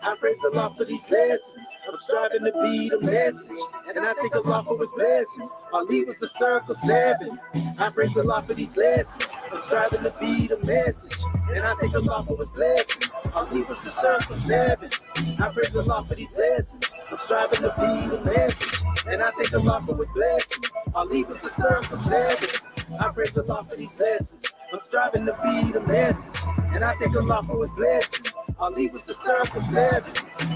I praise Allah for these lessons. I'm striving to be the message, and I thank Allah for His blessings. Ali was the circle 7. I praise Allah for these lessons. I'm striving to be the message, and I thank Allah for His blessings. Ali was the circle 7. I praise Allah for these lessons. I'm striving to be the message, and I thank Allah for His blessings. Ali was the circle 7. I praise Allah for these lessons. I'm striving to be the message, and I thank Allah for His blessings. Ali was the circle 7.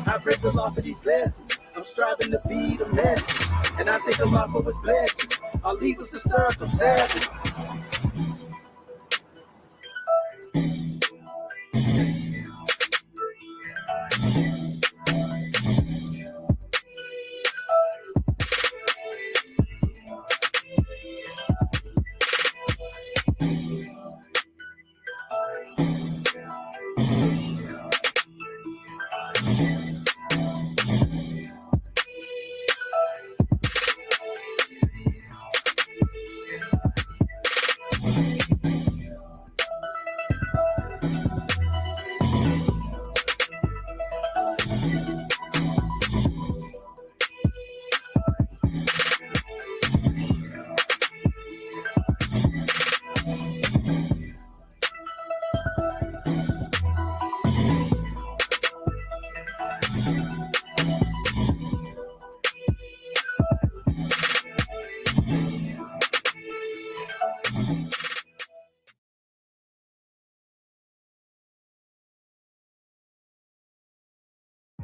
I praise Allah for these lessons. I'm striving to be the message, and I thank Allah for His blessings. Ali was the circle 7.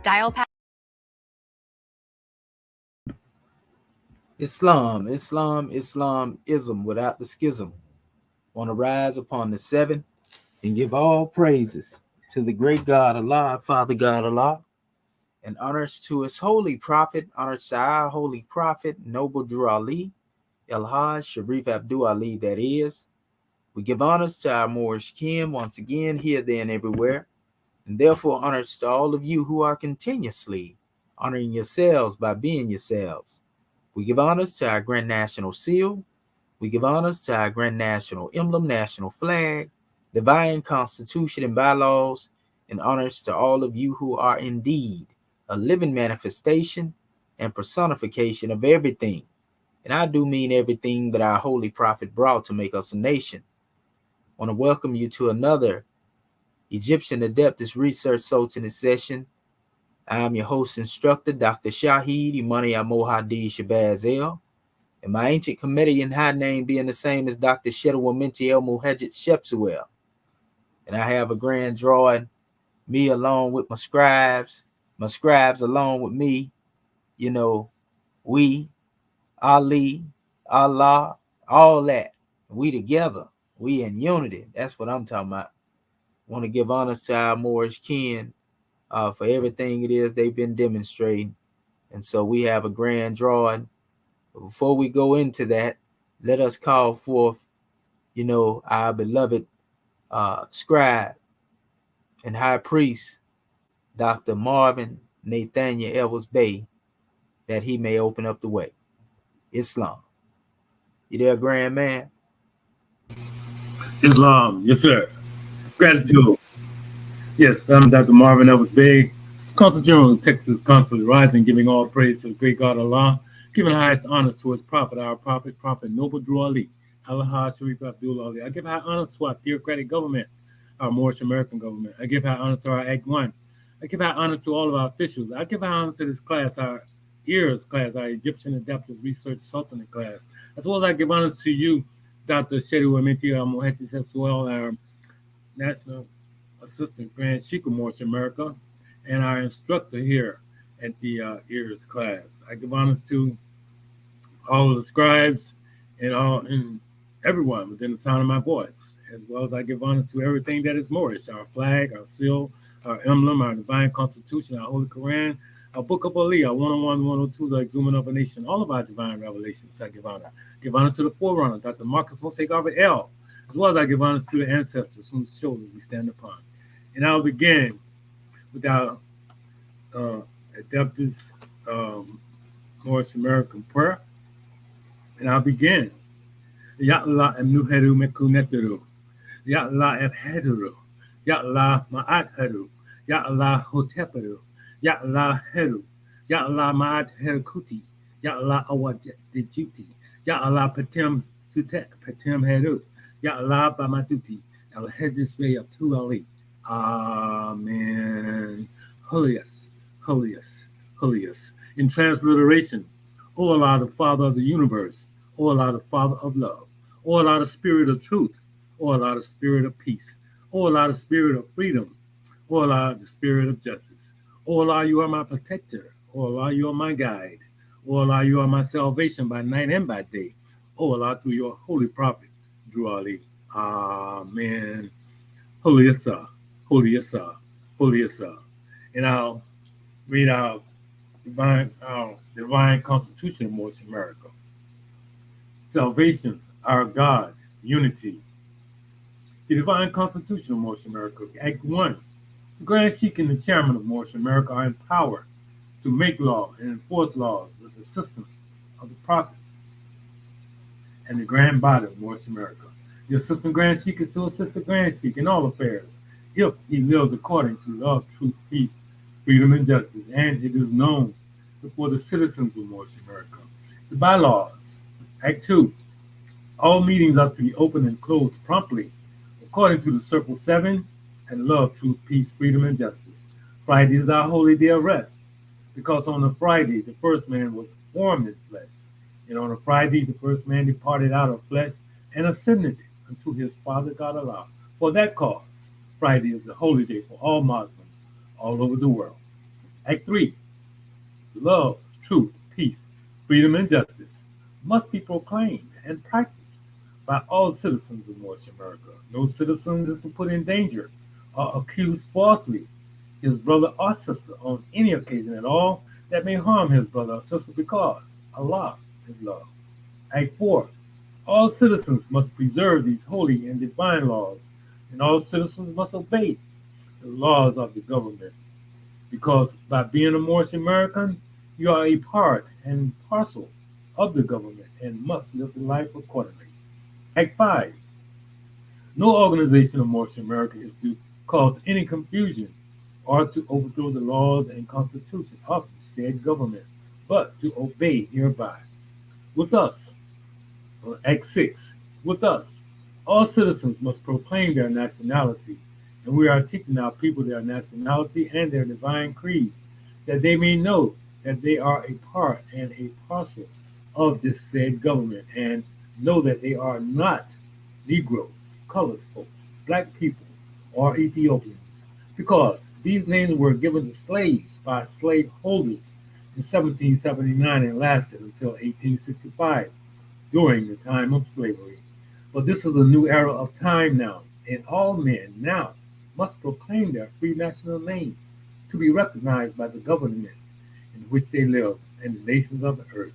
Dial pad. Islamism without the schism. Want to rise upon the 7 and give all praises to the great God Allah, Father God Allah, and honors to His holy prophet, honors to our holy prophet, Noble Drew Ali, El-Hajj Sharif Abdul Ali, that is. We give honors to our Moorish kin once again, here, there, and everywhere, and therefore honors to all of you who are continuously honoring yourselves by being yourselves. We give honors to our Grand National Seal. We give honors to our Grand National Emblem, National Flag, Divine Constitution and bylaws, and honors to all of you who are indeed a living manifestation and personification of everything. And I do mean everything that our holy prophet brought to make us a nation. I want to welcome you to another Egyptian Adeptus Research Sultanate session. I'm your host instructor, Dr. Shahid Imani Amohadi Shabazz El, and my ancient Comedian high name being the same as Dr. Shedawamenti El Muhajjid Shepsuel. And I have a grand drawing, me along with my scribes along with me, we, Ali, Allah, all that. We together, we in unity. That's what I'm talking about. Want to give honors to our Moorish kin for everything it is they've been demonstrating. And so we have a grand drawing. Before we go into that, let us call forth, our beloved scribe and high priest, Dr. Marvin Nathaniel Evans Bey, that he may open up the way. Islam. You there, grand man? Islam, yes, sir. Gratitude. Yes, I'm Dr. Marvin Evans Bey, Consul General of Texas Consulate Rising, giving all praise to the great God Allah, giving the highest honors to His prophet, our prophet Noble Drew Ali, Allah Sharif Abdul Ali. I give high honors to our theocratic government, our Moorish American government. I give high honors to our Act 1. I give high honors to all of our officials. I give high honors to this class, our E.A.R.S class, our Egyptian Adeptus Research Sultanate class, as well as I give honors to you, Dr. Shedawamenti El Muhajjid Shepsuel, our National Assistant Grand Sheik of Moorish America, and our instructor here at the E.A.R.S class. I give honors to all of the scribes and everyone within the sound of my voice, as well as I give honors to everything that is Moorish, our flag, our seal, our emblem, our divine constitution, our holy Quran, our book of Ali, our 101, 102, the exhument of a nation, all of our divine revelations I give honor. Give honor to the forerunner, Dr. Marcus Moshe Garvey L., as well as I give honor to the ancestors whose shoulders we stand upon. And I'll begin with our Adeptus Moorish American prayer. And I'll begin. Ya Allah emnuheru mekuneteru. Ya Allah ebheduru. Ya Allah ma'adheru. Ya Allah Hoteperu, Ya Allah Heru, Ya Allah Ma'at Herkuti, Ya Allah Awad Dejuti, Ya Allah Patem Sutek, Patem Heru, Ya Allah Bamaduti, El Hedges Way of Tu Ali. Amen. Holiest, holiest, holiest. In transliteration, O Allah, the Father of the universe, O Allah, the Father of love, O Allah, the Spirit of truth, O Allah, the Spirit of peace, O Allah, the Spirit of freedom, O Allah, the Spirit of justice. O Allah, you are my protector. O Allah, you are my guide. O Allah, you are my salvation by night and by day. O Allah, through your holy prophet, Drew Ali. Amen. Holy Asa, Holy Asa, Holy Asa. And I'll read our divine constitution of Morse America. Salvation, our God, unity. The divine constitution of Morse America. Act 1. The Grand Sheik and the chairman of Morse America are empowered to make law and enforce laws with the assistance of the prophet and the Grand Body of Morse America. The assistant Grand Sheik is to assist the Grand Sheik in all affairs if he lives according to love, truth, peace, freedom, and justice, and it is known before the citizens of Morse America. The bylaws. Act 2. All meetings are to be opened and closed promptly according to the Circle 7 and love, truth, peace, freedom, and justice. Friday is our holy day of rest because on a Friday the first man was formed in flesh, and on a Friday the first man departed out of flesh and ascended unto his Father God Allah. For that cause, Friday is the holy day for all Muslims all over the world. Act 3. Love, truth, peace, freedom, and justice must be proclaimed and practiced by all citizens of North America. No citizen is to put in danger or accuse falsely his brother or sister on any occasion at all that may harm his brother or sister because Allah is love. Act 4. All citizens must preserve these holy and divine laws, and all citizens must obey the laws of the government, because by being a Moorish American, you are a part and parcel of the government and must live the life accordingly. Act 5. No organization of Moorish America is to cause any confusion or to overthrow the laws and constitution of the said government, but to obey hereby. With us, Act 6. With us, all citizens must proclaim their nationality, and we are teaching our people their nationality and their divine creed, that they may know that they are a part and a parcel of this said government, and know that they are not Negroes, colored folks, black people, or Ethiopians, because these names were given to slaves by slave holders in 1779 and lasted until 1865 during the time of slavery. But this is a new era of time now, and all men now must proclaim their free national name to be recognized by the government in which they live and the nations of the earth.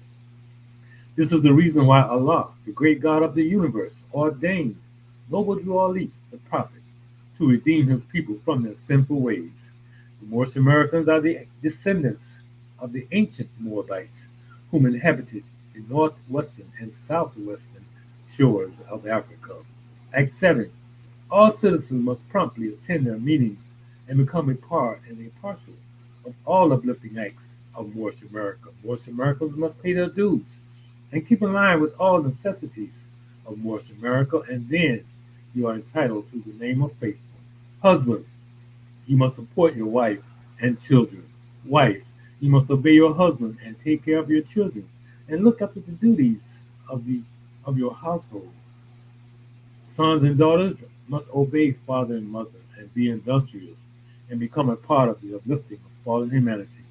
This is the reason why Allah, the great God of the universe, ordained Noble Drew Ali, the prophet, to redeem his people from their sinful ways. The Moorish Americans are the descendants of the ancient Moabites, whom inhabited the northwestern and southwestern shores of Africa. Act 7. All citizens must promptly attend their meetings and become a part and a parcel of all uplifting acts of Moorish America. Moorish Americans must pay their dues and keep in line with all necessities of Moorish America, and then you are entitled to the name of faithful. Husband, you must support your wife and children. Wife, you must obey your husband and take care of your children and look after the duties of your household. Sons and daughters must obey father and mother and be industrious and become a part of the uplifting of fallen humanity.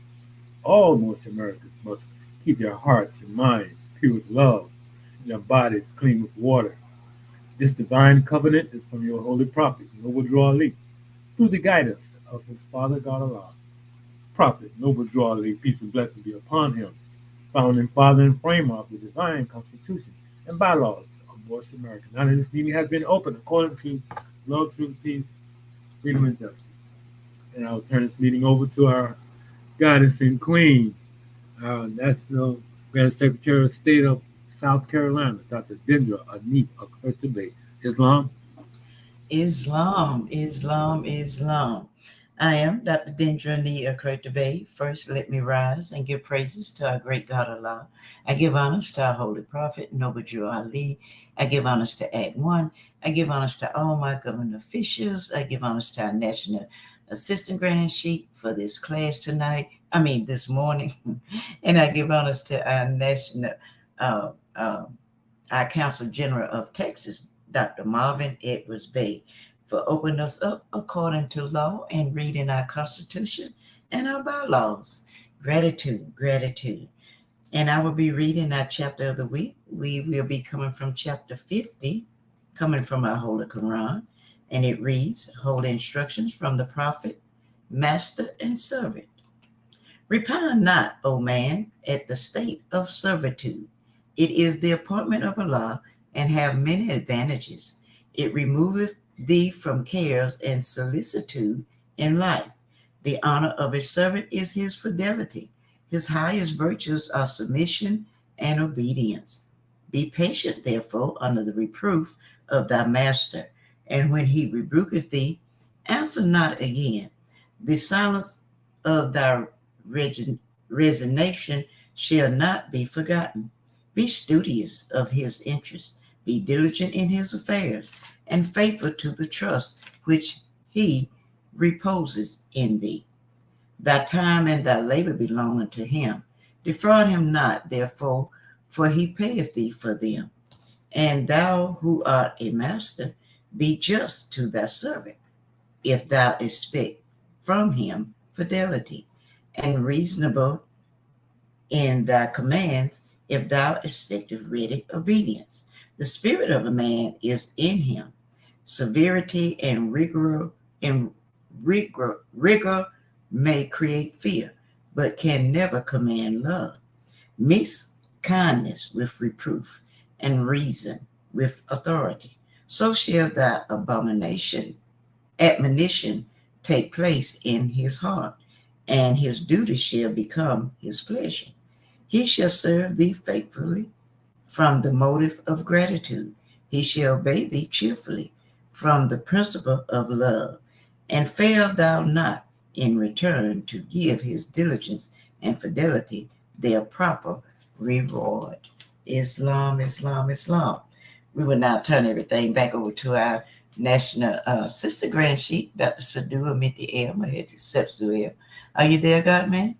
All Moorish Americans must keep their hearts and minds pure with love and their bodies clean with water. This divine covenant is from your holy prophet, Noble Drew Ali, through the guidance of his Father God Allah. Prophet Noble Drew Ali, peace and blessing be upon him, founding father and framer of the divine constitution and bylaws of Moorish America. Now that this meeting has been opened according to love, truth, peace, freedom, and justice. And I'll turn this meeting over to our goddess and queen, our National Grand Secretary of State of South Carolina, Dr. Dendra Anif Akurtube. Islam. Islam, Islam, Islam. I am Dr. Dendra E.A.R.S. First, let me rise and give praises to our great God Allah. I give honors to our holy prophet, Noble Drew Ali. I give honors to Act 1. I give honors to all my government officials. I give honors to our national assistant grand sheet for this class this morning. And I give honors to our national, uh, uh, our Council General of Texas, Dr. Marvin Edwards Bay, for opening us up according to law and reading our Constitution and our bylaws. Gratitude, gratitude. And I will be reading our chapter of the week. We will be coming from chapter 50, coming from our Holy Quran. And it reads, Holy Instructions from the Prophet, Master, and Servant. Repine not, O man, at the state of servitude. It is the appointment of Allah, and have many advantages. It removeth thee from cares and solicitude in life. The honor of a servant is his fidelity. His highest virtues are submission and obedience. Be patient, therefore, under the reproof of thy master, and when he rebuketh thee, answer not again. The silence of thy resignation shall not be forgotten. Be studious of his interests, be diligent in his affairs, and faithful to the trust which he reposes in thee. Thy time and thy labor belong unto him. Defraud him not, therefore, for he payeth thee for them. And thou who art a master, be just to thy servant, if thou expect from him fidelity, and reasonable in thy commands, if thou expectest ready obedience. The spirit of a man is in him. Severity and rigor may create fear, but can never command love. Mix kindness with reproof, and reason with authority. So shall thy admonition take place in his heart, and his duty shall become his pleasure. He shall serve thee faithfully from the motive of gratitude. He shall obey thee cheerfully from the principle of love. And fail thou not in return to give his diligence and fidelity their proper reward. Islam, Islam, Islam. We will now turn everything back over to our national sister grand sheet, Dr. Sadua Minty El Mahedi Sepsuel. Are you there, Godman?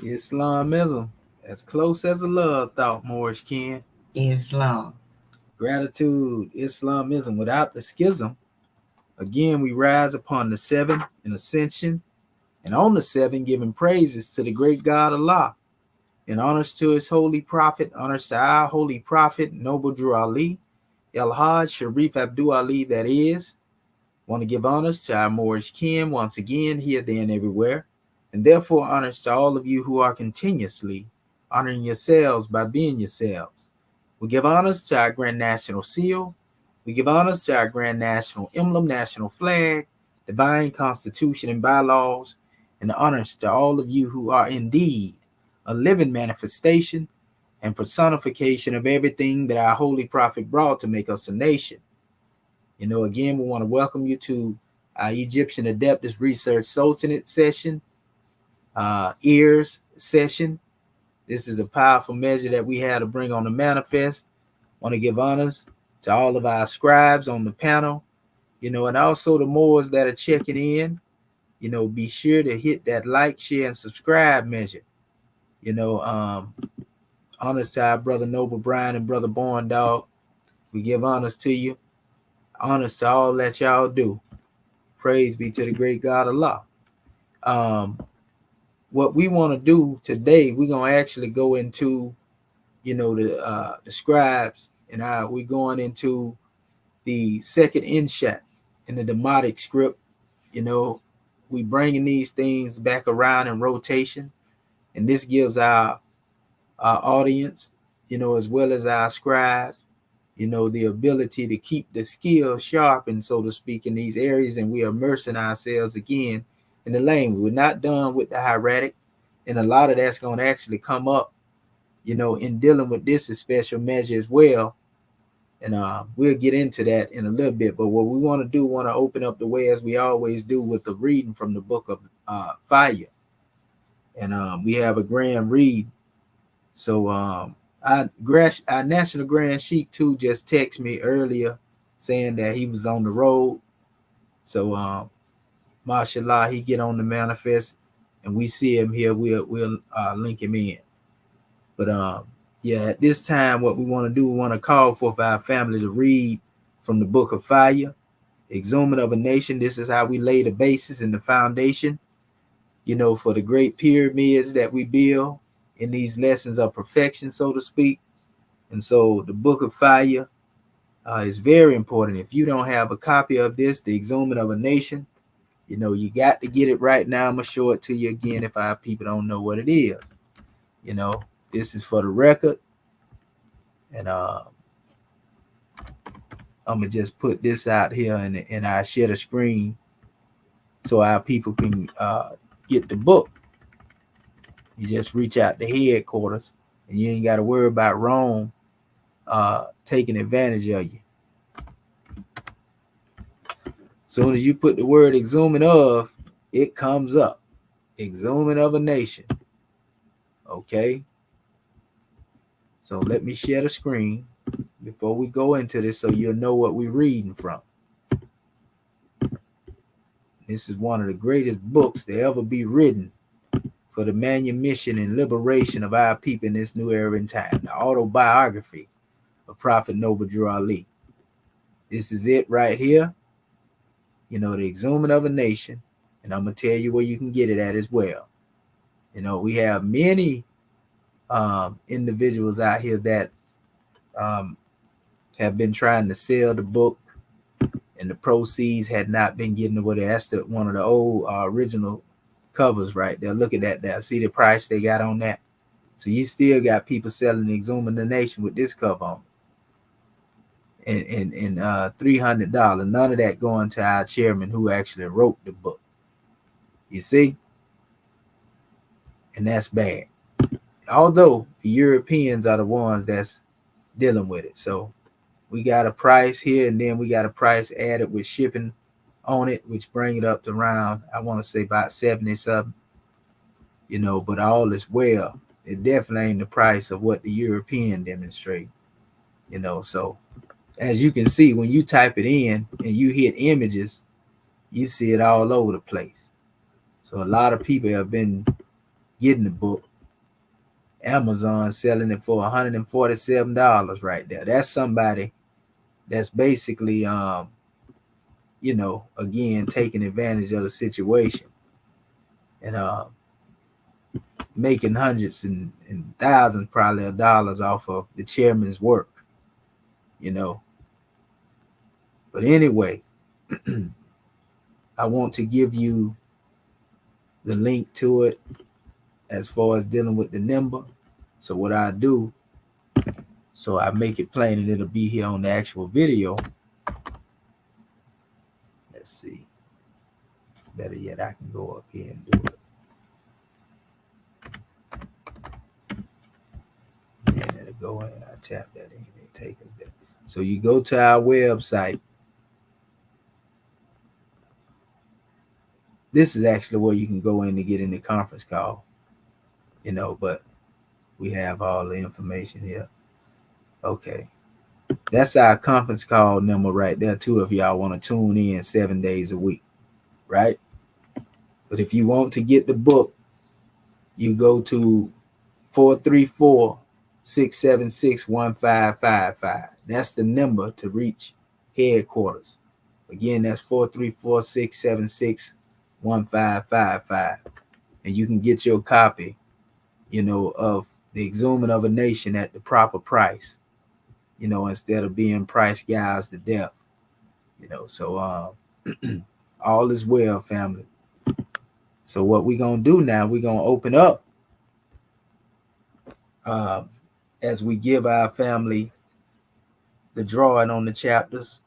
Islamism, as close as a love thought, Moorish kin. Islam. Gratitude, Islamism without the schism. Again, we rise upon the seven in ascension, and on the seven, giving praises to the great God Allah, and honors to his holy prophet, honors to our holy prophet, Noble Drew Ali, El Hajj Sharif Abdul Ali, that is. Want to give honors to our Moorish kin once again, here, there, and everywhere. And therefore, honors to all of you who are continuously honoring yourselves by being yourselves. We give honors to our Grand National Seal. We give honors to our Grand National Emblem, National Flag, Divine Constitution, and bylaws. And honors to all of you who are indeed a living manifestation and personification of everything that our Holy Prophet brought to make us a nation. Again, we want to welcome you to our Egyptian Adeptus Research Sultanate session, E.A.R.S session. This is a powerful measure that we had to bring on the manifest. Want to give honors to all of our scribes on the panel, and also the Moors that are checking in. Be sure to hit that like, share, and subscribe measure. Honors to our brother Noble Brian and brother Born Dog. We give honors to you. Honors to all that y'all do. Praise be to the great God Allah. What we want to do today, we're going to actually go into, the scribes, and we're going into the second in Shat in the Demotic script. We bringing these things back around in rotation, and this gives our audience, as well as our scribes, the ability to keep the skill sharpened, so to speak, in these areas, and we are immersing ourselves again in the language. We're not done with the hieratic, and a lot of that's going to actually come up, in dealing with this special measure as well, And we'll get into that in a little bit. But what we want to do, want to open up the way as we always do with the reading from the book of Fire. And we have a grand read. So our National Grand Sheik too just texted me earlier saying that he was on the road. So mashallah, he get on the manifest and we see him here. We'll link him in. But yeah, at this time, what we want to do, we want to call for our family to read from the book of Fire, Exhuming of a Nation. This is how we lay the basis and the foundation, for the great pyramids that we build in these lessons of perfection, so to speak. And so the book of Fire is very important. If you don't have a copy of this, the Exhuming of a Nation, you got to get it right now. I'm going to show it to you again if our people don't know what it is. This is for the record. And I'm going to just put this out here and I share the screen so our people can get the book. You just reach out to headquarters and you ain't got to worry about Rome taking advantage of you. Soon as you put the word exhuming of, it comes up. Exhuming of a nation. Okay. So let me share the screen before we go into this so you'll know what we're reading from. This is one of the greatest books to ever be written for the manumission and liberation of our people in this new era in time. The autobiography of Prophet Noble Drew Ali. This is it right here. The Exhuming of a Nation. And I'm going to tell you where you can get it at as well. We have many individuals out here that have been trying to sell the book, and the proceeds had not been getting away. That's one of the old original covers right there. Look at that there. See the price they got on that? So you still got people selling Exhuming the Nation with this cover on it. And $300. None of that going to our chairman who actually wrote the book. You see? And that's bad. Although the Europeans are the ones that's dealing with it. So we got a price here, and then we got a price added with shipping on it, which bring it up to around, I want to say about 77. But all is well. It definitely ain't the price of what the European demonstrate. So as you can see, when you type it in and you hit images, you see it all over the place. So a lot of people have been getting the book. Amazon selling it for $147 right there. That's somebody that's basically, again, taking advantage of the situation and making hundreds and thousands probably of dollars off of the chairman's work, But anyway, I want to give you the link to it as far as dealing with the number. So what I do, so I make it plain and it'll be here on the actual video. Let's see. Better yet, I can go up here and do it. And it'll go in. I tap that in. It take us there. So you go to our website. This is actually where you can go in to get in the conference call. But we have all the information here. Okay. That's our conference call number right there, too, if y'all want to tune in 7 days a week, right? But if you want to get the book, you go to 434-676-1555. That's the number to reach headquarters. Again, that's 434-676-1555. And you can get your copy, of the Exhuming of a Nation at the proper price, instead of being price gouged to death, So all is well, family. So what we're going to do now, we're going to open up as we give our family the drawing on the chapters.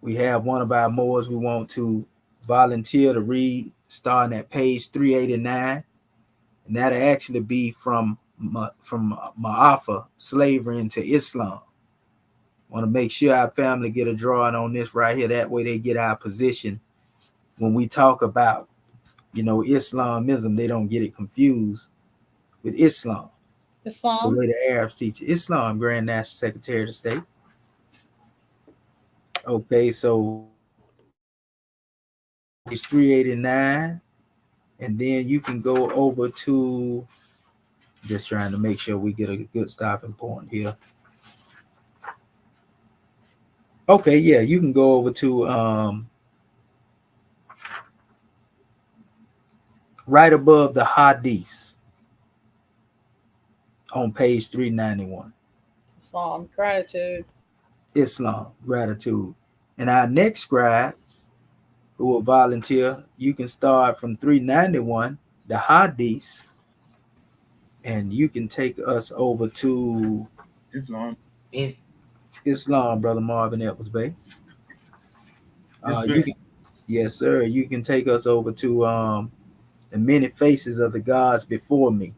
We have one of our Moors we want to volunteer to read, starting at page 389. And that'll actually be from Ma'afa, slavery into Islam. Want to make sure our family get a drawing on this right here. That way they get our position when we talk about, Islamism. They don't get it confused with Islam. The Islam. way the Arabs teach it. Islam, Grand National Secretary of the State. Okay, so it's 389. And then you can go over to, just trying to make sure we get a good stopping point here. Okay, yeah, you can go over to right above the hadiths on page 391. Islam. Gratitude. Islam, gratitude. And our next scribe who will volunteer, you can start from 391, the hadiths, and you can take us over to Islam. Islam, Brother Marvin Edwards Bay. Yes, You can, yes, sir. You can take us over to the many faces of the gods before me.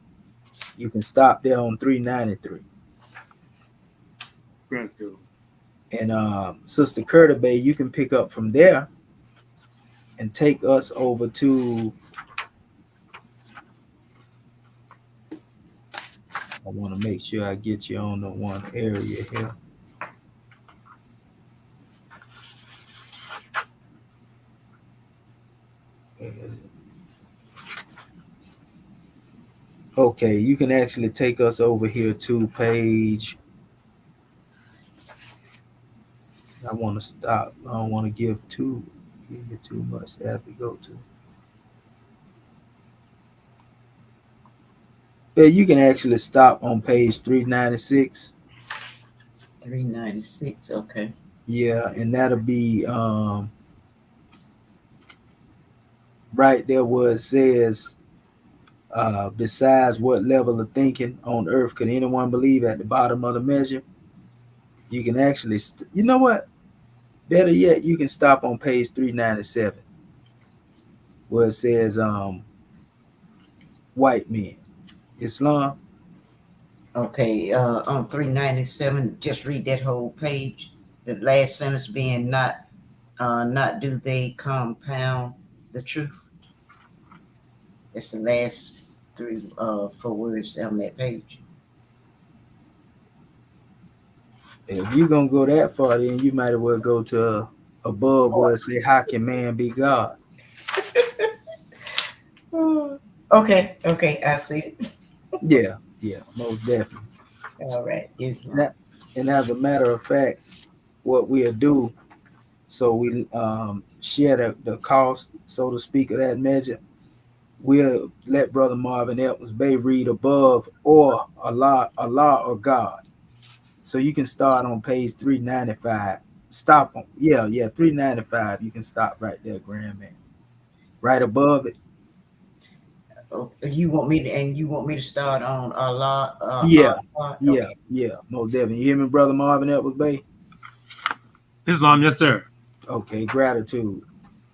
You can stop there on 393. Gratitude. And Sister Curta Bay, you can pick up from there and take us over to, I want to make sure I get you on the one area here. Okay, you can actually take us over here to page. I want to stop. I don't want to give you too much to have to go to. Yeah, you can actually stop on page 396. 396. Okay. Yeah, and that'll be right there where it says, besides what level of thinking on earth could anyone believe, at the bottom of the measure. You can actually, you know what? Better yet, you can stop on page 397 where it says white men. Islam. Okay. On 397, just read that whole page. The last sentence being not do they compound the truth. It's the last four words on that page. If you're gonna go that far, then you might as well go to above where it say, how can man be God? Okay, I see it. Yeah, most definitely. All right, Islam. And as a matter of fact, what we'll do, so we share the cost, so to speak, of that measure. We'll let Brother Marvin Edwards Bay read above or Allah or God. So you can start on page 395. Stop on 395. You can stop right there, Grand Man. Right above it. Oh, you want me to start on Allah? Yeah. Okay. Most definitely. You hear me, Brother Marvin Edwards Bay? Islam, yes, sir. Okay, gratitude.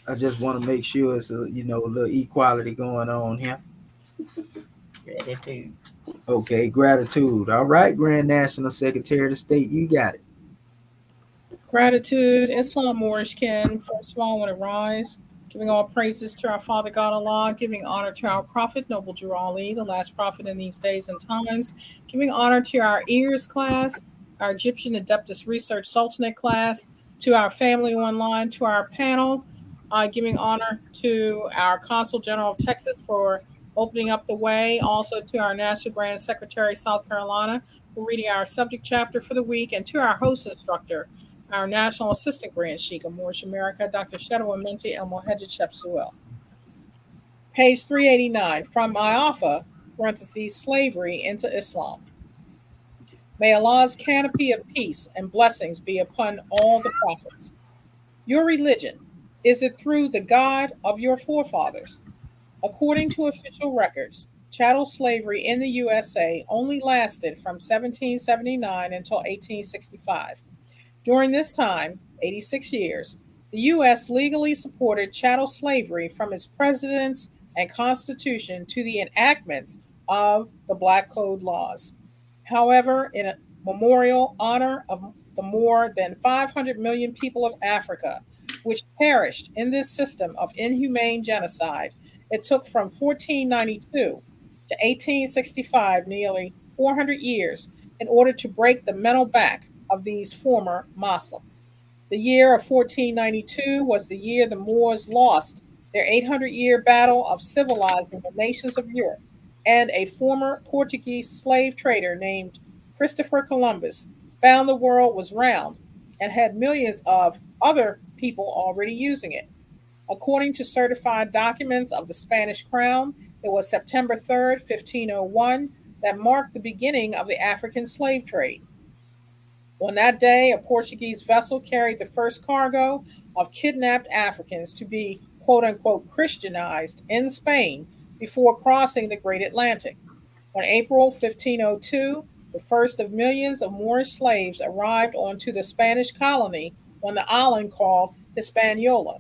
I just want to make sure it's a little equality going on here. Gratitude. Okay, gratitude. All right, Grand National Secretary of the State, you got it. Gratitude. Islam Moorishkin. First of all, I want to rise, giving all praises to our Father God Allah, giving honor to our Prophet, Noble Drew Ali, the last prophet in these days and times, giving honor to our E.A.R.S class, our Egyptian Adeptus Research Sultanate class, to our family online, to our panel, giving honor to our Consul General of Texas for opening up the way, also to our National Grand Secretary, South Carolina, for reading our subject chapter for the week, and to our host instructor, our National Assistant Grand Sheikh of Moorish America, Dr. Shedowa Menti El Mohedded Shepsuel. Page 389, from Iafa, parentheses, slavery into Islam. May Allah's canopy of peace and blessings be upon all the prophets. Your religion, is it through the God of your forefathers? According to official records, chattel slavery in the USA only lasted from 1779 until 1865. During this time, 86 years, the U.S. legally supported chattel slavery from its presidents and constitution to the enactments of the Black Code laws. However, in a memorial honor of the more than 500 million people of Africa, which perished in this system of inhumane genocide. It took from 1492 to 1865, nearly 400 years, in order to break the mental back of these former Muslims. The year of 1492 was the year the Moors lost their 800-year battle of civilizing the nations of Europe, and a former Portuguese slave trader named Christopher Columbus found the world was round and had millions of other people already using it. According to certified documents of the Spanish crown, it was September 3rd, 1501, that marked the beginning of the African slave trade. On that day, a Portuguese vessel carried the first cargo of kidnapped Africans to be quote unquote Christianized in Spain before crossing the Great Atlantic. On April 1502, the first of millions of Moorish slaves arrived onto the Spanish colony on the island called Hispaniola.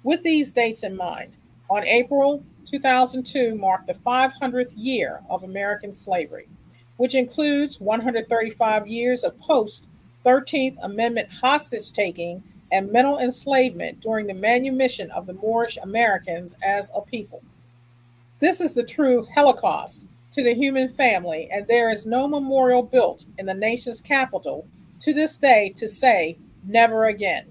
With these dates in mind, on April 2002 marked the 500th year of American slavery, which includes 135 years of post 13th Amendment hostage taking and mental enslavement during the manumission of the Moorish Americans as a people. This is the true Holocaust to the human family, and there is no memorial built in the nation's capital to this day to say never again.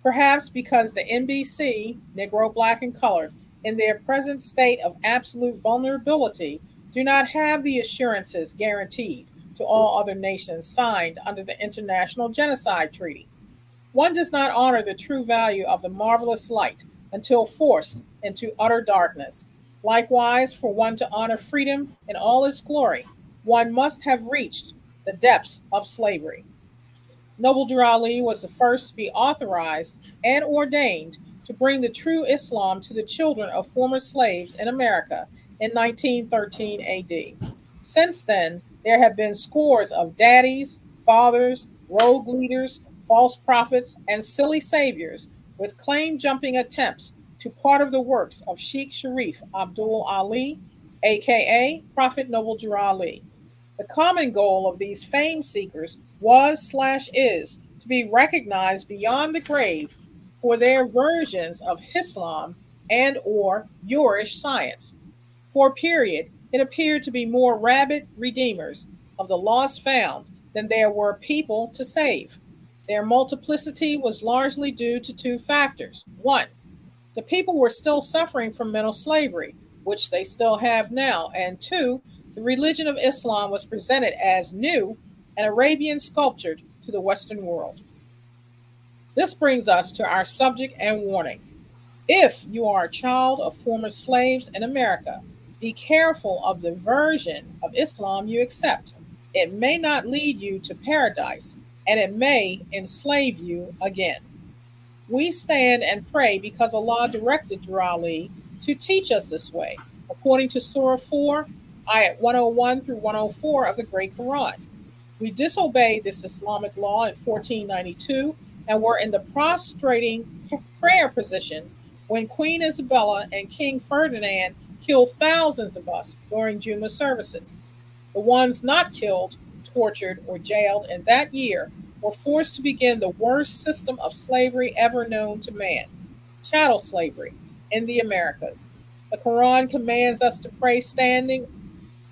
Perhaps because the NBC, Negro, Black, and Colored, in their present state of absolute vulnerability, do not have the assurances guaranteed to all other nations signed under the International Genocide Treaty. One does not honor the true value of the marvelous light until forced into utter darkness. Likewise, for one to honor freedom in all its glory, one must have reached the depths of slavery. Noble Drew Ali was the first to be authorized and ordained to bring the true Islam to the children of former slaves in America in 1913 AD. Since then, there have been scores of daddies, fathers, rogue leaders, false prophets, and silly saviors with claim jumping attempts to part of the works of Sheikh Sharif Abdul Ali, aka Prophet Noble Drew Ali. The common goal of these fame seekers was/is to be recognized beyond the grave for their versions of Islam and or Moorish science. For a period, it appeared to be more rabid redeemers of the lost found than there were people to save. Their multiplicity was largely due to two factors. One, the people were still suffering from mental slavery, which they still have now. And two, the religion of Islam was presented as new and Arabian sculptured to the Western world. This brings us to our subject and warning. If you are a child of former slaves in America, be careful of the version of Islam you accept. It may not lead you to paradise, and it may enslave you again. We stand and pray because Allah directed Drew Ali to teach us this way, according to Surah 4, ayat 101 through 104 of the Great Quran. We disobeyed this Islamic law in 1492 and were in the prostrating prayer position when Queen Isabella and King Ferdinand killed thousands of us during Juma services. The ones not killed, tortured, or jailed in that year were forced to begin the worst system of slavery ever known to man, chattel slavery, in the Americas. The Quran commands us to pray standing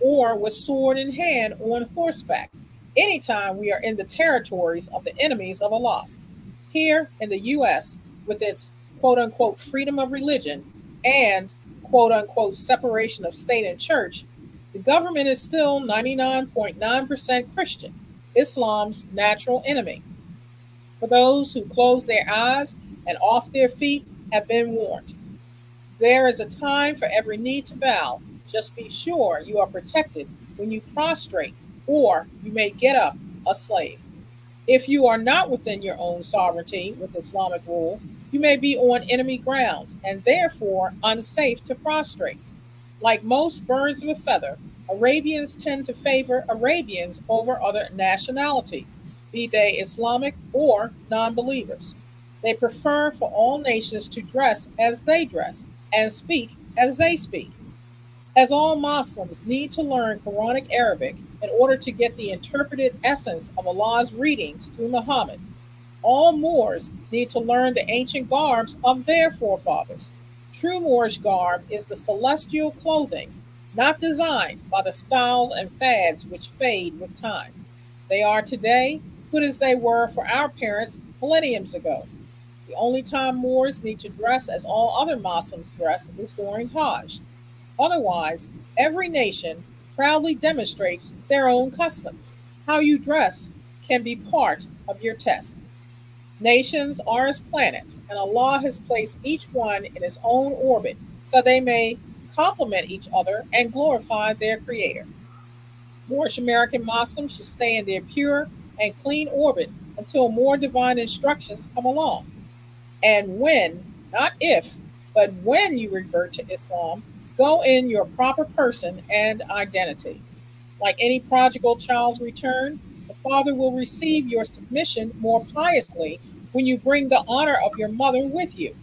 or with sword in hand on horseback anytime we are in the territories of the enemies of Allah. Here in the U.S., with its quote unquote freedom of religion and quote unquote separation of state and church, the government is still 99.9% Christian, Islam's natural enemy. For those who close their eyes and off their feet have been warned. There is a time for every knee to bow. Just be sure you are protected when you prostrate, or you may get up a slave. If you are not within your own sovereignty with Islamic rule, you may be on enemy grounds and therefore unsafe to prostrate. Like most birds of a feather, Arabians tend to favor Arabians over other nationalities, be they Islamic or non believers. They prefer for all nations to dress as they dress and speak as they speak. As all Muslims need to learn Quranic Arabic in order to get the interpreted essence of Allah's readings through Muhammad, all Moors need to learn the ancient garbs of their forefathers. True Moorish garb is the celestial clothing, not designed by the styles and fads which fade with time. They are today good as they were for our parents millenniums ago. The only time Moors need to dress as all other Muslims dress is during Hajj. Otherwise, every nation proudly demonstrates their own customs. How you dress can be part of your test. Nations are as planets, and Allah has placed each one in its own orbit so they may complement each other and glorify their Creator. Moorish American Muslims should stay in their pure and clean orbit until more divine instructions come along. And when, not if, but when you revert to Islam, go in your proper person and identity. Like any prodigal child's return, the father will receive your submission more piously when you bring the honor of your mother with you.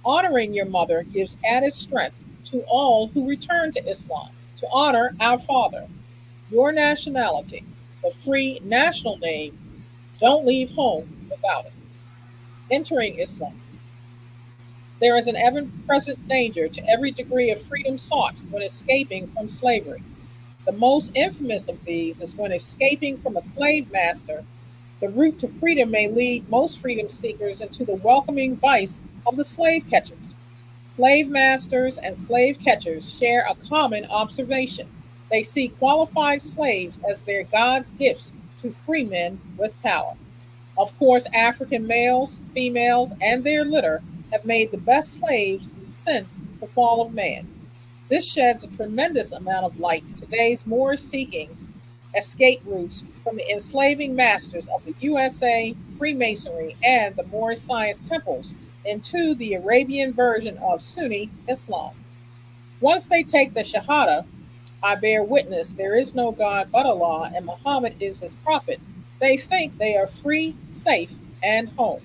Honoring your mother gives added strength to all who return to Islam to honor our father. Your nationality, the free national name, don't leave home without it. Entering Islam. There is an ever present danger to every degree of freedom sought when escaping from slavery. The most infamous of these is when escaping from a slave master. The route to freedom may lead most freedom seekers into the welcoming vice of the slave catchers. Slave masters and slave catchers share a common observation. They see qualified slaves as their God's gifts to free men with power. Of course, African males, females, and their litter have made the best slaves since the fall of man. This sheds a tremendous amount of light in today's Moorish seeking escape routes from the enslaving masters of the USA, Freemasonry, and the Moorish Science temples into the Arabian version of Sunni Islam. Once they take the Shahada, I bear witness there is no God but Allah and Muhammad is his prophet, they think they are free, safe, and home.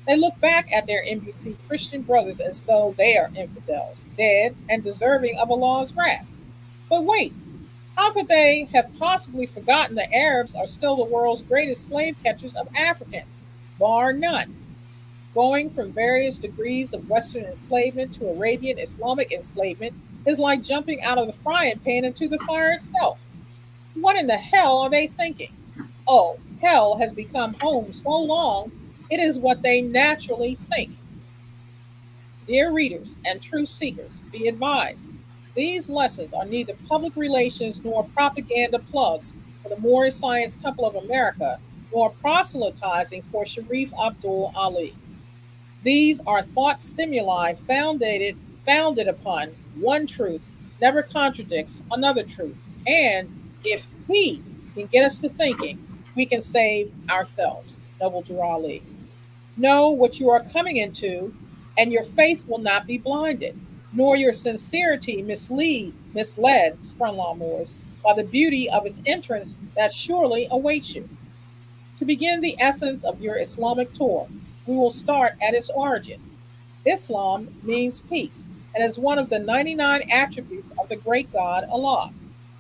They look back at their NBC Christian brothers as though they are infidels, dead, and deserving of Allah's wrath. But wait, how could they have possibly forgotten the Arabs are still the world's greatest slave catchers of Africans, bar none? Going from various degrees of Western enslavement to Arabian Islamic enslavement is like jumping out of the frying pan into the fire itself. What in the hell are they thinking? Oh, hell has become home so long, it is what they naturally think. Dear readers and truth seekers, be advised. These lessons are neither public relations nor propaganda plugs for the Moorish Science Temple of America, nor proselytizing for Sharif Abdul Ali. These are thought stimuli founded upon one truth, never contradicts another truth. And if he can get us to thinking, we can save ourselves. Noble Drew Ali. Know what you are coming into, and your faith will not be blinded, nor your sincerity misled, Sprunlaw Moors, by the beauty of its entrance that surely awaits you. To begin the essence of your Islamic tour, we will start at its origin. Islam means peace and is one of the 99 attributes of the great God Allah.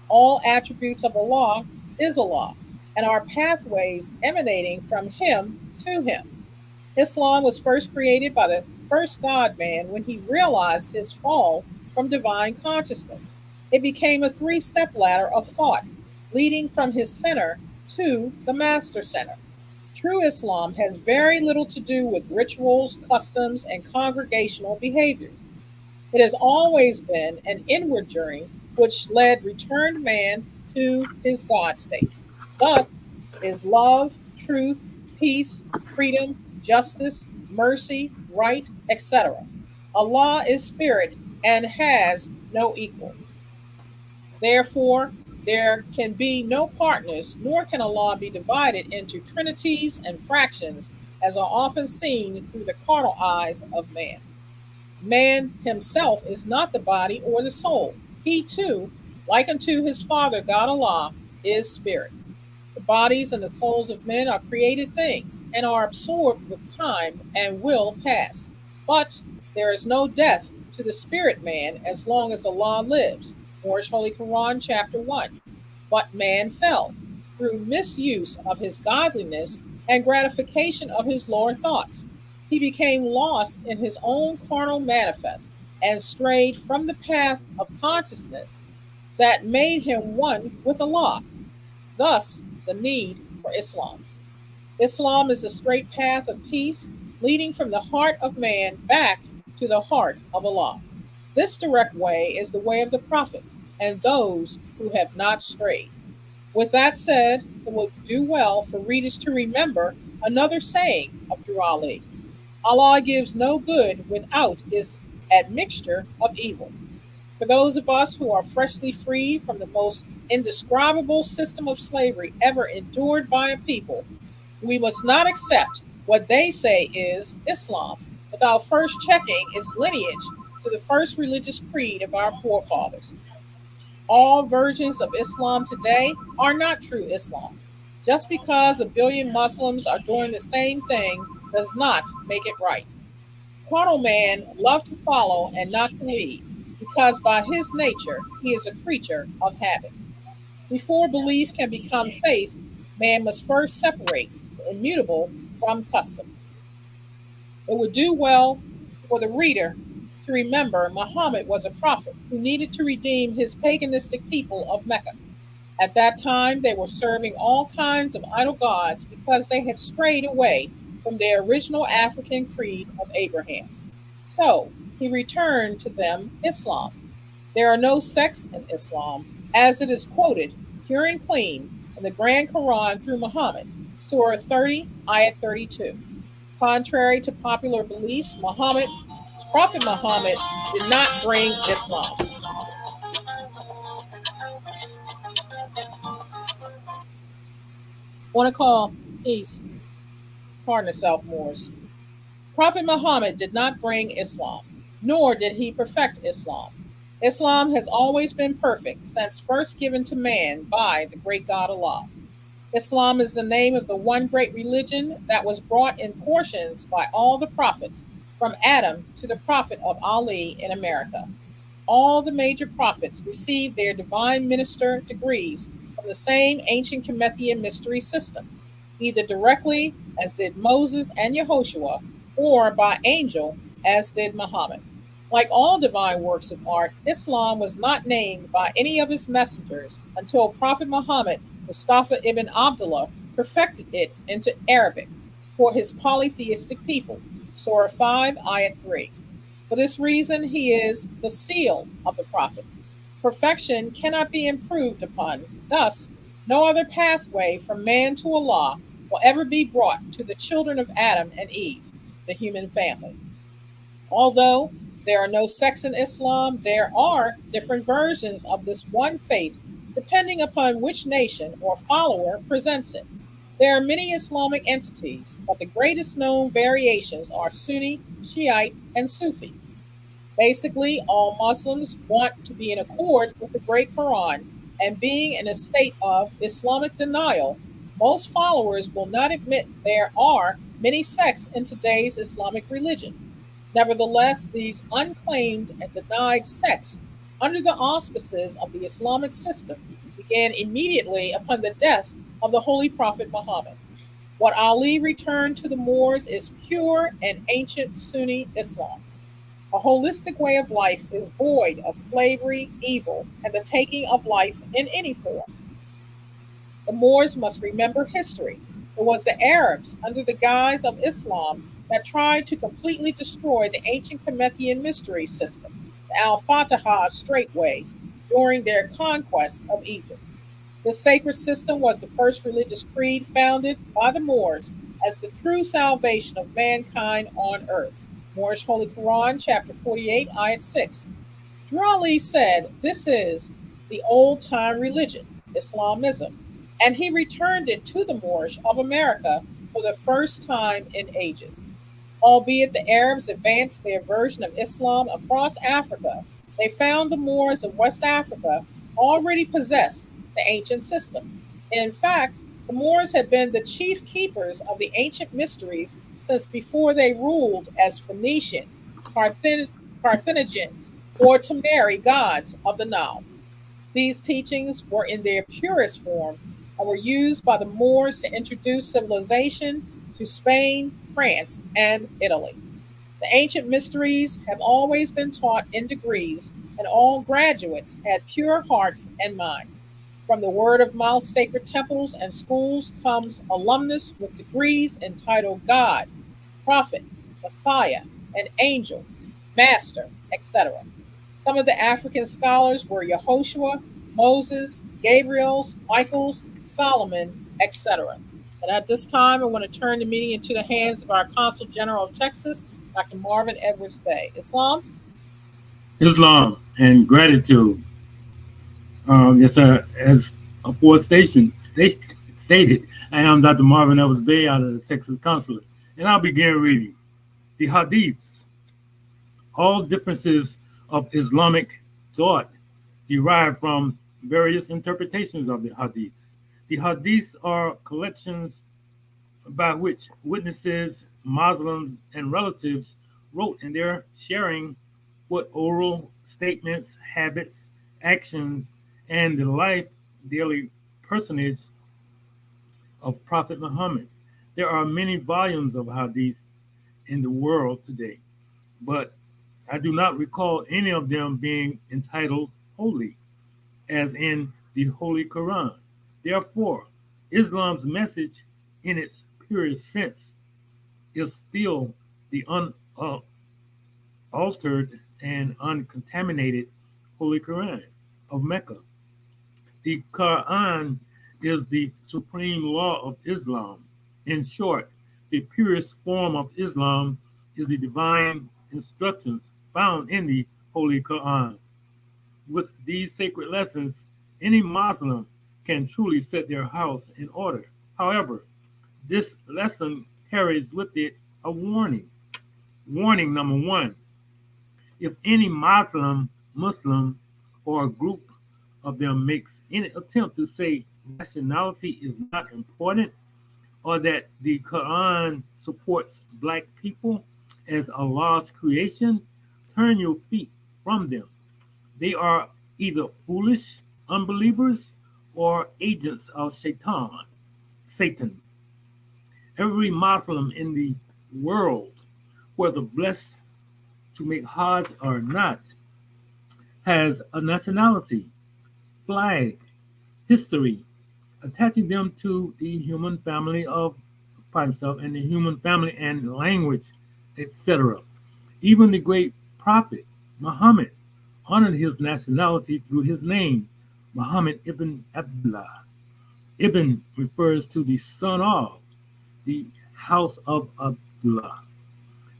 All attributes of Allah is Allah and are pathways emanating from Him to Him. Islam was first created by the first God man when he realized his fall from divine consciousness. It became a three-step ladder of thought, leading from his center to the master center. True Islam has very little to do with rituals, customs, and congregational behaviors. It has always been an inward journey which led returned man to his God state. Thus is love, truth, peace, freedom, justice, mercy, right, etc. Allah is spirit and has no equal. Therefore, there can be no partners, nor can Allah be divided into trinities and fractions, as are often seen through the carnal eyes of man. Man himself is not the body or the soul. He too, like unto his Father God Allah, is spirit. The bodies and the souls of men are created things and are absorbed with time and will pass. But there is no death to the spirit man as long as Allah lives. Moorish Holy Quran, chapter 1. But man fell through misuse of his godliness and gratification of his lower thoughts. He became lost in his own carnal manifest and strayed from the path of consciousness that made him one with Allah. Thus, the need for Islam. Islam is the straight path of peace leading from the heart of man back to the heart of Allah. This direct way is the way of the prophets and those who have not strayed. With that said, it will do well for readers to remember another saying of Drew Ali: Allah gives no good without his admixture of evil. For those of us who are freshly freed from the most indescribable system of slavery ever endured by a people, we must not accept what they say is Islam without first checking its lineage to the first religious creed of our forefathers. All versions of Islam today are not true Islam. Just because a billion Muslims are doing the same thing does not make it right. Carnal man loves to follow and not to lead, because by his nature he is a creature of habit. Before belief can become faith, man must first separate the immutable from customs. It would do well for the reader to remember Muhammad was a prophet who needed to redeem his paganistic people of Mecca. At that time, they were serving all kinds of idol gods because they had strayed away from their original African creed of Abraham. So he returned to them Islam. There are no sects in Islam, as it is quoted pure and clean in the Grand Quran through Muhammad, Surah 30, Ayat 32. Contrary to popular beliefs, Prophet Muhammad did not bring Islam. Want to call peace, pardon yourself, Moors. Prophet Muhammad did not bring Islam, nor did he perfect Islam. Islam has always been perfect since first given to man by the great God Allah. Islam is the name of the one great religion that was brought in portions by all the prophets, from Adam to the prophet of Ali in America. All the major prophets received their divine minister degrees from the same ancient Kemethian mystery system, either directly, as did Moses and Yehoshua, or by angel, as did Muhammad. Like all divine works of art, Islam was not named by any of its messengers until Prophet Muhammad Mustafa ibn Abdullah perfected it into Arabic for his polytheistic people. Surah 5, Ayat 3. For this reason, he is the seal of the prophets. Perfection cannot be improved upon. Thus, no other pathway from man to Allah will ever be brought to the children of Adam and Eve, the human family. Although there are no sects in Islam, there are different versions of this one faith depending upon which nation or follower presents it. There are many Islamic entities, but the greatest known variations are Sunni, Shiite, and Sufi. Basically, all Muslims want to be in accord with the Great Quran, and being in a state of Islamic denial, most followers will not admit there are many sects in today's Islamic religion. Nevertheless, these unclaimed and denied sects, under the auspices of the Islamic system, began immediately upon the death of the Holy Prophet Muhammad. What Ali returned to the Moors is pure and ancient Sunni Islam. A holistic way of life is void of slavery, evil, and the taking of life in any form. The Moors must remember history. It was the Arabs, under the guise of Islam, that tried to completely destroy the ancient Kemethian mystery system, the Al Fatiha Straightway, during their conquest of Egypt. This sacred system was the first religious creed founded by the Moors as the true salvation of mankind on earth. Moorish Holy Quran, chapter 48, ayat 6. Drew Ali said, "This is the old time religion, Islamism," and he returned it to the Moorish of America for the first time in ages. Albeit the Arabs advanced their version of Islam across Africa, they found the Moors of West Africa already possessed the ancient system. In fact, the Moors had been the chief keepers of the ancient mysteries since before they ruled as Phoenicians, Carthaginians, or Temeri gods of the Nile. These teachings were in their purest form and were used by the Moors to introduce civilization to Spain, France, and Italy. The ancient mysteries have always been taught in degrees, and all graduates had pure hearts and minds. From the word of mouth sacred temples and schools comes alumnus with degrees entitled God, Prophet, Messiah, and Angel, Master, etc. Some of the African scholars were Yehoshua, Moses, Gabriel's, Michael's, Solomon, etc. And at this time, I want to turn the meeting into the hands of our Consul General of Texas, Dr. Marvin Edwards Bay. Islam? Islam and gratitude. Yes, sir. As stated, I am Dr. Marvin Edwards Bay out of the Texas Consulate, and I'll begin reading the Hadiths. All differences of Islamic thought derive from various interpretations of the Hadiths. The Hadiths are collections by which witnesses, Muslims, and relatives wrote in their sharing what oral statements, habits, actions, and the life daily personage of Prophet Muhammad. There are many volumes of hadiths in the world today, but I do not recall any of them being entitled holy, as in the Holy Quran. Therefore, Islam's message in its purest sense is still the unaltered and uncontaminated Holy Quran of Mecca. The Quran is the supreme law of Islam. In short, the purest form of Islam is the divine instructions found in the Holy Quran. With these sacred lessons, any Muslim can truly set their house in order. However, this lesson carries with it a warning. Warning number one: if any Muslim, or a group of them makes any attempt to say nationality is not important, or that the Quran supports black people as Allah's creation, turn your feet from them. They are either foolish unbelievers or agents of Satan. Every Muslim in the world, whether blessed to make Hajj or not, has a nationality, flag, history, attaching them to the human family of himself and the human family and language, etc. Even the great prophet Muhammad honored his nationality through his name, Muhammad ibn Abdullah. Ibn refers to the son of the house of Abdullah.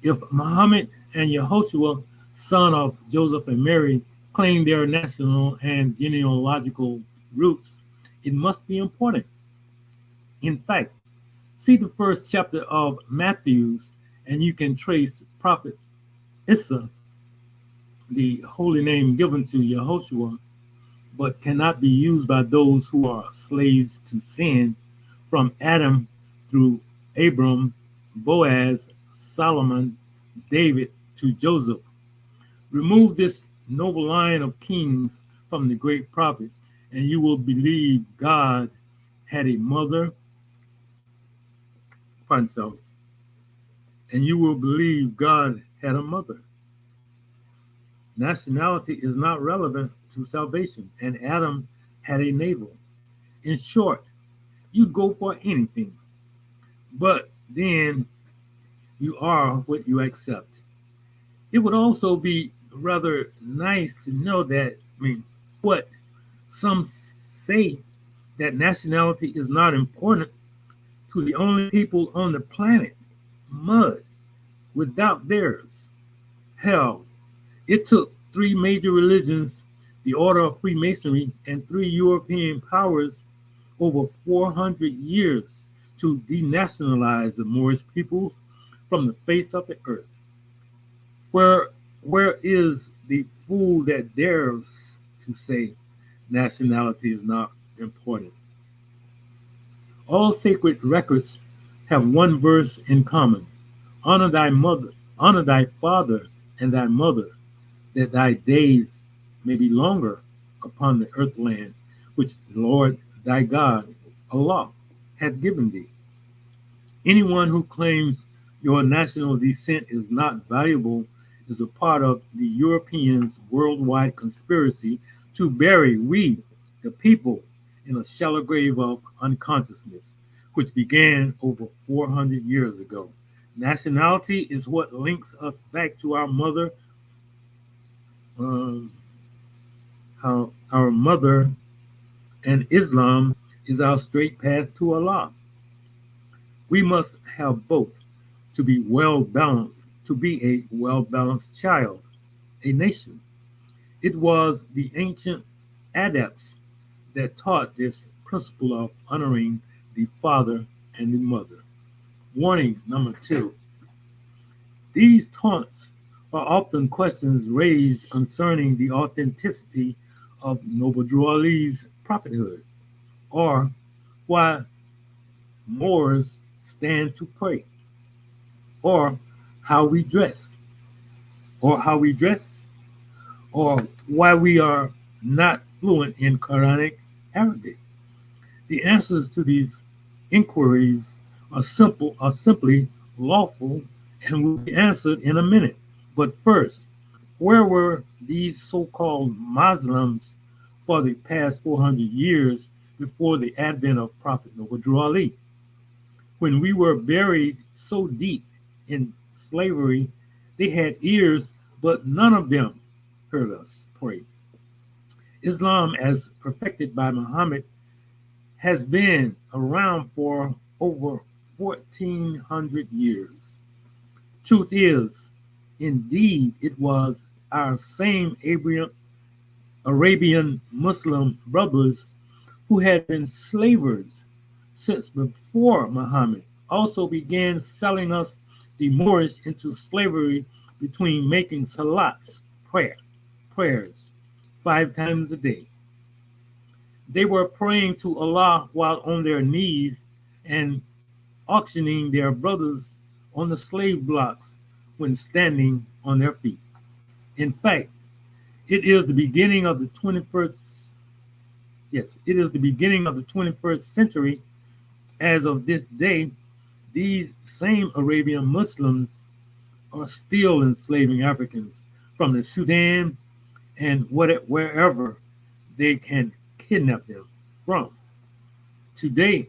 If Muhammad and Yehoshua, son of Joseph and Mary, claim their national and genealogical roots, it must be important. In fact, see the first chapter of Matthew's, and you can trace Prophet Issa, the holy name given to Yehoshua, but cannot be used by those who are slaves to sin, from Adam through Abram, Boaz, Solomon, David to Joseph. Remove this noble line of kings from the great prophet, and you will believe God had a mother, and you will believe God had a mother. Nationality is not relevant to salvation, and Adam had a navel. In short, you'd go for anything, but then you are what you accept. It would also be rather nice to know that, what some say, that nationality is not important to the only people on the planet, mud, without theirs. Hell, it took three major religions, the Order of Freemasonry, and three European powers over 400 years to denationalize the Moorish peoples from the face of the earth. Where is the fool that dares to say nationality is not important? All sacred records have one verse in common: honor thy mother, honor thy father and thy mother, that thy days may be longer upon the earthland, which the Lord thy God, Allah, hath given thee. Anyone who claims your national descent is not valuable is a part of the Europeans' worldwide conspiracy to bury we, the people, in a shallow grave of unconsciousness, which began over 400 years ago. Nationality is what links us back to our mother, um, our mother, and Islam is our straight path to Allah. We must have both to be well balanced, to be a well balanced child, a nation. It was the ancient Adepts that taught this principle of honoring the father and the mother. Warning number 2. These taunts are often questions raised concerning the authenticity of Noble Drew Ali's prophethood, or why Moors stand to pray, or how we dress, or how we dress, or why we are not fluent in Quranic Arabic. The answers to these inquiries are simply lawful and will be answered in a minute. But first, where were these so-called Muslims for the past 400 years before the advent of Prophet Noble Drew Ali? When we were buried so deep in slavery, they had ears, but none of them heard us pray. Islam, as perfected by Muhammad, has been around for over 1400 years. Truth is, indeed, it was our same Arabian Muslim brothers who had been slavers since before Muhammad also began selling us the Moorish into slavery between making salats, prayers, 5 times a day. They were praying to Allah while on their knees and auctioning their brothers on the slave blocks when standing on their feet. In fact, it is the beginning of the 21st, yes, it is the beginning of the 21st century. As of this day, these same Arabian Muslims are still enslaving Africans from the Sudan and wherever they can kidnap them from. Today,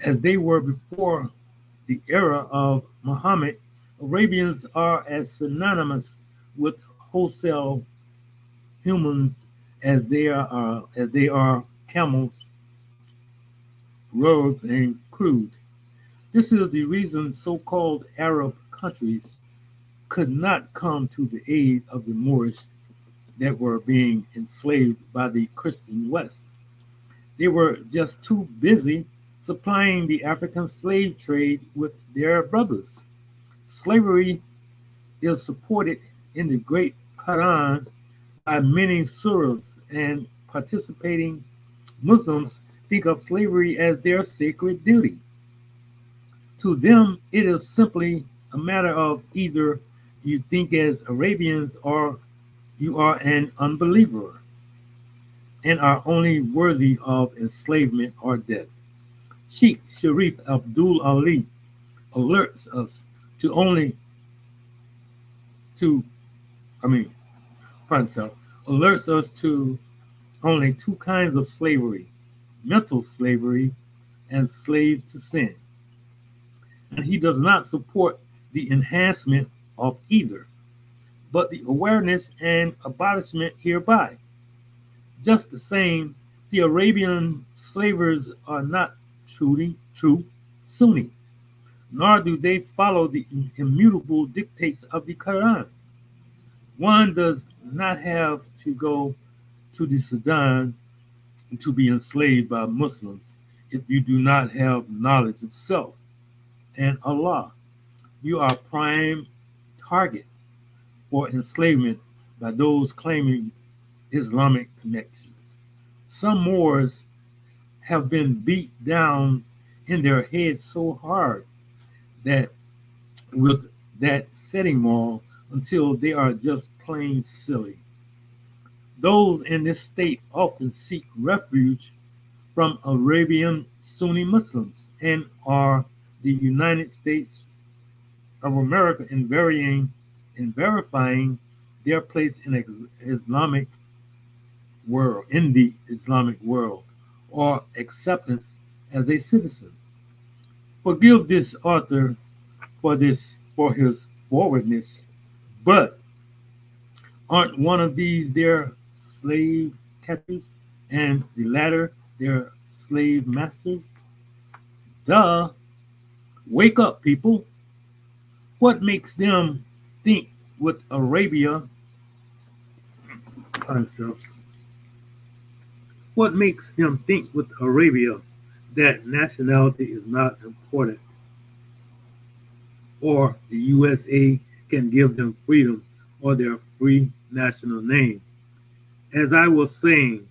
as they were before the era of Muhammad, Arabians are as synonymous with wholesale humans as they are camels, roads, and crude. This is the reason so-called Arab countries could not come to the aid of the Moorish that were being enslaved by the Christian West. They were just too busy supplying the African slave trade with their brothers. Slavery is supported in the Great Quran by many surahs, and participating Muslims think of slavery as their sacred duty. To them, it is simply a matter of either you think as Arabians or you are an unbeliever and are only worthy of enslavement or death. Sheikh Sharif Abdul Ali alerts us to only to I mean pardon, sir, alerts us to only 2 kinds of slavery: mental slavery and slaves to sin. And he does not support the enhancement of either, but the awareness and abolishment hereby. Just the same, the Arabian slavers are not truly true Sunni, nor do they follow the immutable dictates of the Quran. One does not have to go to the Sudan to be enslaved by Muslims if you do not have knowledge itself and Allah. You are prime target for enslavement by those claiming Islamic connections. Some Moors have been beat down in their heads so hard that with that setting mall until they are just plain silly. Those in this state often seek refuge from Arabian Sunni Muslims and are the United States of America in verifying their place in Islamic world, in the Islamic world, or acceptance as a citizen. Forgive this author for his forwardness, but aren't one of these their slave catchers and the latter their slave masters? Duh. Wake up, people. What makes them think with Arabia concept? What makes them think with Arabia that nationality is not important, or the USA can give them freedom or their free national name? As I was saying,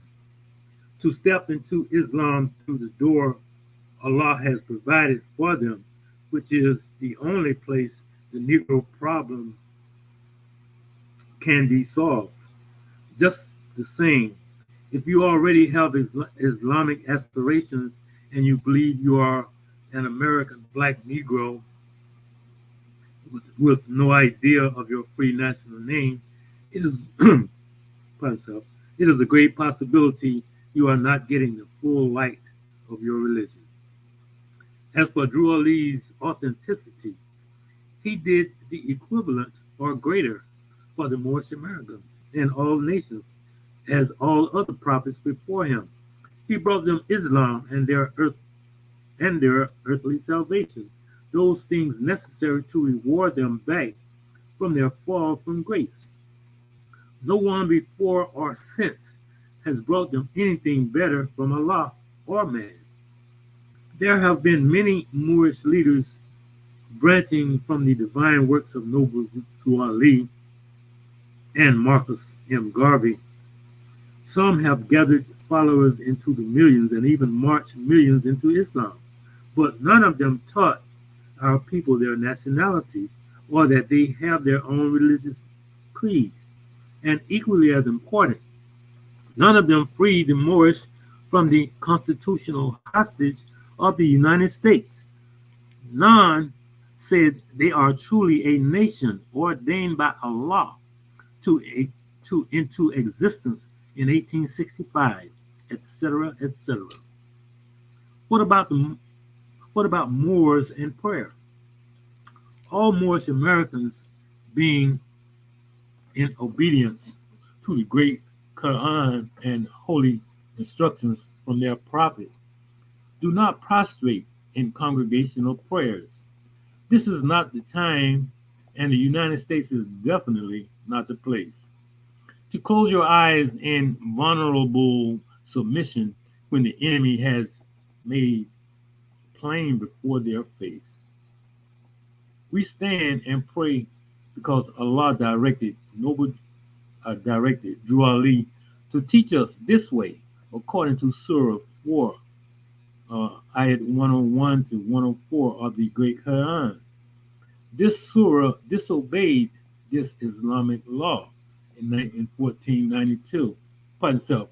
to step into Islam through the door Allah has provided for them, which is the only place the Negro problem can be solved. Just the same, if you already have Islamic aspirations and you believe you are an American black Negro with no idea of your free national name, it is it is a great possibility you are not getting the full light of your religion. As for Drew Ali's authenticity, he did the equivalent or greater for the Moorish Americans and all nations, as all other prophets before him. He brought them Islam and their earthly salvation, those things necessary to reward them back from their fall from grace. No one before or since has brought them anything better from Allah or man. There have been many Moorish leaders branching from the divine works of Noble Drew Ali and Marcus M. Garvey. Some have gathered followers into the millions and even marched millions into Islam, but none of them taught our people their nationality or that they have their own religious creed. And equally as important, none of them freed the Moorish from the constitutional hostage of the United States. None said they are truly a nation ordained by Allah into existence in 1865, etc., etc. What about Moors and prayer? All Moorish Americans, being in obedience to the great Quran and holy instructions from their prophet, do not prostrate in congregational prayers. This is not the time, and the United States is definitely not the place to close your eyes in vulnerable submission when the enemy has made plain before their face. We stand and pray because Allah directed Drew Ali to teach us this way, according to Surah 4, ayat 101 to 104 of the Great Quran. This surah disobeyed this Islamic law in 1492. So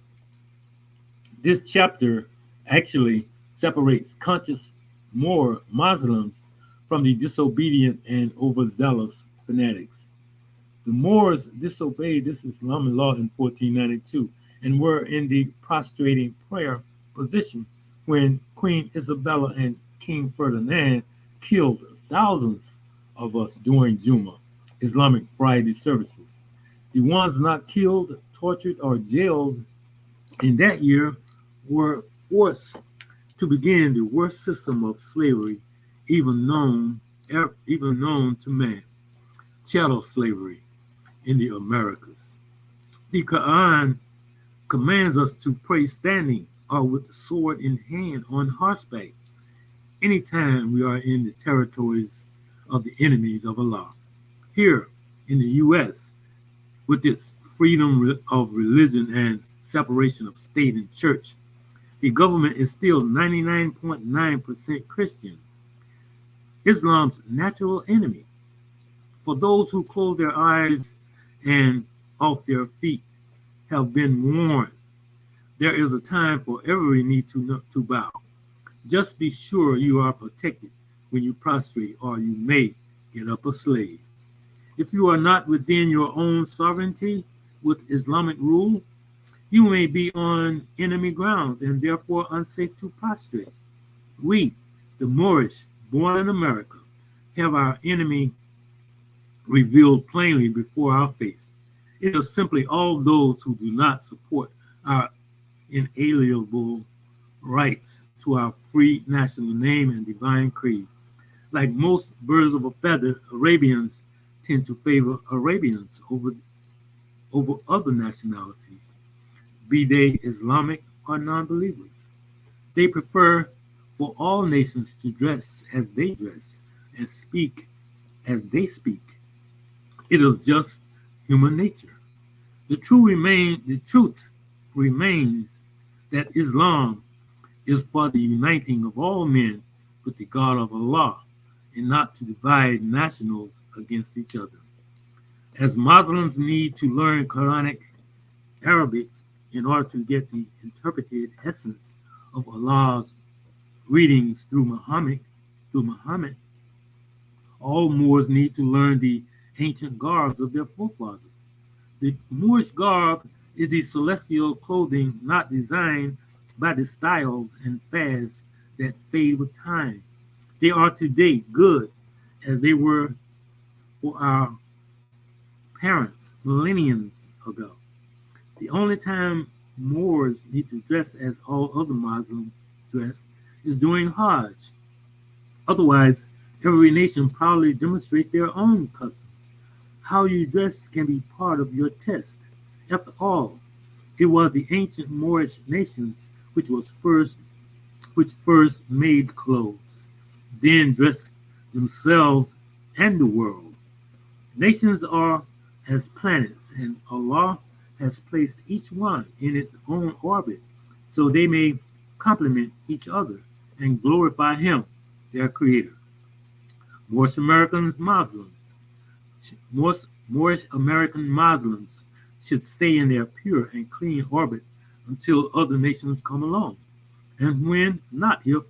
this chapter actually separates conscious more Muslims from the disobedient and overzealous fanatics. The Moors disobeyed this Islamic law in 1492 and were in the prostrating prayer position when Queen Isabella and King Ferdinand killed thousands of us during Juma, Islamic Friday services. The ones not killed, tortured, or jailed in that year were forced to begin the worst system of slavery even known to man, chattel slavery in the Americas. The Quran commands us to pray standing or with the sword in hand on horseback anytime we are in the territories of the enemies of Allah. Here in the U.S., with its freedom of religion and separation of state and church, the government is still 99.9% Christian, Islam's natural enemy. For those who close their eyes and off their feet have been warned. There is a time for every knee to bow. Just be sure you are protected when you prostrate, or you may get up a slave. If you are not within your own sovereignty with Islamic rule, you may be on enemy grounds and therefore unsafe to prostrate. We, the Moorish, born in America, have our enemy revealed plainly before our face. It is simply all those who do not support our inalienable rights to our free national name and divine creed. Like most birds of a feather, Arabians tend to favor Arabians over other nationalities, be they Islamic or non-believers. They prefer for all nations to dress as they dress and speak as they speak. It is just human nature. The truth remains that Islam is for the uniting of all men with the God of Allah, and not to divide nationals against each other. As Muslims need to learn Quranic Arabic in order to get the interpreted essence of Allah's readings through Muhammad, all Moors need to learn the ancient garbs of their forefathers. The Moorish garb is the celestial clothing not designed by the styles and fads that fade with time. They are today good as they were for our parents millenniums ago. The only time Moors need to dress as all other Muslims dress is during Hajj. Otherwise, every nation proudly demonstrates their own customs. How you dress can be part of your test. After all, it was the ancient Moorish nations which first made clothes, then dressed themselves and the world. Nations are as planets, and Allah has placed each one in its own orbit so they may complement each other and glorify Him, their Creator. Moorish American Muslims, Moorish American Muslims should stay in their pure and clean orbit until other nations come along. And when, not if,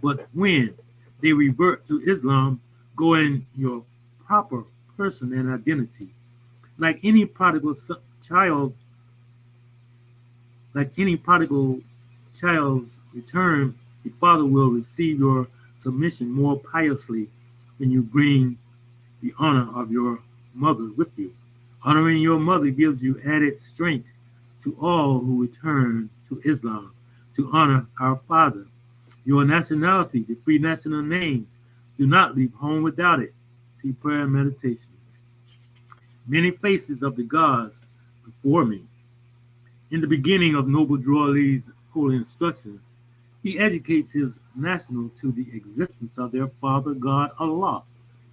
but when they revert to Islam, go in your proper person and identity. Like any prodigal child, like any prodigal child's return, the father will receive your submission more piously when you bring the honor of your mother with you. Honoring your mother gives you added strength to all who return to Islam to honor our father. Your nationality, the free national name, do not leave home without it. See prayer and meditation. Many faces of the gods before me. In the beginning of Noble Drew Ali's holy instructions, he educates his national to the existence of their father God Allah,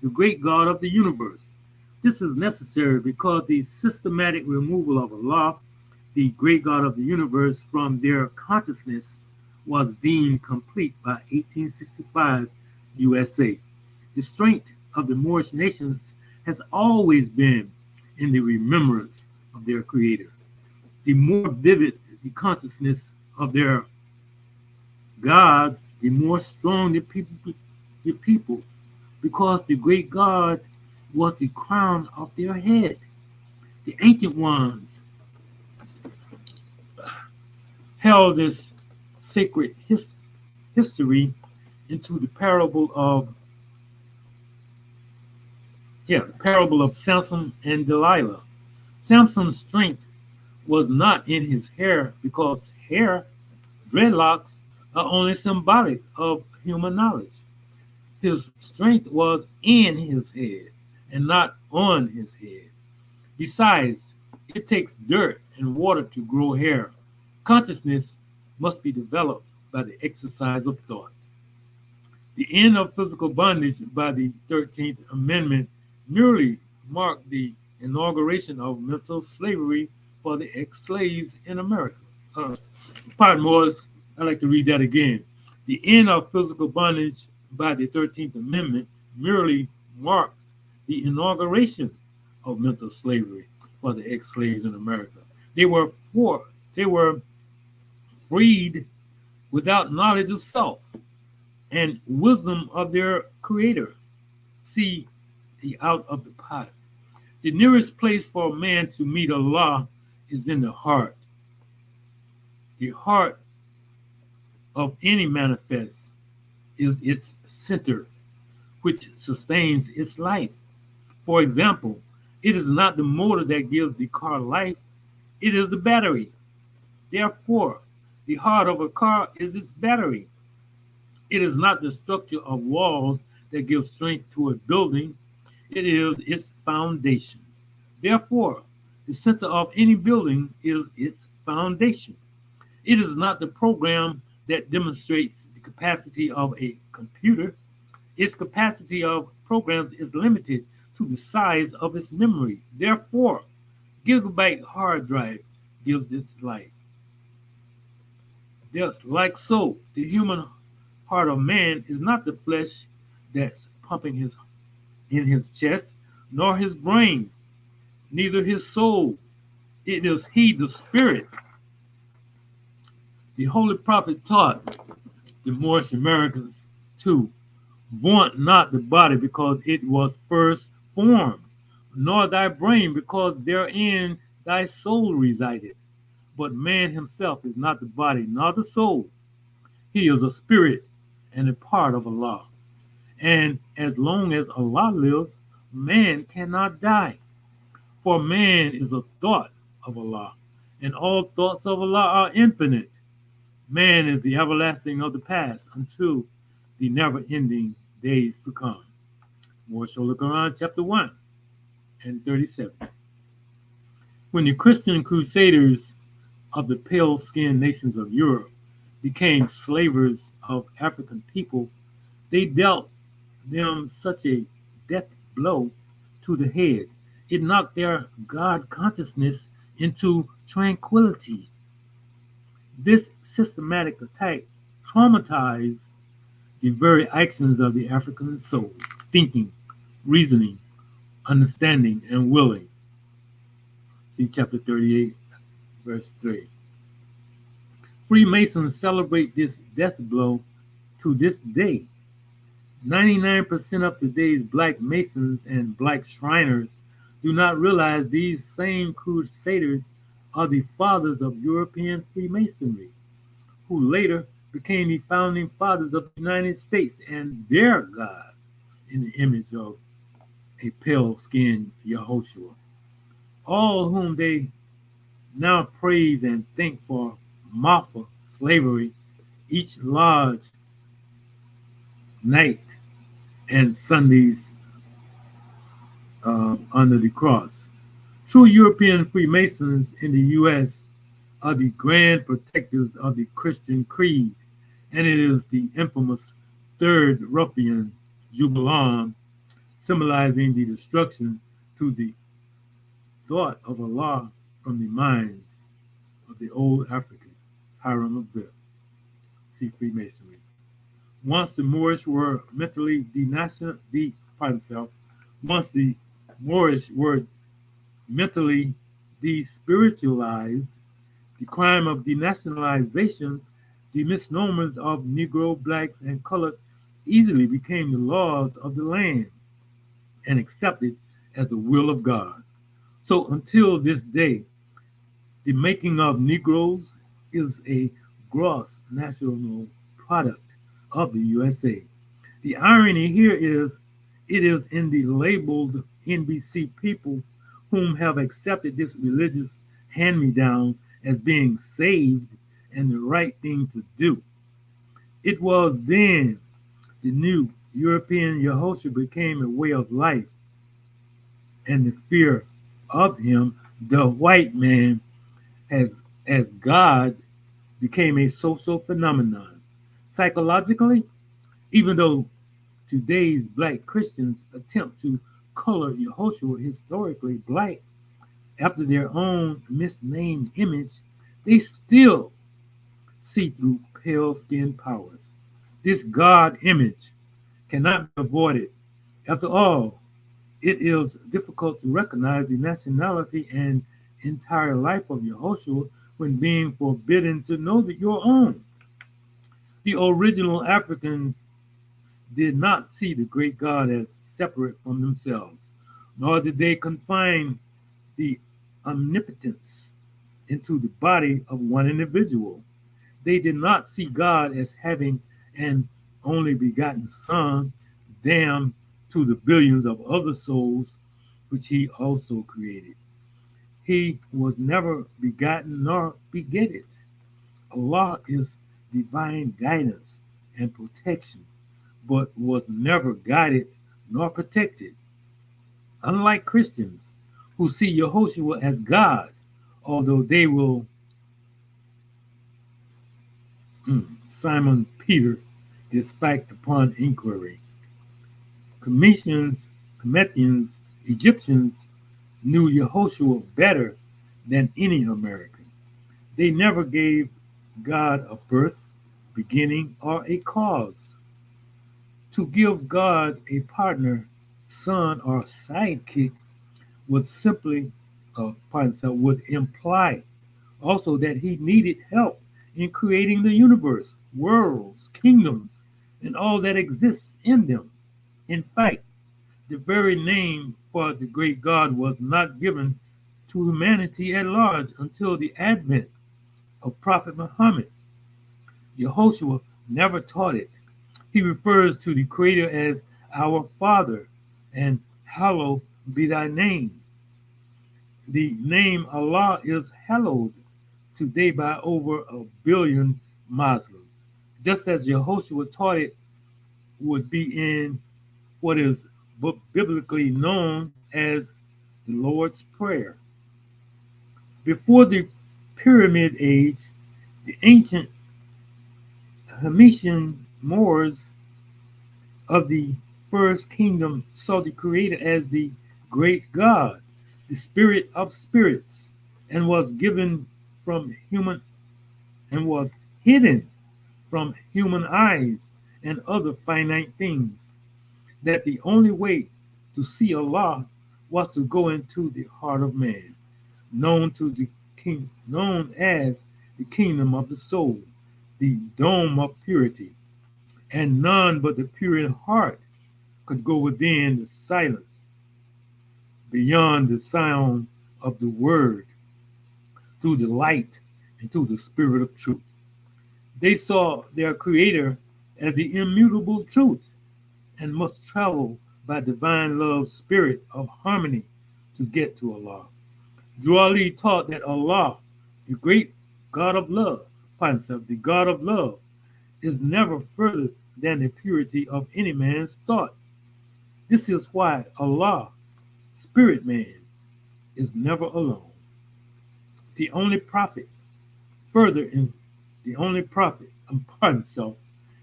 the great God of the universe. This is necessary because the systematic removal of Allah, the great God of the universe, from their consciousness was deemed complete by 1865 USA. The strength of the Moorish nations has always been in the remembrance of their Creator. The more vivid the consciousness of their God, the more strong the people, because the great God was the crown of their head. The ancient ones held this sacred history into the parable of Samson and Delilah. Samson's strength was not in his hair, because dreadlocks, are only symbolic of human knowledge. His strength was in his head and not on his head. Besides, it takes dirt and water to grow hair. Consciousness must be developed by the exercise of thought. The end of physical bondage by the 13th Amendment merely marked the inauguration of mental slavery for the ex-slaves in America. Pardon, Morris, I'd like to read that again. The end of physical bondage by the 13th Amendment merely marked the inauguration of mental slavery for the ex-slaves in America. They were freed without knowledge of self and wisdom of their creator. See the out of the pot. The nearest place for a man to meet Allah is in the heart. The heart of any manifest is its center, which sustains its life. For example, it is not the motor that gives the car life, it is the battery. Therefore, the heart of a car is its battery. It is not the structure of walls that gives strength to a building, it is its foundation. Therefore, the center of any building is its foundation. It is not the program that demonstrates the capacity of a computer. Its capacity of programs is limited to the size of its memory. Therefore, gigabyte hard drive gives its life. Thus, like so, the human heart of man is not the flesh that's pumping in his chest, nor his brain, neither his soul. It is he, the spirit. The Holy Prophet taught the Moorish Americans to vaunt not the body because it was first formed, nor thy brain because therein thy soul resided. But man himself is not the body, nor the soul. He is a spirit and a part of Allah. And as long as Allah lives, man cannot die. For man is a thought of Allah, and all thoughts of Allah are infinite. Man is the everlasting of the past until the never-ending days to come. More Holy Quran, chapter 1 and 37. When the Christian crusaders of the pale-skinned nations of Europe became slavers of African people, they dealt them such a death blow to the head. It knocked their God consciousness into tranquility. This systematic attack traumatized the very actions of the African soul, thinking, reasoning, understanding, and willing. See chapter 38, verse 3. Freemasons celebrate this death blow to this day. 99% of today's black masons and black shriners do not realize these same crusaders are the fathers of European Freemasonry, who later became the founding fathers of the United States and their God in the image of a pale-skinned Yehoshua, all whom they now praise and thank for Martha slavery each large night and Sundays under the cross. True European Freemasons in the U.S. are the grand protectors of the Christian creed, and it is the infamous third ruffian jubilant, symbolizing the destruction to the thought of Allah from the minds of the old African Hiram of Bib. See Freemasonry. Once the Moorish were mentally once the Moorish were mentally despiritualized, the crime of denationalization, the misnomers of Negro, blacks, and colored easily became the laws of the land and accepted as the will of God. So until this day, the making of Negroes is a gross national product of the USA. The irony here is it is in the labeled NBC people whom have accepted this religious hand-me-down as being saved and the right thing to do. It was then the new European Yehoshua became a way of life, and the fear of him, the white man, as God, became a social phenomenon. Psychologically, even though today's black Christians attempt to color Yehoshua historically black after their own misnamed image, they still see through pale skin powers. This God image cannot be avoided. After all, it is difficult to recognize the nationality and entire life of Yehoshua when being forbidden to know that your own. The original Africans did not see the great God as separate from themselves, nor did they confine the omnipotence into the body of one individual. They did not see God as having an only begotten Son, damned to the billions of other souls which he also created. He was never begotten nor begetted. Allah is divine guidance and protection, but was never guided nor protected. Unlike Christians who see Yehoshua as God, although they will Simon Peter this fact upon inquiry. Cometians, Egyptians knew Yehoshua better than any American. They never gave God a birth, beginning, or a cause. To give God a partner, son, or sidekick would simply, would imply also that he needed help in creating the universe, worlds, kingdoms, and all that exists in them. In fact, the very name for the great God was not given to humanity at large until the advent of Prophet Muhammad. Yehoshua never taught it. He refers to the Creator as our Father and hallowed be thy name. The name Allah is hallowed today by over a billion Muslims, just as Yehoshua taught it would be in what is biblically known as the Lord's Prayer. Before the Pyramid Age, the ancient Hamitian Moors of the First Kingdom saw the Creator as the great God, the Spirit of spirits, and was given from human and was hidden from human eyes and other finite things. That the only way to see Allah was to go into the heart of man, known as the kingdom of the soul, the dome of purity, and none but the pure in heart could go within the silence, beyond the sound of the word, through the light and through the spirit of truth. They saw their Creator as the immutable truth and must travel by divine love's spirit of harmony to get to Allah. Drew taught that Allah, the great God of love, the God of love, is never further than the purity of any man's thought. This is why Allah, spirit man, is never alone. The only prophet, further in the only prophet,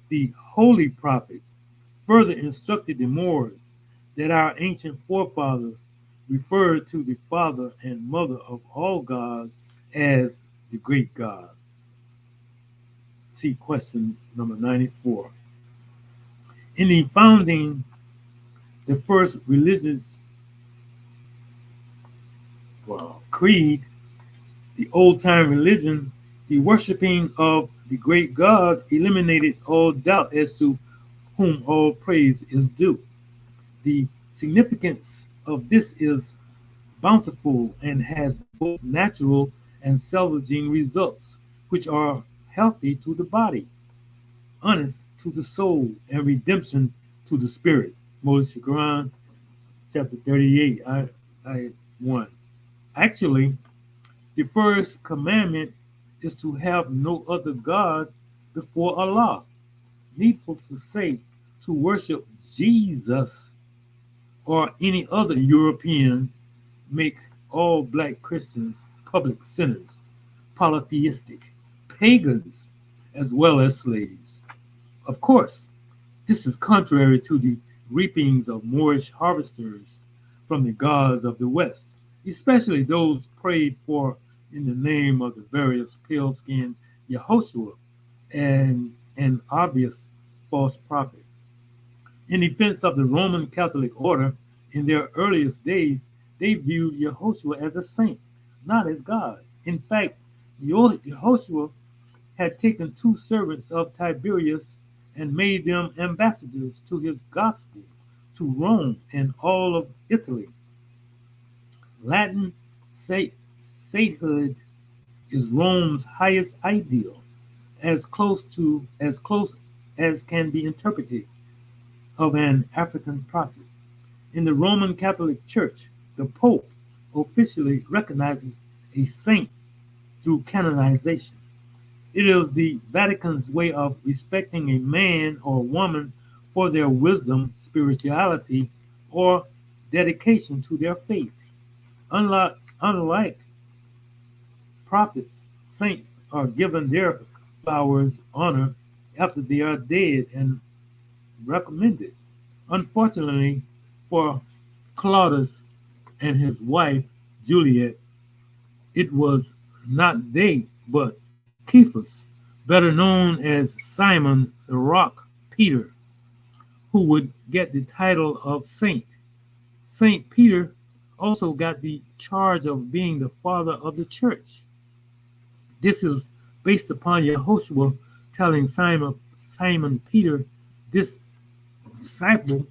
the holy prophet, further instructed the Moors that our ancient forefathers referred to the father and mother of all gods as the great God. See question number 94. In the founding, the first religious creed, the old-time religion, the worshiping of the great God eliminated all doubt as to whom all praise is due. The significance of this is bountiful and has both natural and salvaging results, which are healthy to the body, honest to the soul, and redemption to the spirit. Moses Quran, chapter 38, ayah 1. Actually, the first commandment is to have no other God before Allah. Needful to say, to worship Jesus or any other European make all black Christians public sinners, polytheistic, pagans, as well as slaves. Of course, this is contrary to the reapings of Moorish harvesters from the gods of the West, especially those prayed for in the name of the various pale-skinned Yehoshua and an obvious false prophet. In defense of the Roman Catholic order, in their earliest days, they viewed Yehoshua as a saint not as God. In fact, Yehoshua had taken two servants of Tiberius and made them ambassadors to his gospel to Rome and all of Italy. Latin sainthood is Rome's highest ideal, as close as can be interpreted of an African prophet. In the Roman Catholic Church, the Pope officially recognizes a saint through canonization. It is the Vatican's way of respecting a man or woman for their wisdom, spirituality, or dedication to their faith. Unlike prophets, saints are given their flowers honor after they are dead and recommended. Unfortunately for Claudius and his wife Juliet, it was not they, but Cephas, better known as Simon the Rock Peter, who would get the title of saint. Saint Peter also got the charge of being the father of the church. This is based upon Yehoshua telling Simon Peter, this disciple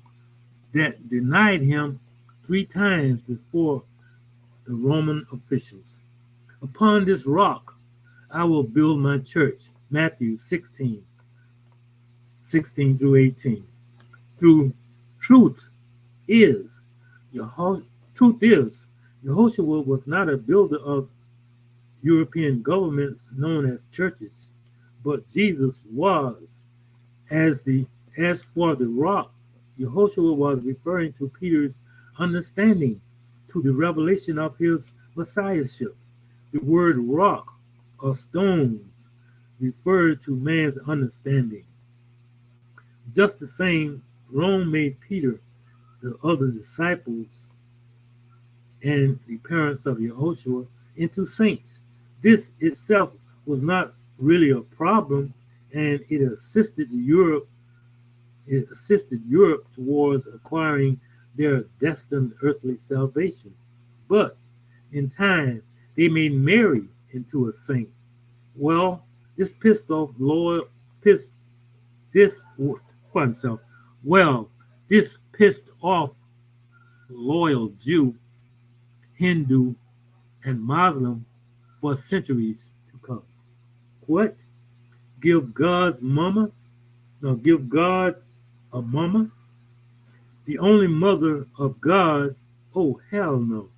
that denied him 3 times before the Roman officials. Upon this rock I will build my church. Matthew 16 through 18. Through truth is, truth is, Yehoshua was not a builder of European governments known as churches, but Jesus was. As for the rock, Yehoshua was referring to Peter's understanding to the revelation of his messiahship. The word rock or stones referred to man's understanding. Just the same, Rome made Peter, the other disciples, and the parents of Yehoshua into saints. This itself was not really a problem, and it assisted Europe towards acquiring their destined earthly salvation. But in time, they made Mary into a saint. Well, this pissed off loyal pissed this himself. Well, this pissed off loyal Jew, Hindu, and Muslim for centuries to come. What? Give God's mama? No, give God a mama? The only mother of God? Oh, hell no.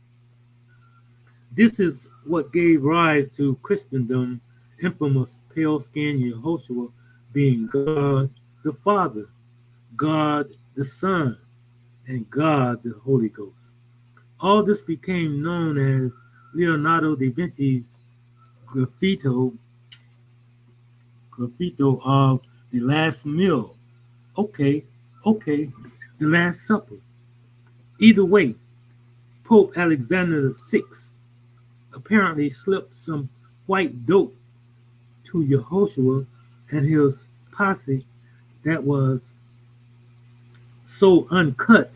This is what gave rise to Christendom, infamous pale-skinned Yehoshua being God the Father, God the Son, and God the Holy Ghost. All this became known as Leonardo da Vinci's graffito of the last meal. Okay, the Last Supper. Either way, Pope Alexander VI apparently slipped some white dope to Yehoshua and his posse that was so uncut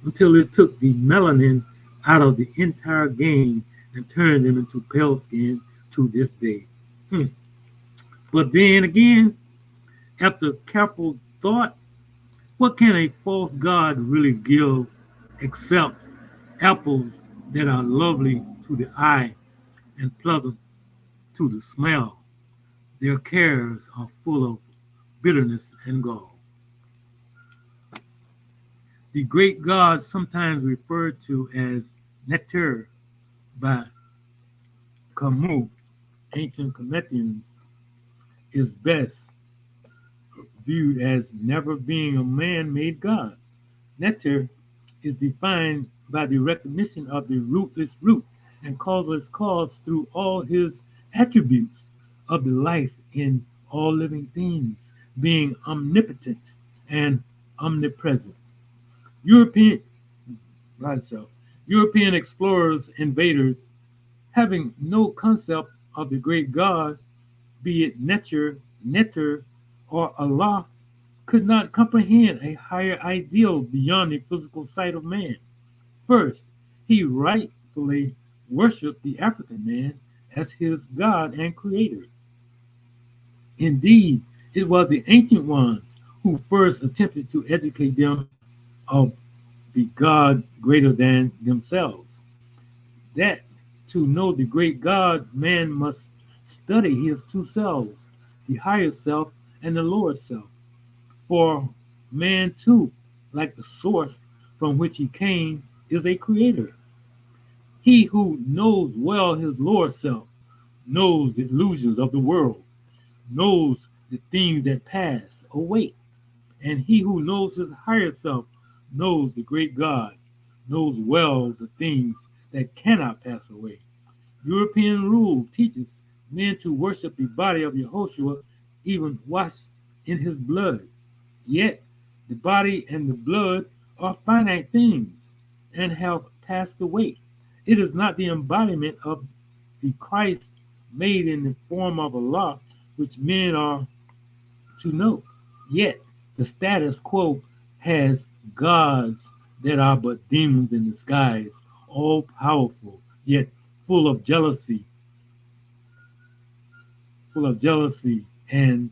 until it took the melanin out of the entire game and turned them into pale skin to this day. But then again, after careful thought, what can a false god really give except apples that are lovely to the eye and pleasant to the smell? Their cares are full of bitterness and gall. The great god, sometimes referred to as Neter by Camus, ancient Cometians, is best viewed as never being a man-made god. Neter is defined by the recognition of the rootless root and causeless cause through all his attributes of the life in all living things, being omnipotent and omnipresent. European European explorers, invaders, having no concept of the great God, be it Neter, or Allah, could not comprehend a higher ideal beyond the physical sight of man. First, he rightfully worshiped the African man as his God and creator. Indeed, it was the ancient ones who first attempted to educate them of the God greater than themselves. That to know the great God, man must study his two selves, the higher self and the lower self. For man, too, like the source from which he came, is a creator. He who knows well his lower self knows the illusions of the world, knows the things that pass away. And he who knows his higher self knows the great God, knows well the things that cannot pass away. European rule teaches men to worship the body of Yehoshua, even washed in his blood. Yet the body and the blood are finite things and have passed away. It is not the embodiment of the Christ made in the form of a law which men are to know. Yet the status quo has gods that are but demons in disguise, all powerful, yet full of jealousy, and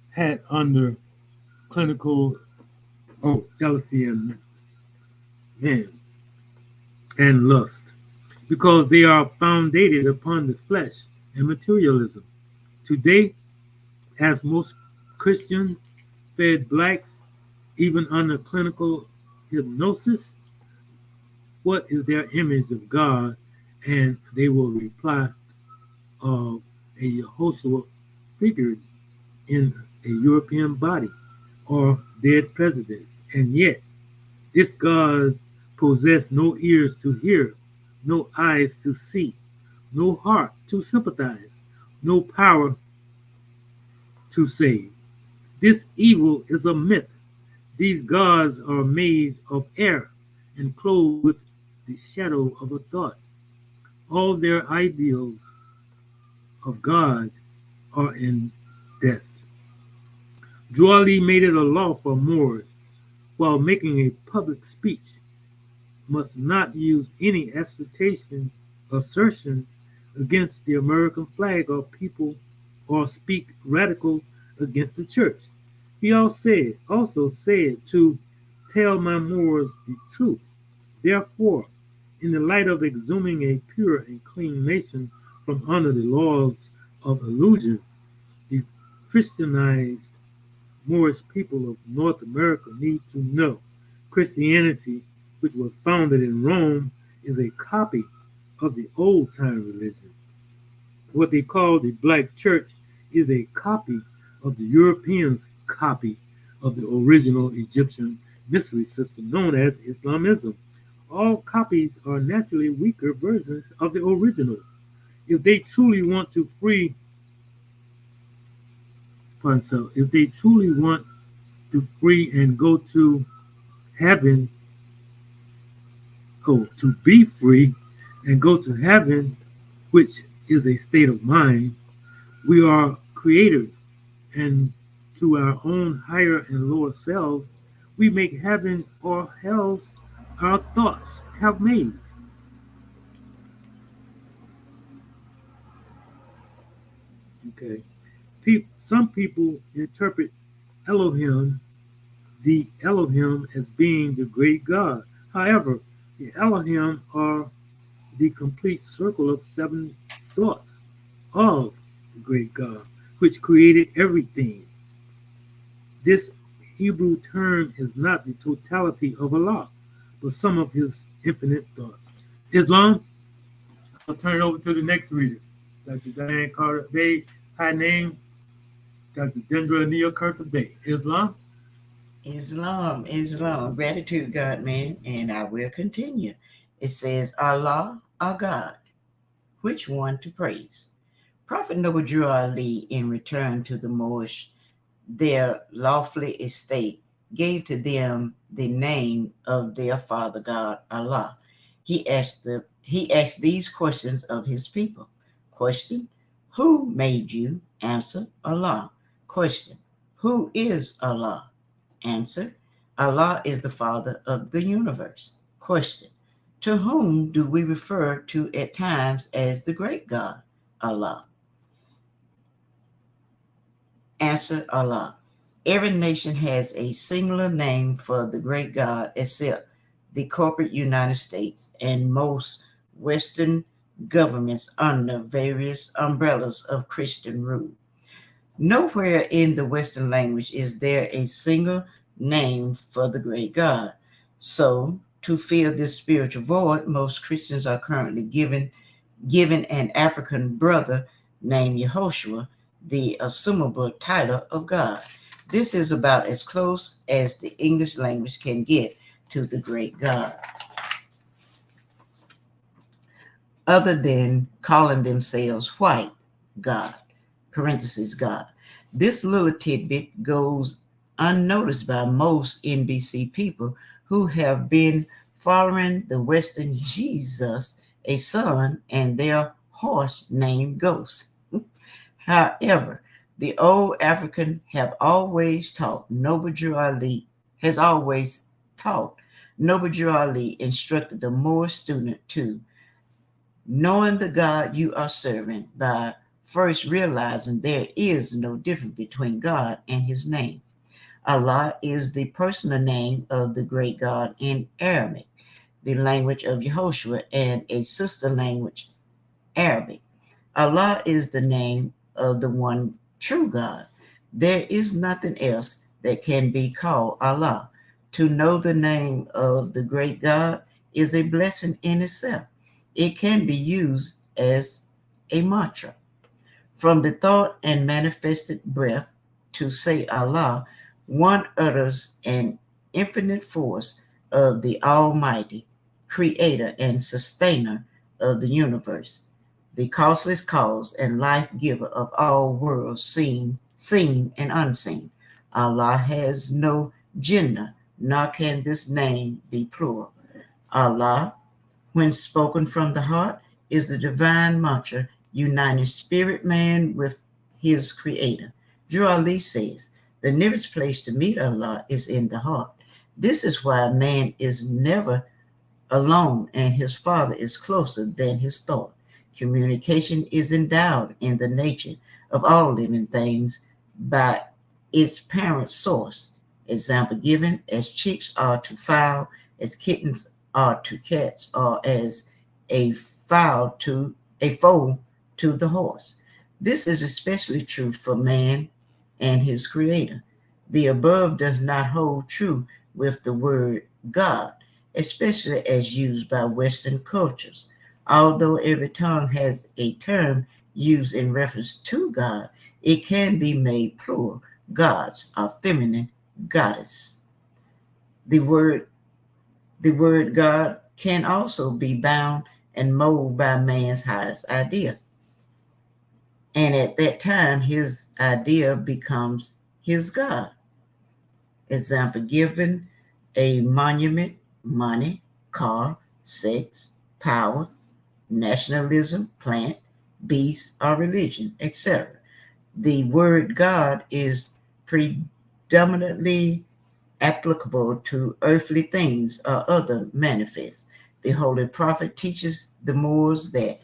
had under clinical jealousy and man and lust, because they are founded upon the flesh and materialism. Today, as most Christians fed blacks, even under clinical hypnosis, what is their image of God? And they will reply of a Yehoshua figured in a European body or dead presidents. And yet, this God possessed no ears to hear, no eyes to see, no heart to sympathize, no power to save. This evil is a myth. These gods are made of air and clothed with the shadow of a thought. All their ideals of God are in death. Joali made it a law for Moors, while making a public speech, must not use any assertion against the American flag or people or speak radical against the church. He also said to tell my Moors the truth. Therefore, in the light of exhuming a pure and clean nation from under the laws of illusion, the Christianized Moorish people of North America need to know Christianity, which was founded in Rome, is a copy of the old time religion. What they call the Black Church is a copy of the Europeans' copy of the original Egyptian mystery system known as Islamism. All copies are naturally weaker versions of the original. If they truly want to free, if they truly want to free and go to heaven, to be free and go to heaven, which is a state of mind, we are creators, and to our own higher and lower selves, we make heaven or hells our thoughts have made. Okay. Some people interpret Elohim, the Elohim, as being the great God. However, the Elohim are the complete circle of seven thoughts of the great God, which created everything. This Hebrew term is not the totality of Allah, but some of his infinite thoughts. Islam, I'll turn it over to the next reader, Dr. Diane Carter Bay. High name, Dr. Dendra Neal Carter Bay. Islam. Islam. Gratitude, God, man. And I will continue. It says, Allah, our God. Which one to praise? Prophet Noble Drew Ali, in return to the Moorish, their lawfully estate, gave to them the name of their father God, Allah. He asked these questions of his people. Question: who made you? Answer: Allah. Question: who is Allah? Answer: Allah is the Father of the universe. Question: To whom do we refer to at times as the great God, Allah? Answer, Allah. Every nation has a singular name for the great God except the corporate United States and most Western governments under various umbrellas of Christian rule. Nowhere in the Western language is there a single name for the great God. So, to fill this spiritual void, most Christians are currently given an African brother named Yehoshua the assumable title of God. This is about as close as the English language can get to the great God, other than calling themselves white God, parentheses God. This little tidbit goes unnoticed by most NBC people who have been following the Western Jesus, a son, and their horse named Ghost. However, the old African have always taught Noble Drew Ali has always taught Noble Drew Ali instructed the Moor student to knowing the God you are serving by first realizing there is no difference between God and his name. Allah is the personal name of the great God in Aramaic, the language of Yehoshua, and a sister language, Arabic. Allah is the name of the one true God. There is nothing else that can be called Allah. To know the name of the great God is a blessing in itself. It can be used as a mantra. From the thought and manifested breath to say Allah, one utters an infinite force of the Almighty, creator and sustainer of the universe, the causeless cause and life giver of all worlds, seen and unseen. Allah has no gender, nor can this name be plural. Allah, when spoken from the heart, is the divine mantra uniting spirit man with his creator. Drew Ali says, the nearest place to meet Allah is in the heart. This is why man is never alone and his father is closer than his thought. Communication is endowed in the nature of all living things by its parent source. Example given, as chicks are to fowl, as kittens are to cats, or as a foal to the horse. This is especially true for man and his creator. The above does not hold true with the word God, especially as used by Western cultures. Although every tongue has a term used in reference to God, it can be made plural. Gods are feminine, goddess. The word God can also be bound and molded by man's highest idea. And at that time, his idea becomes his God. Example given, a monument, money, car, sex, power, nationalism, plant, beast, or religion, etc. The word God is predominantly applicable to earthly things or other manifests. The Holy Prophet teaches the Moors that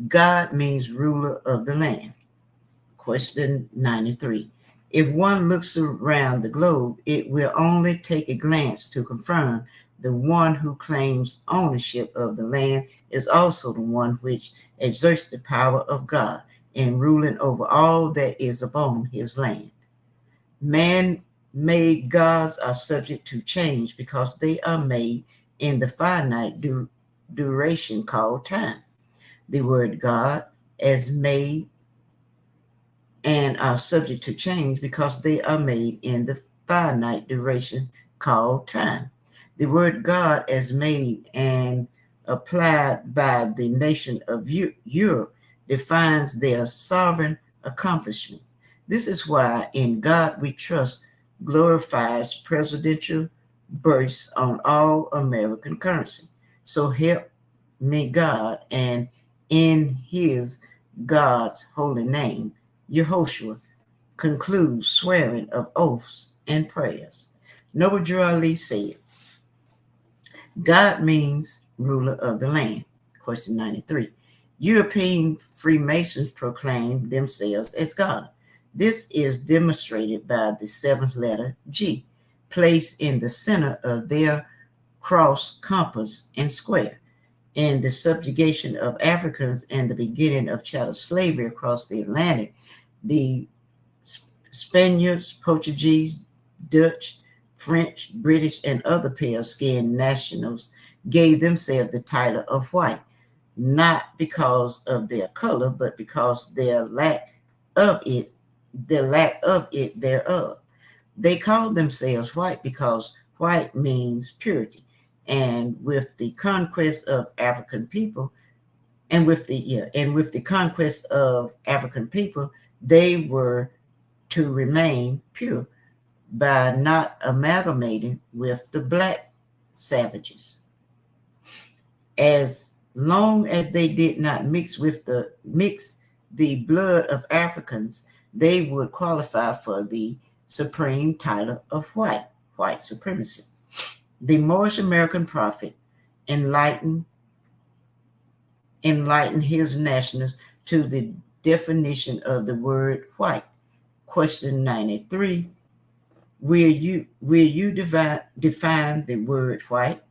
God means ruler of the land. Question 93. If one looks around the globe, it will only take a glance to confirm the one who claims ownership of the land is also the one which exerts the power of God in ruling over all that is upon his land. Man-made gods are subject to change because they are made in the finite duration called time. The word God as made and are subject to change because they are made in the finite duration called time. The word God as made and applied by the nation of Europe defines their sovereign accomplishments. This is why in God we trust glorifies presidential bursts on all American currency. So help me God, and in his God's holy name, Yehoshua concludes swearing of oaths and prayers. Noble Drew Ali said, God means ruler of the land. Question 93. European Freemasons proclaim themselves as God. This is demonstrated by the seventh letter G, placed in the center of their cross, compass, and square. In the subjugation of Africans and the beginning of chattel slavery across the Atlantic, the Spaniards, Portuguese, Dutch, French, British, and other pale-skinned nationals gave themselves the title of white, not because of their color, but because their lack of it thereof. They called themselves white because white means purity. And with the conquest of African people, conquest of African people, they were to remain pure by not amalgamating with the black savages. As long as they did not mix the blood of Africans, they would qualify for the supreme title of white supremacy. The Moorish American prophet enlightened his nationals to the definition of the word white. Question 93. Will you define the word white?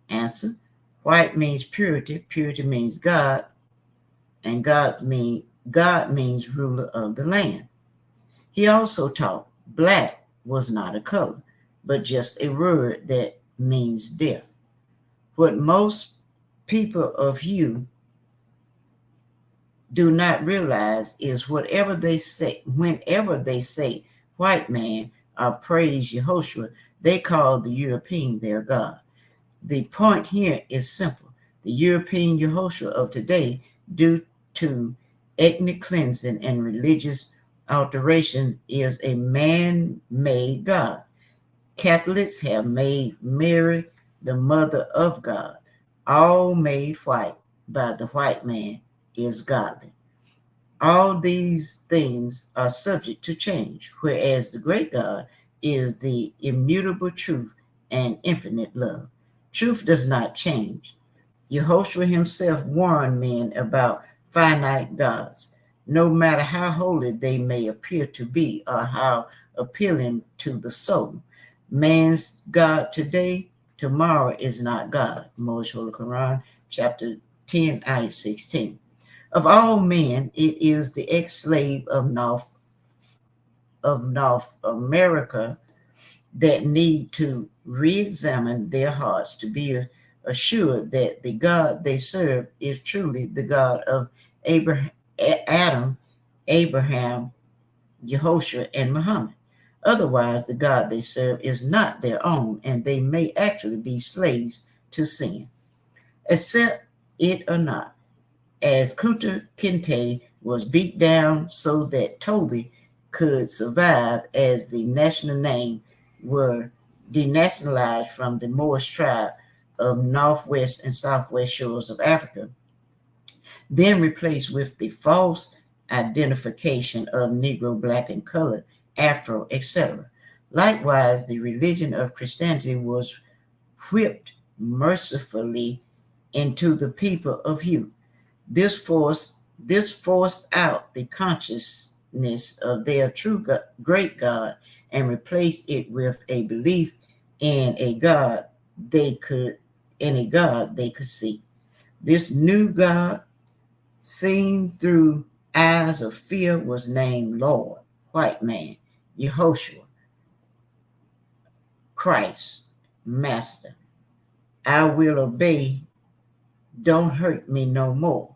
Answer. White means purity. Purity means God, and God means ruler of the land. He also taught black was not a color, but just a word that means death. What most people of hue do not realize is whenever they say white man or praise Yehoshua, they call the European their God. The point here is simple. The European Yehoshua of today, due to ethnic cleansing and religious alteration, is a man-made God. Catholics have made Mary the mother of God. All made white by the white man is godly. All these things are subject to change, whereas the great God is the immutable truth and infinite love. Truth does not change. Yehoshua himself warned men about finite gods, no matter how holy they may appear to be or how appealing to the soul. Man's God today, tomorrow is not God. Moorish Holy Quran, chapter 10, ayah 16. Of all men, it is the ex-slave of North America that need to re-examine their hearts to be assured that the God they serve is truly the God of Adam, Abraham, Yehoshua, and Muhammad. Otherwise, the God they serve is not their own, and they may actually be slaves to sin. Accept it or not, as Kunta Kinte was beat down so that Toby could survive, as the national name were denationalized from the Moorish tribe of northwest and southwest shores of Africa, then replaced with the false identification of Negro, Black, and colored, Afro, etc. Likewise, the religion of Christianity was whipped mercifully into the people of hue. This forced out the consciousness of their true great God and replaced it with a belief in a God they could see. This new God, seen through eyes of fear, was named Lord, white man, Yehoshua, Christ, Master. I will obey. Don't hurt me no more.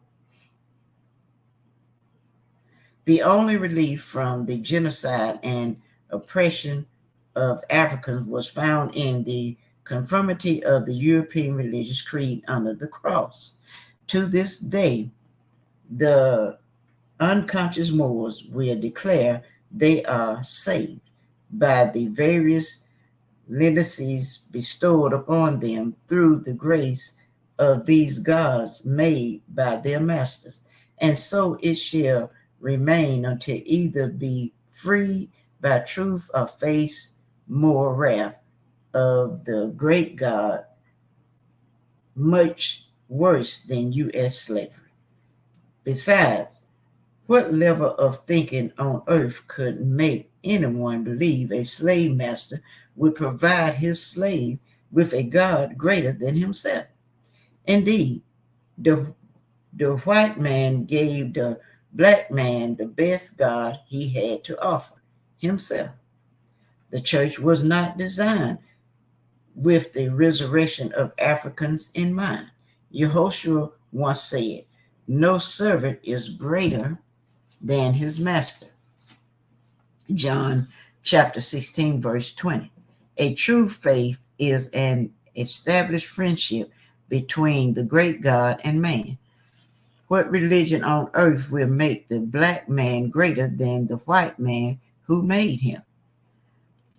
The only relief from the genocide and oppression of Africans was found in the conformity of the European religious creed under the cross. To this day, the unconscious Moors will declare they are saved by the various leniencies bestowed upon them through the grace of these gods made by their masters. And so it shall remain until either be freed by truth or face more wrath of the great God, much worse than U.S. slavery. Besides, what level of thinking on earth could make anyone believe a slave master would provide his slave with a God greater than himself? Indeed, the white man gave the black man the best God he had to offer, himself. The church was not designed with the resurrection of Africans in mind. Yehoshua once said, "No servant is greater than his master." John chapter 16, verse 20. A true faith is an established friendship between the great God and man. What religion on earth will make the black man greater than the white man who made him?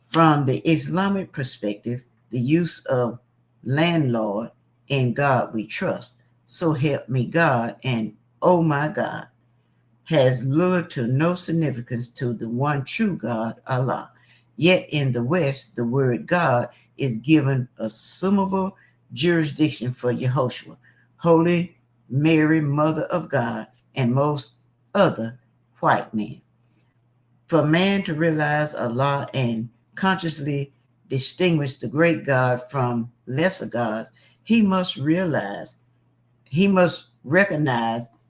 From the Islamic perspective, the use of landlord, "In God we trust, so help me God," and "oh my God," has little to no significance to the one true God, Allah. Yet in the West, the word God is given assumable jurisdiction for Yehoshua, Holy Mary, Mother of God, and most other white men. For man to realize Allah and consciously distinguish the great God from lesser gods, he must recognize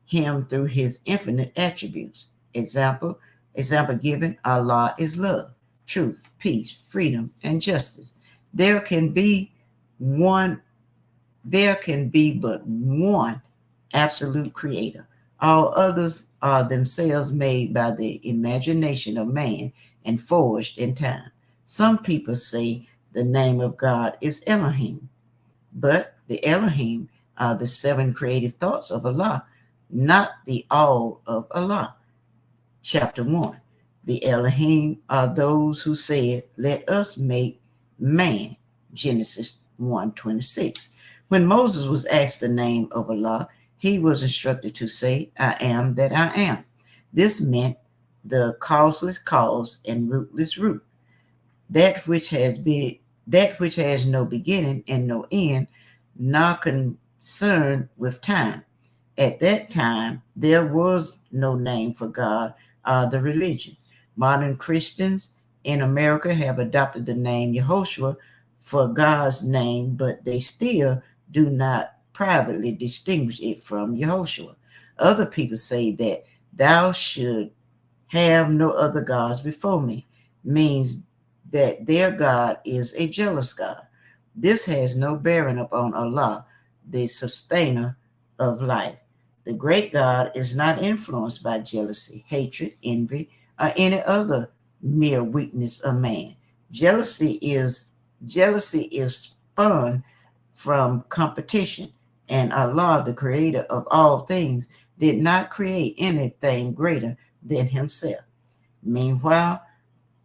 him through his infinite attributes. Example given: Allah is love, truth, peace, freedom, and justice. There can be but one absolute creator. All others are themselves made by the imagination of man and forged in time. Some people say the name of God is Elohim, but the Elohim are the 7 creative thoughts of Allah, not the all of Allah. Chapter 1. The Elohim are those who said, "Let us make man." Genesis 1:26. When Moses was asked the name of Allah, he was instructed to say, "I am that I am." This meant the causeless cause and rootless root, that which has no beginning and no end, not concerned with time. At that time, there was no name for God or the religion. Modern Christians in America have adopted the name Yehoshua for God's name, but they still do not privately distinguish it from Yehoshua. Other people say that "thou should have no other gods before me" means that their God is a jealous God. This has no bearing upon Allah, the sustainer of life. The great God is not influenced by jealousy, hatred, envy, or any other mere weakness of man. Jealousy is spun from competition, and Allah, the creator of all things, did not create anything greater than himself. Meanwhile,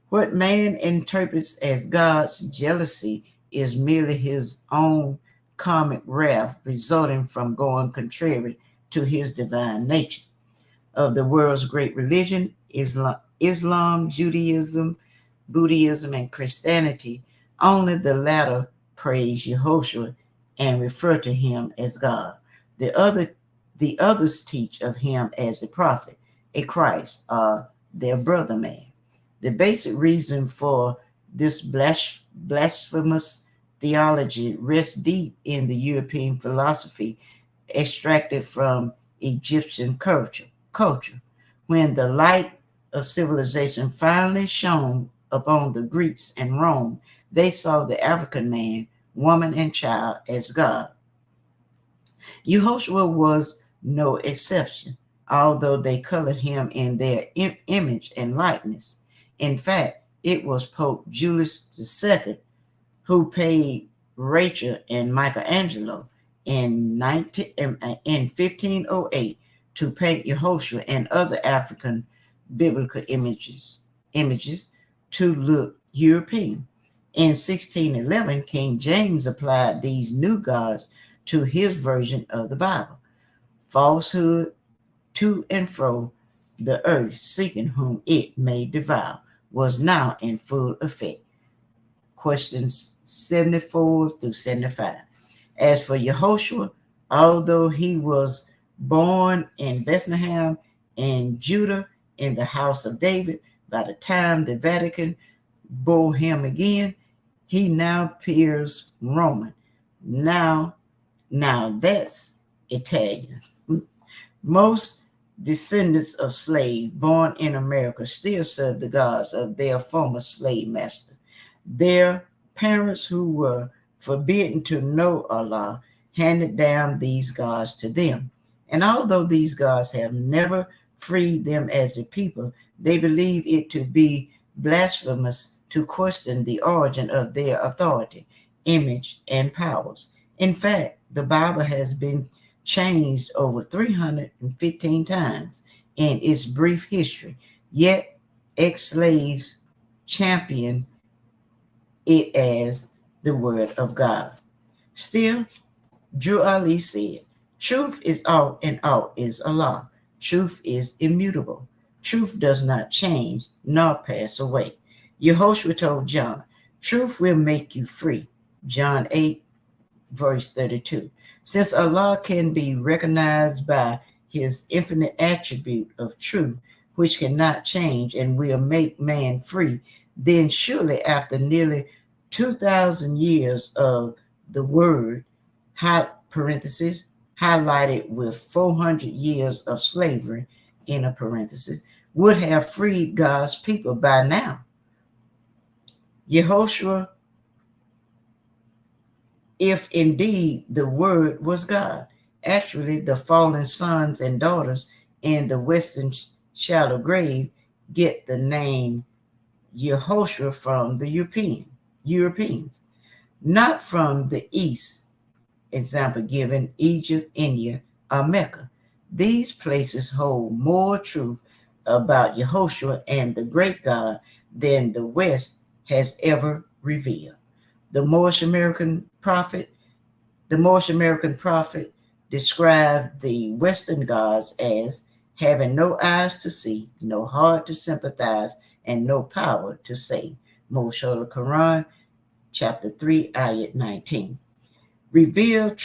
what man interprets as God's jealousy is merely his own karmic wrath resulting from going contrary to his divine nature. Of the world's great religion, Islam, Judaism, Buddhism, and Christianity, only the latter praise Yehoshua and refer to him as God. The others teach of him as a prophet, a Christ, or their brother man. The basic reason for this blasphemous theology rests deep in the European philosophy extracted from Egyptian culture. When the light of civilization finally shone upon the Greeks and Rome, they saw the African man, woman, and child as God. Yehoshua was no exception, although they colored him in their image and likeness. In fact, it was Pope Julius II who paid Rachel and Michelangelo in 1508 to paint Yehoshua and other African biblical images to look European. In 1611, King James applied these new gods to his version of the Bible. Falsehood to and fro the earth, seeking whom it may devour, was now in full effect. Questions 74 through 75. As for Yehoshua, Although he was born in Bethlehem in Judah in the house of David, by the time the Vatican bore him again, he now appears Roman. Now that's Italian. Most descendants of slaves born in America still serve the gods of their former slave masters. Their parents, who were forbidden to know Allah, handed down these gods to them. And although these gods have never freed them as a people, they believe it to be blasphemous to question the origin of their authority, image, and powers. In fact, the Bible has been changed over 315 times in its brief history, yet ex-slaves champion it as the word of God. Still, Drew Ali said, truth is out and out is Allah. Truth is immutable. Truth does not change nor pass away. Yehoshua told John, truth will make you free. John 8, verse 32. Since Allah can be recognized by his infinite attribute of truth, which cannot change and will make man free, then surely after nearly 2,000 years of the word, parenthesis, highlighted with 400 years of slavery, inner parenthesis, would have freed God's people by now. Yehoshua, if indeed the word was God. Actually, the fallen sons and daughters in the western shallow grave get the name Yehoshua from the Europeans, not from the East, example given Egypt, India, or Mecca. These places hold more truth about Yehoshua and the great God than the West has ever revealed. The Moorish American prophet described the Western gods as having no eyes to see, no heart to sympathize, and no power to save. Most Holy Quran, chapter 3, ayat 19. Reveal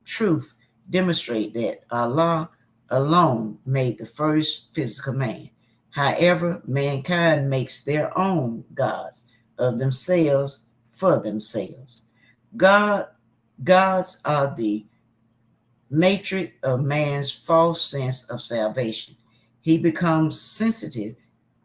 truth demonstrate that Allah alone made the first physical man. However, mankind makes their own gods of themselves for themselves. Gods are the matrix of man's false sense of salvation. He becomes sensitive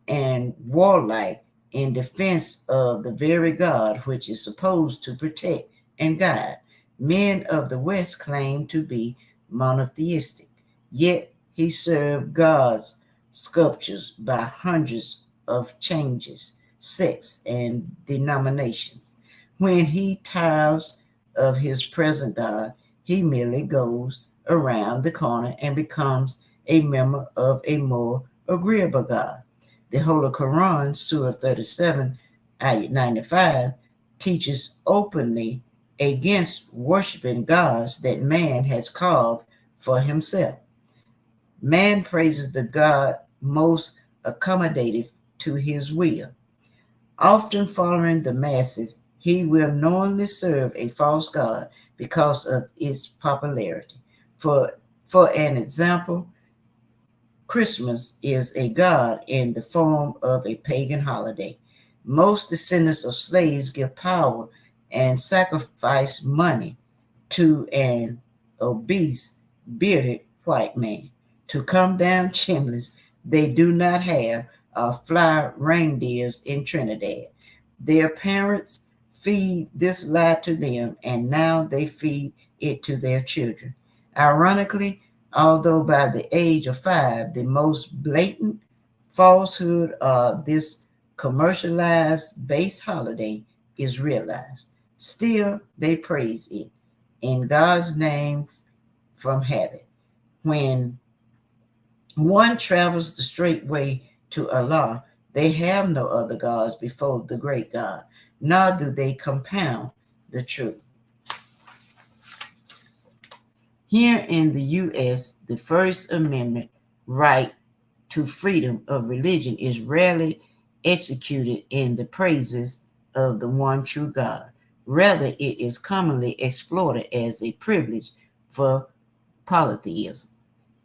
and warlike in defense of the very God which is supposed to protect and guide. Men of the West claim to be monotheistic, yet he served God's sculptures by hundreds of changes, sects, and denominations. When he tires of his present God, he merely goes around the corner and becomes a member of a more agreeable God. The Holy Quran, Surah 37, Ayat 95, teaches openly against worshiping gods that man has carved for himself. Man praises the God most accommodative to his will. Often following the masses, he will knowingly serve a false god because of its popularity. For an example, Christmas is a god in the form of a pagan holiday. Most descendants of slaves give power and sacrifice money to an obese, bearded white man to come down chimneys they do not have or fly reindeers in Trinidad. Their parents feed this lie to them, and now they feed it to their children. Ironically, although by the age of 5, the most blatant falsehood of this commercialized base holiday is realized, still they praise it in God's name from habit. When one travels the straight way to Allah, they have no other gods before the great God, nor do they compound the truth. Here in the U.S., the First Amendment right to freedom of religion is rarely executed in the praises of the one true God. Rather, it is commonly exploited as a privilege for polytheism.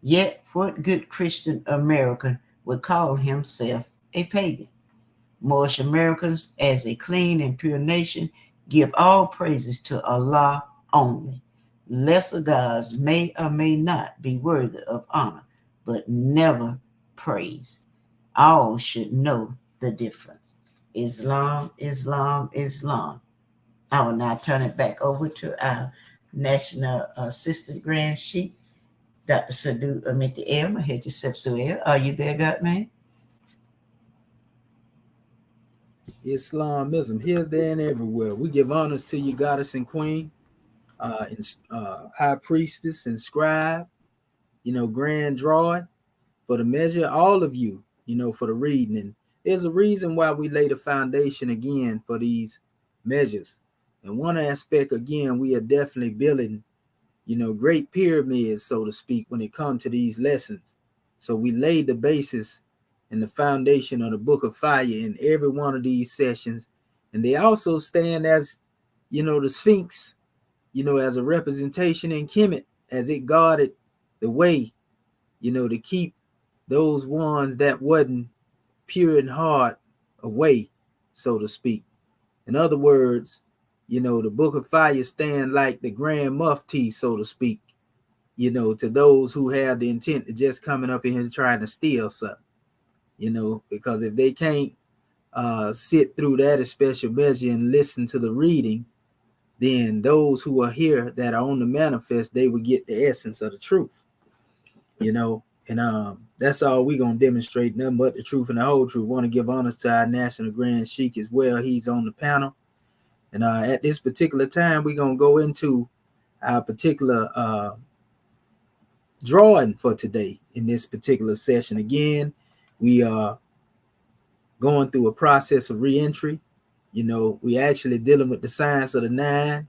Yet, what good Christian American would call himself a pagan? Moorish Americans, as a clean and pure nation, give all praises to Allah only. Lesser gods may or may not be worthy of honor, but never praise. All should know the difference. Islam, Islam, Islam. I will now turn it back over to our National Assistant Grand Sheikh, Dr. Sadu Amiti El Mahedi Sepsuel. Are you there, God man? Islamism, here, there, and everywhere. We give honors to you, goddess and queen, high priestess and scribe, grand drawing for the measure, all of you, for the reading. And there's a reason why we lay the foundation again for these measures. And one aspect, again, we are definitely building, great pyramids, so to speak, when it comes to these lessons. So we laid the basis and the foundation of the Book of Fire in every one of these sessions. And they also stand as, the Sphinx, as a representation in Kemet, as it guarded the way, to keep those ones that wasn't pure in heart away, so to speak. In other words, the Book of Fire stand like the Grand Mufti, so to speak, to those who have the intent of just coming up in here trying to steal something, because if they can't sit through that special measure and listen to the reading, then those who are here that are on the manifest, they will get the essence of the truth, and that's all we're going to demonstrate, nothing but the truth and the whole truth. Want to give honors to our National Grand Sheikh as well. He's on the panel. And at this particular time, we're going to go into our particular drawing for today in this particular session. Again, we are going through a process of reentry. We actually dealing with the science of the nine,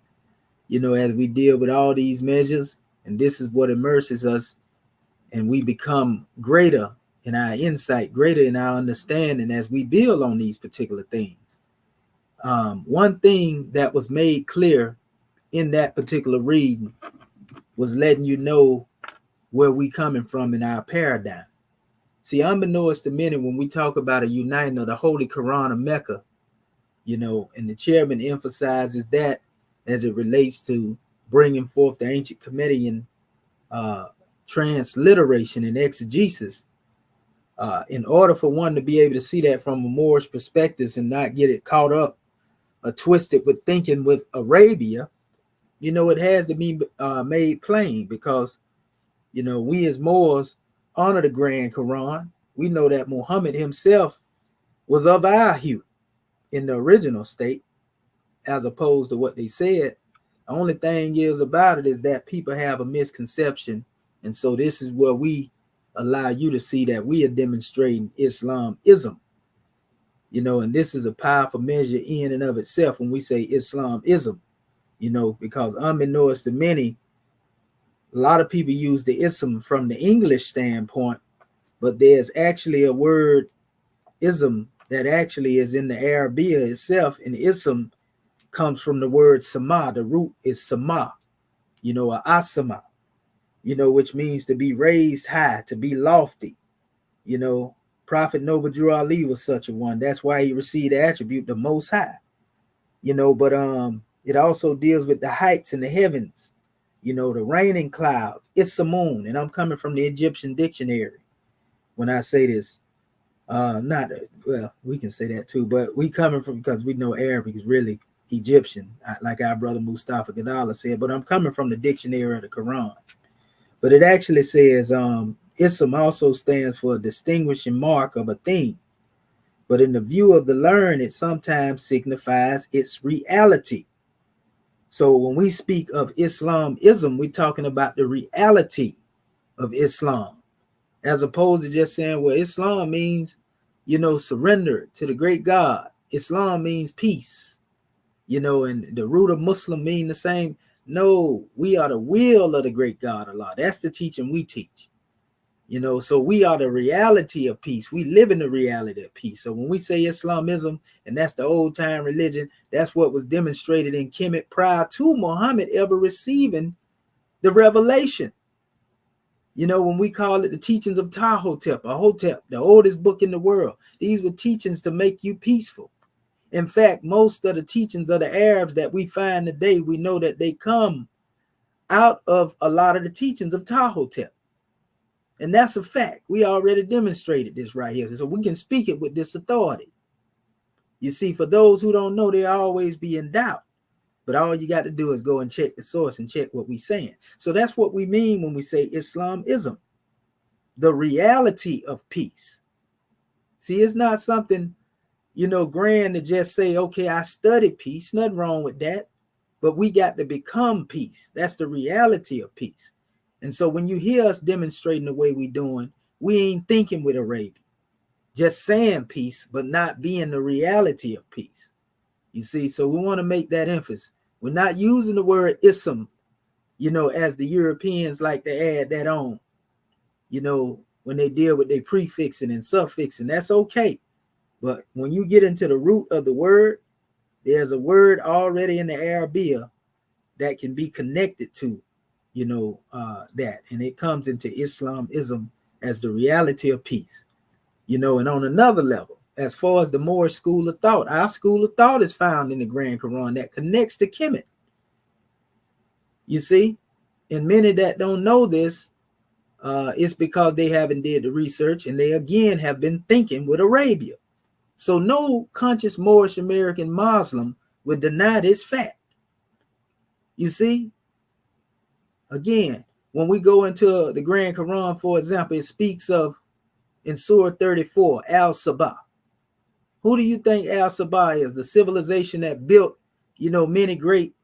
as we deal with all these measures. And this is what immerses us. And we become greater in our insight, greater in our understanding as we build on these particular things. One thing that was made clear in that particular reading was letting you know where we coming from in our paradigm. See, unbeknownst to many, when we talk about a uniting of the Holy Quran of Mecca, and the chairman emphasizes that as it relates to bringing forth the ancient Comedian transliteration and exegesis, in order for one to be able to see that from a Moorish perspective and not get it caught up or twisted with thinking with Arabia, it has to be made plain, because, we as Moors honor the Grand Quran. We know that Muhammad himself was of our hue in the original state, as opposed to what they said. The only thing is about it is that people have a misconception. And so this is where we allow you to see that we are demonstrating Islamism. And this is a powerful measure in and of itself when we say Islamism, because unbeknownst to many, a lot of people use the ism from the English standpoint, but there's actually a word ism that actually is in the Arabia itself, and ism comes from the word sama. The root is sama, or asama, which means to be raised high, to be lofty. Prophet Noble Drew Ali was such a one. That's why he received the attribute the Most High. But it also deals with the heights in the heavens, the raining clouds. It's the moon, and I'm coming from the Egyptian dictionary when I say this. We can say that too, but we coming from, because we know Arabic is really Egyptian, like our brother Mustafa Gadala said. But I'm coming from the dictionary of the Quran. But it actually says ism also stands for a distinguishing mark of a thing. But in the view of the learned, it sometimes signifies its reality. So when we speak of Islamism, we're talking about the reality of Islam, as opposed to just saying, well, Islam means, surrender to the great God. Islam means peace, and the root of Muslim mean the same. No, we are the will of the great God Allah. That's the teaching we teach. You know, so we are the reality of peace. We live in the reality of peace. So when we say Islamism, and that's the old time religion, that's what was demonstrated in Kemet prior to Muhammad ever receiving the revelation. You know, when we call it the teachings of Tahotep, or Hotep, the oldest book in the world, these were teachings to make you peaceful. In fact, most of the teachings of the Arabs that we find today, we know that they come out of a lot of the teachings of Tahotep. And that's a fact. We already demonstrated this right here. So we can speak it with this authority. You see, for those who don't know, they'll always be in doubt. But all you got to do is go and check the source and check what we're saying. So that's what we mean when we say Islamism, the reality of peace. See, it's not something, you know, grand to just say, okay, I studied peace. Nothing wrong with that. But we got to become peace. That's the reality of peace. And so when you hear us demonstrating the way we're doing, we ain't thinking with Arabia, just saying peace, but not being the reality of peace. You see, so we want to make that emphasis. We're not using the word ism, you know, as the Europeans like to add that on, you know, when they deal with their prefixing and suffixing. That's okay. But when you get into the root of the word, there's a word already in the Arabia that can be connected to, you know, that, and it comes into Islamism as the reality of peace, you know. And on another level, as far as the Moorish school of thought, our school of thought is found in the Grand Quran that connects to Kemet. You see, and many that don't know this, it's because they haven't did the research, and they again have been thinking with Arabia. So no conscious Moorish American Muslim would deny this fact. You see, again, when we go into the Grand Quran, for example, it speaks of, in Surah 34, Al-Sabah. Who do you think Al-Sabah is? The civilization that built, you know, many great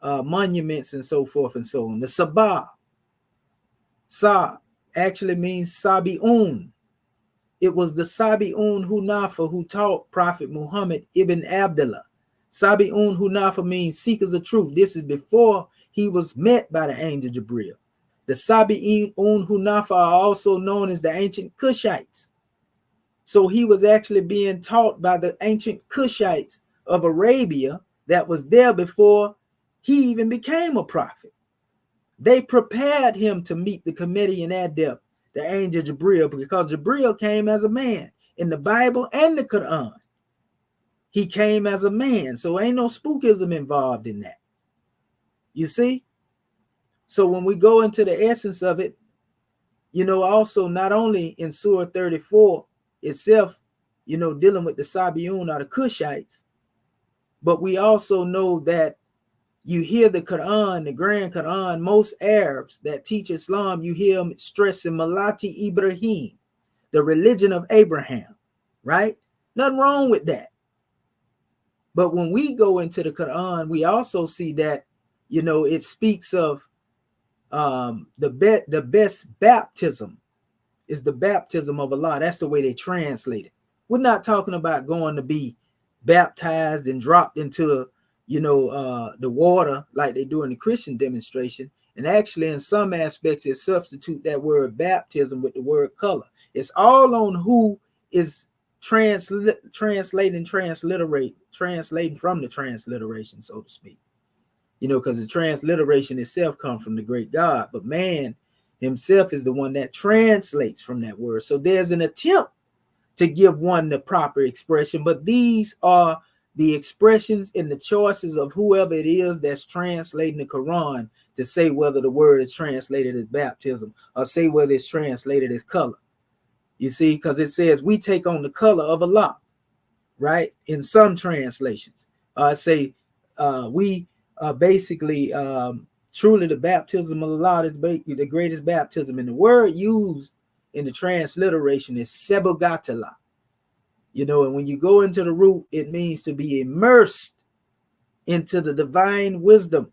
monuments and so forth and so on. The Sabah, Sa, actually means Sabi'un. It was the Sabi'un Hunafa who taught Prophet Muhammad ibn Abdullah. Sabi'un Hunafa means seekers of truth. This is before he was met by the angel Jibril. The Sabi'un Hunafa are also known as the ancient Cushites. So he was actually being taught by the ancient Cushites of Arabia that was there before he even became a prophet. They prepared him to meet the Comedian Adept, the angel Jibril, because Jibril came as a man in the Bible and the Quran. He came as a man, so ain't no spookism involved in that. You see? So when we go into the essence of it, you know, also not only in Surah 34 itself, you know, dealing with the Sabi'un or the Cushites, but we also know that you hear the Quran, the Grand Quran, most Arabs that teach Islam, you hear them stressing Millati Ibrahim, the religion of Abraham, right? Nothing wrong with that. But when we go into the Quran, we also see that, you know, it speaks of the best baptism is the baptism of Allah. That's the way they translate it. We're not talking about going to be baptized and dropped into, you know, the water like they do in the Christian demonstration. And actually, in some aspects, it substitute that word baptism with the word color. It's all on who is translating from the transliteration, so to speak. You know, because the transliteration itself comes from the great God, but man himself is the one that translates from that word. So there's an attempt to give one the proper expression, but these are the expressions and the choices of whoever it is that's translating the Quran to say whether the word is translated as baptism or say whether it's translated as color. You see, because it says we take on the color of Allah, right? In some translations, say we basically truly the baptism of Allah is the greatest baptism. And the word used in the transliteration is Sebugatala. You know, and when you go into the root, it means to be immersed into the divine wisdom.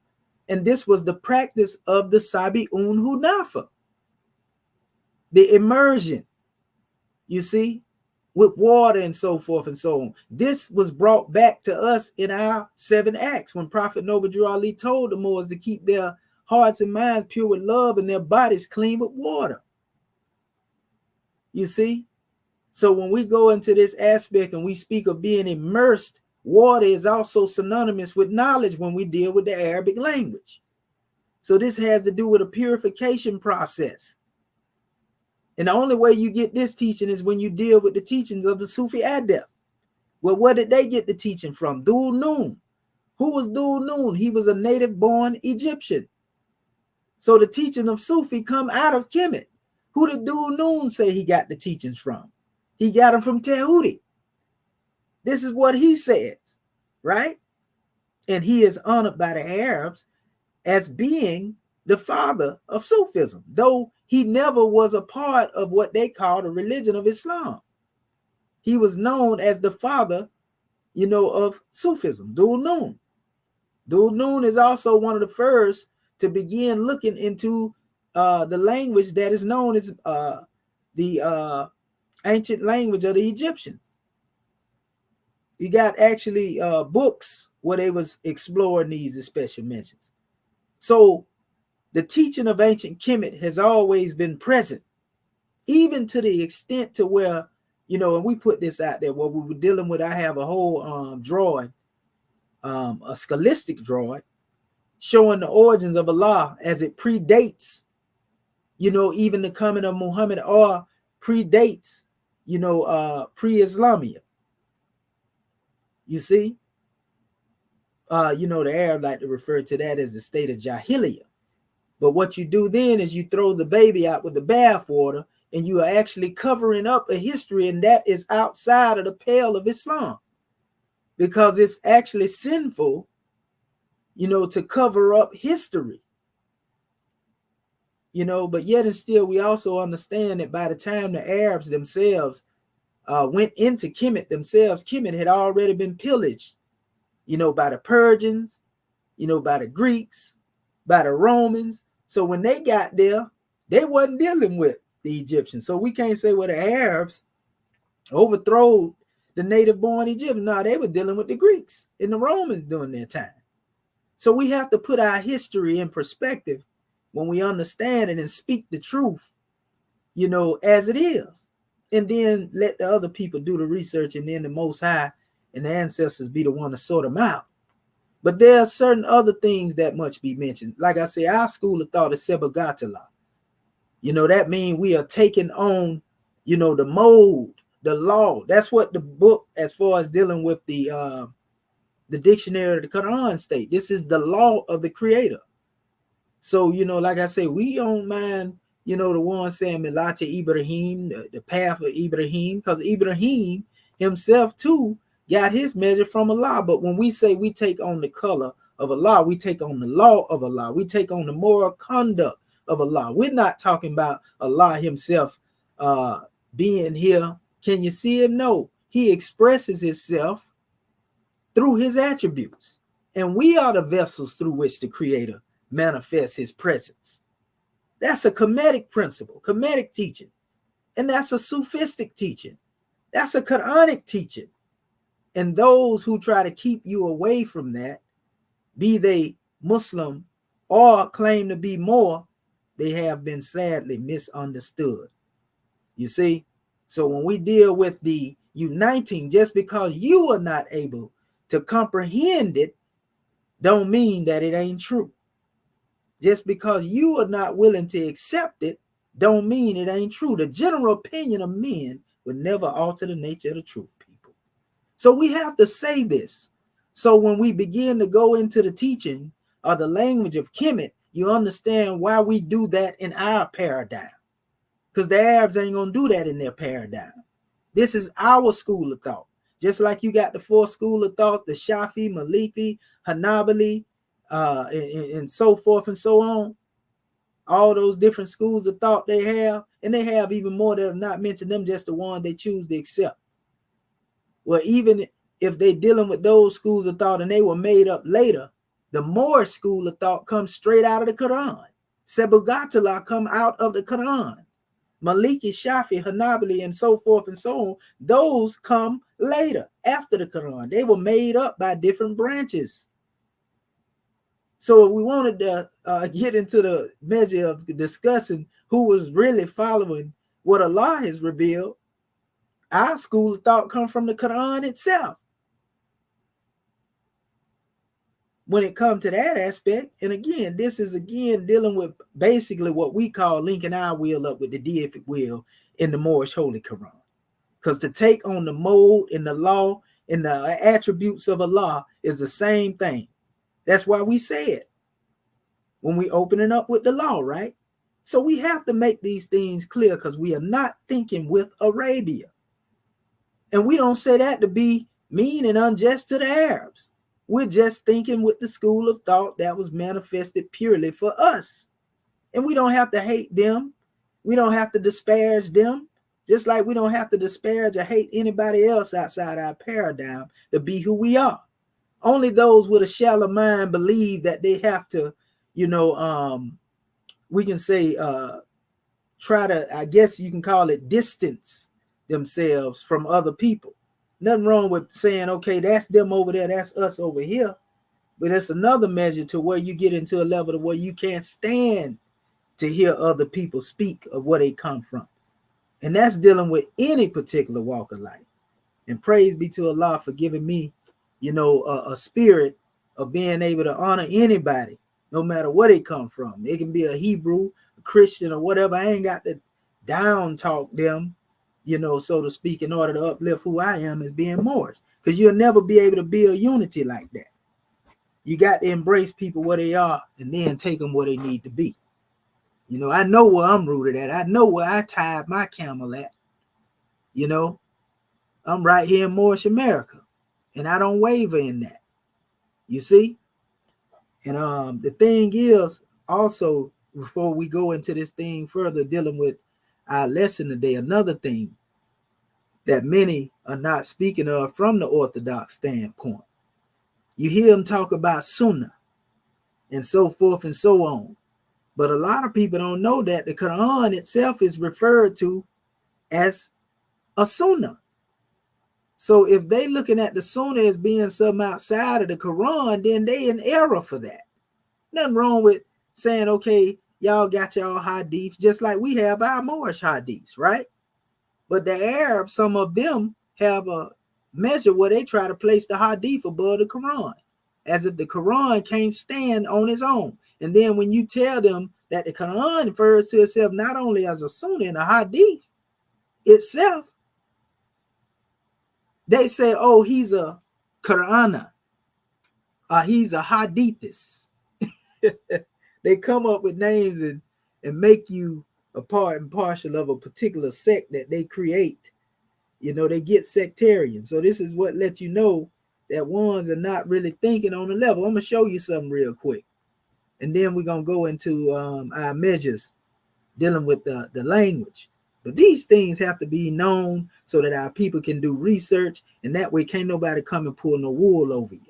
And this was the practice of the Sabi'un Hunafa, the immersion, you see, with water and so forth and so on. This was brought back to us in our 7 acts when Prophet Noble Drew Ali told the Moors to keep their hearts and minds pure with love and their bodies clean with water. You see? So when we go into this aspect and we speak of being immersed, water is also synonymous with knowledge when we deal with the Arabic language. So this has to do with a purification process. And the only way you get this teaching is when you deal with the teachings of the Sufi Adept. Well, where did they get the teaching from? Dhul Nun. Who was Dhul Nun? He was a native-born Egyptian. So the teaching of Sufi come out of Kemet. Who did Dhul Nun say he got the teachings from? He got them from Tehudi. This is what he says, right? And he is honored by the Arabs as being the father of Sufism, though he never was a part of what they call the religion of Islam. He was known as the father, of Sufism, Dhul Nun. Dhul Nun is also one of the first to begin looking into the language that is known as the ancient language of the Egyptians. You got actually books where they was exploring these special mentions. So the teaching of ancient Kemet has always been present, even to the extent to where, and we put this out there, what we were dealing with, I have a whole drawing, a scholastic drawing, showing the origins of Allah as it predates, even the coming of Muhammad, or predates, pre-Islamia. You see? The Arab like to refer to that as the state of Jahiliyyah. But what you do then is you throw the baby out with the bathwater, and you are actually covering up a history, and that is outside of the pale of Islam, because it's actually sinful, to cover up history. But yet and still, we also understand that by the time the Arabs themselves went into Kemet themselves, Kemet had already been pillaged, by the Persians, by the Greeks, by the Romans. So when they got there, they wasn't dealing with the Egyptians. So we can't say, well, the Arabs overthrew the native-born Egyptians. No, they were dealing with the Greeks and the Romans during their time. So we have to put our history in perspective when we understand it and speak the truth, as it is. And then let the other people do the research, and then the Most High and the ancestors be the one to sort them out. But there are certain other things that must be mentioned. Like I say, our school of thought is Sebagatala. That means we are taking on, the mode, the law. That's what the book, as far as dealing with the dictionary of the Quran state. This is the law of the Creator. So, like I say, we don't mind, the one saying Milata Ibrahim, the path of Ibrahim, because Ibrahim himself too got his measure from Allah. But when we say we take on the color of Allah, we take on the law of Allah, we take on the moral conduct of Allah. We're not talking about Allah himself being here. Can you see him? No, he expresses himself through his attributes, and we are the vessels through which the Creator manifests his presence. That's a Kemetic principle, Kemetic teaching, and that's a Sufistic teaching. That's a Quranic teaching. And those who try to keep you away from that, be they Muslim or claim to be more, they have been sadly misunderstood. You see? So when we deal with the uniting, just because you are not able to comprehend it, don't mean that it ain't true. Just because you are not willing to accept it, don't mean it ain't true. The general opinion of men would never alter the nature of the truth, people. So we have to say this. So when we begin to go into the teaching of the language of Kemet, you understand why we do that in our paradigm. Because the Arabs ain't going to do that in their paradigm. This is our school of thought. Just like you got the fourth school of thought, the Shafi, Maliki, Hanabali, and so forth and so on. All those different schools of thought they have, and they have even more that are not mentioned, them just the one they choose to accept. Well, even if they're dealing with those schools of thought and they were made up later, the Moorish school of thought comes straight out of the Quran. Sebugatala come out of the Quran. Maliki, Shafi, Hanabali, and so forth and so on, those come later, after the Quran. They were made up by different branches. So if we wanted to get into the measure of discussing who was really following what Allah has revealed. Our school of thought comes from the Quran itself. When it comes to that aspect, and again, this is again dealing with basically what we call linking our will up with the deific will in the Moorish Holy Quran. Because to take on the mode and the law and the attributes of Allah is the same thing. That's why we say it when we opening up with the law, right? So we have to make these things clear because we are not thinking with Arabia. And we don't say that to be mean and unjust to the Arabs. We're just thinking with the school of thought that was manifested purely for us. And we don't have to hate them. We don't have to disparage them. Just like we don't have to disparage or hate anybody else outside our paradigm to be who we are. Only those with a shallow mind believe that they have to, we can say, try to, I guess you can call it, distance themselves from other people. Nothing wrong with saying, okay, that's them over there, that's us over here. But it's another measure to where you get into a level to where you can't stand to hear other people speak of where they come from. And that's dealing with any particular walk of life. And praise be to Allah for giving me, a spirit of being able to honor anybody, no matter where they come from. It can be a Hebrew, a Christian, or whatever. I ain't got to down talk them, so to speak, in order to uplift who I am as being Moorish. Because you'll never be able to build unity like that. You got to embrace people where they are and then take them where they need to be. I know where I'm rooted at. I know where I tied my camel at. I'm right here in Moorish America, and I don't waver in that. You see? And the thing is, also, before we go into this thing further, dealing with our lesson today, another thing that many are not speaking of from the Orthodox standpoint. You hear them talk about Sunnah and so forth and so on. But a lot of people don't know that the Quran itself is referred to as a Sunnah. So if they looking at the Sunnah as being something outside of the Quran, then they in error for that. Nothing wrong with saying, okay, y'all got y'all hadiths, just like we have our Moorish hadiths, right? But the Arabs, some of them have a measure where they try to place the hadith above the Quran, as if the Quran can't stand on its own. And then when you tell them that the Quran refers to itself not only as a Sunnah and a hadith itself, they say, oh, he's a Qur'ana, he's a hadithist. They come up with names and make you a part and partial of a particular sect that they create. They get sectarian. So this is what lets you know that ones are not really thinking on the level. I'm going to show you something real quick. And then we're going to go into our measures dealing with the language. But these things have to be known so that our people can do research, and that way can't nobody come and pull no wool over you.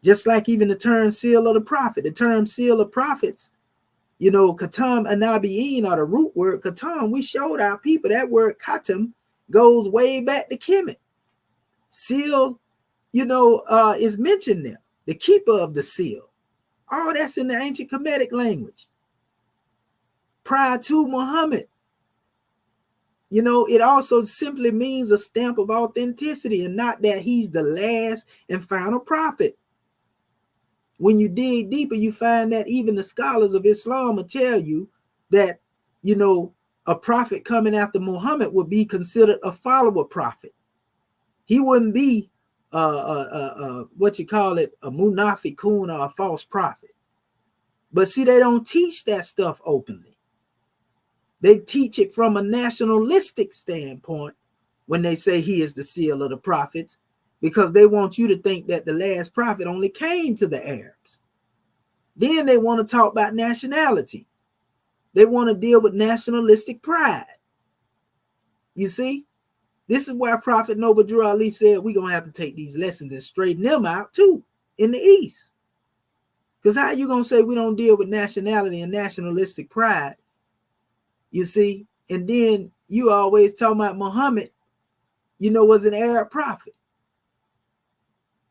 Just like even the term seal of the prophet, the term seal of prophets, katam anabiyin, or the root word katam, we showed our people that word katam goes way back to Kemet. Seal, is mentioned there, the keeper of the seal. All that's in the ancient Kemetic language. Prior to Muhammad, it also simply means a stamp of authenticity, and not that he's the last and final prophet. When you dig deeper, you find that even the scholars of Islam will tell you that, a prophet coming after Muhammad would be considered a follower prophet. He wouldn't be what you call it, a munafiqun, or a false prophet. But see, they don't teach that stuff openly. They teach it from a nationalistic standpoint when they say he is the seal of the prophets, because they want you to think that the last prophet only came to the Arabs. Then they want to talk about nationality. They want to deal with nationalistic pride. You see, this is why Prophet Noble Drew Ali said we're going to have to take these lessons and straighten them out too in the East. Because how you going to say we don't deal with nationality and nationalistic pride, you see, and then you always talking about Muhammad, was an Arab prophet.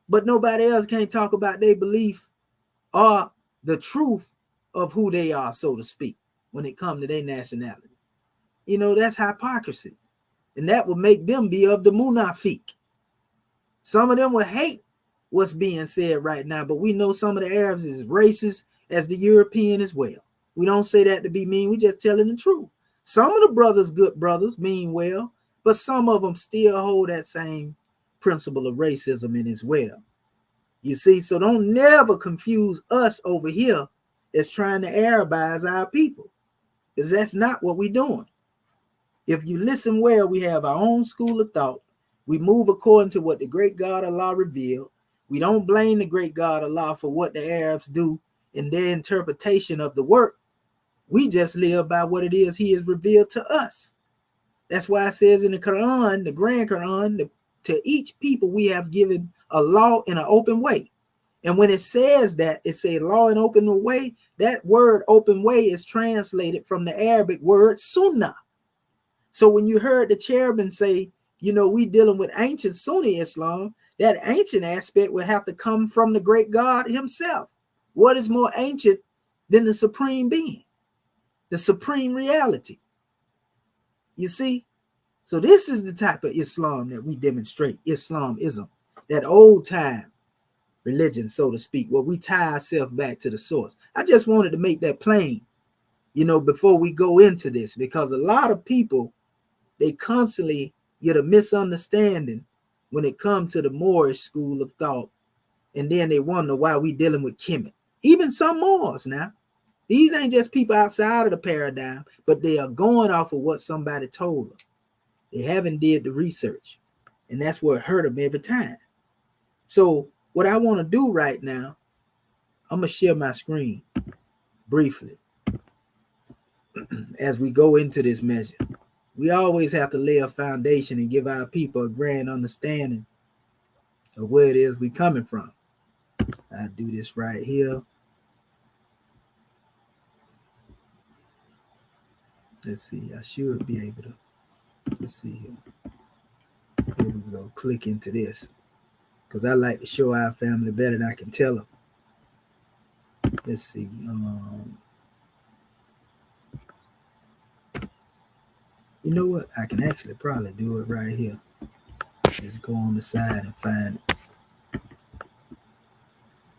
But nobody else can't talk about their belief or the truth of who they are, so to speak, when it comes to their nationality. That's hypocrisy. And that would make them be of the munafiq. Some of them would hate what's being said right now, but we know some of the Arabs is racist as the European as well. We don't say that to be mean. We just telling the truth. Some of the brothers, good brothers, mean well, but some of them still hold that same principle of racism in as well. You see, so don't never confuse us over here as trying to Arabize our people, because that's not what we're doing. If you listen well, we have our own school of thought. We move according to what the great God Allah revealed. We don't blame the great God Allah for what the Arabs do in their interpretation of the work. We just live by what it is he has revealed to us. That's why it says in the Quran, the Grand Quran, to each people we have given a law in an open way. And when it says that, it says law in open way, that word open way is translated from the Arabic word sunnah. So when you heard the cherubim say, we dealing with ancient Sunni Islam, that ancient aspect would have to come from the great God himself. What is more ancient than the supreme being, the supreme reality? You see? So this is the type of Islam that we demonstrate, Islamism, that old time religion, so to speak, where we tie ourselves back to the source. I just wanted to make that plain, before we go into this, because a lot of people, they constantly get a misunderstanding when it comes to the Moorish school of thought, and then they wonder why we dealing with Kemet. Even some Moors now. These ain't just people outside of the paradigm, but they are going off of what somebody told them. They haven't did the research, and that's what hurt them every time. So what I want to do right now, I'm going to share my screen briefly as we go into this measure. We always have to lay a foundation and give our people a grand understanding of where it is we coming from. I do this right here. Let's see. I should be able to. Let's see here. Here we go. Click into this, because I like to show our family better than I can tell them. Let's see. You know what? I can actually probably do it right here. Just go on the side and find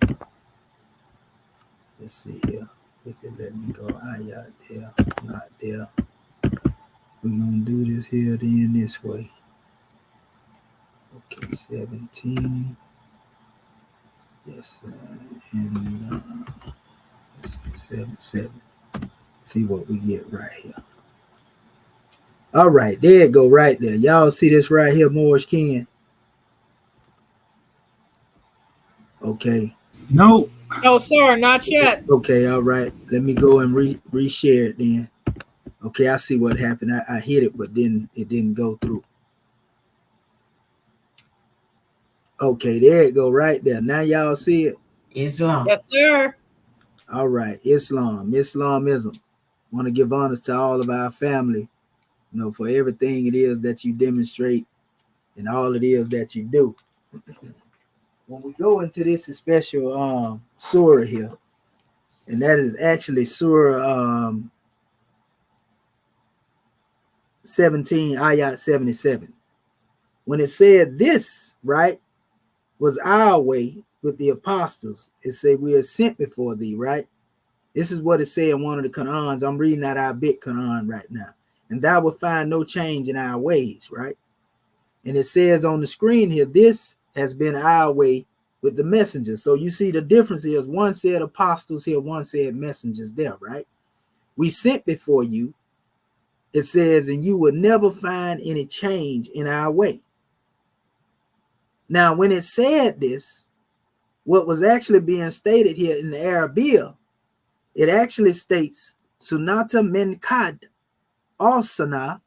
it. Let's see here. If it let me go, ayat there, not there. We're going to do this here, then this way. Okay, 17. Yes, and 7. See what we get right here. All right, there it go right there. Y'all see this right here, Moorish Ken? Okay. No. No, sir, not yet. Okay, all right. Let me go and reshare it then. Okay, I see what happened. I hit it, but then it didn't go through. Okay, there it go right there. Now y'all see it? Islam. Yes, sir. All right, Islamism. Want to give honors to all of our family, for everything it is that you demonstrate and all it is that you do. When we go into this special surah here, and that is actually surah 17, ayat 77. When it said this, right, was our way with the apostles, it said we are sent before thee, right? This is what it said in one of the Qur'ans. I'm reading out our big Qur'an right now. And thou will find no change in our ways, right? And it says on the screen here, this has been our way with the messengers. So you see the difference is one said apostles here, one said messengers there, right? We sent before you. It says, and you will never find any change in our way. Now, when it said this, what was actually being stated here in the Arabiya, it actually states, Sunata min kad asana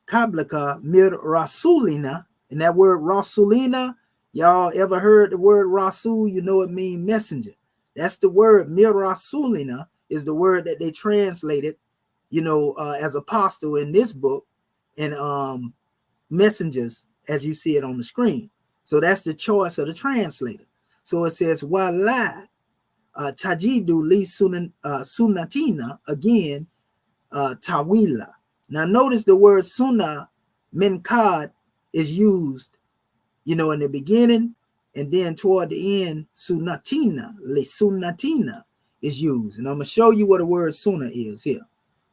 kablaka mir rasulina. And that word rasulina, y'all ever heard the word rasul? You know it means messenger. That's the word. Mir rasulina is the word that they translated, as apostle in this book, and messengers, as you see it on the screen. So that's the choice of the translator. So it says, wala tajidu li sunatina, again, tawila. Now notice the word sunnah, minkad, is used, in the beginning, and then toward the end, sunnatina, le sunnatina is used. And I'm going to show you what the word sunnah is here.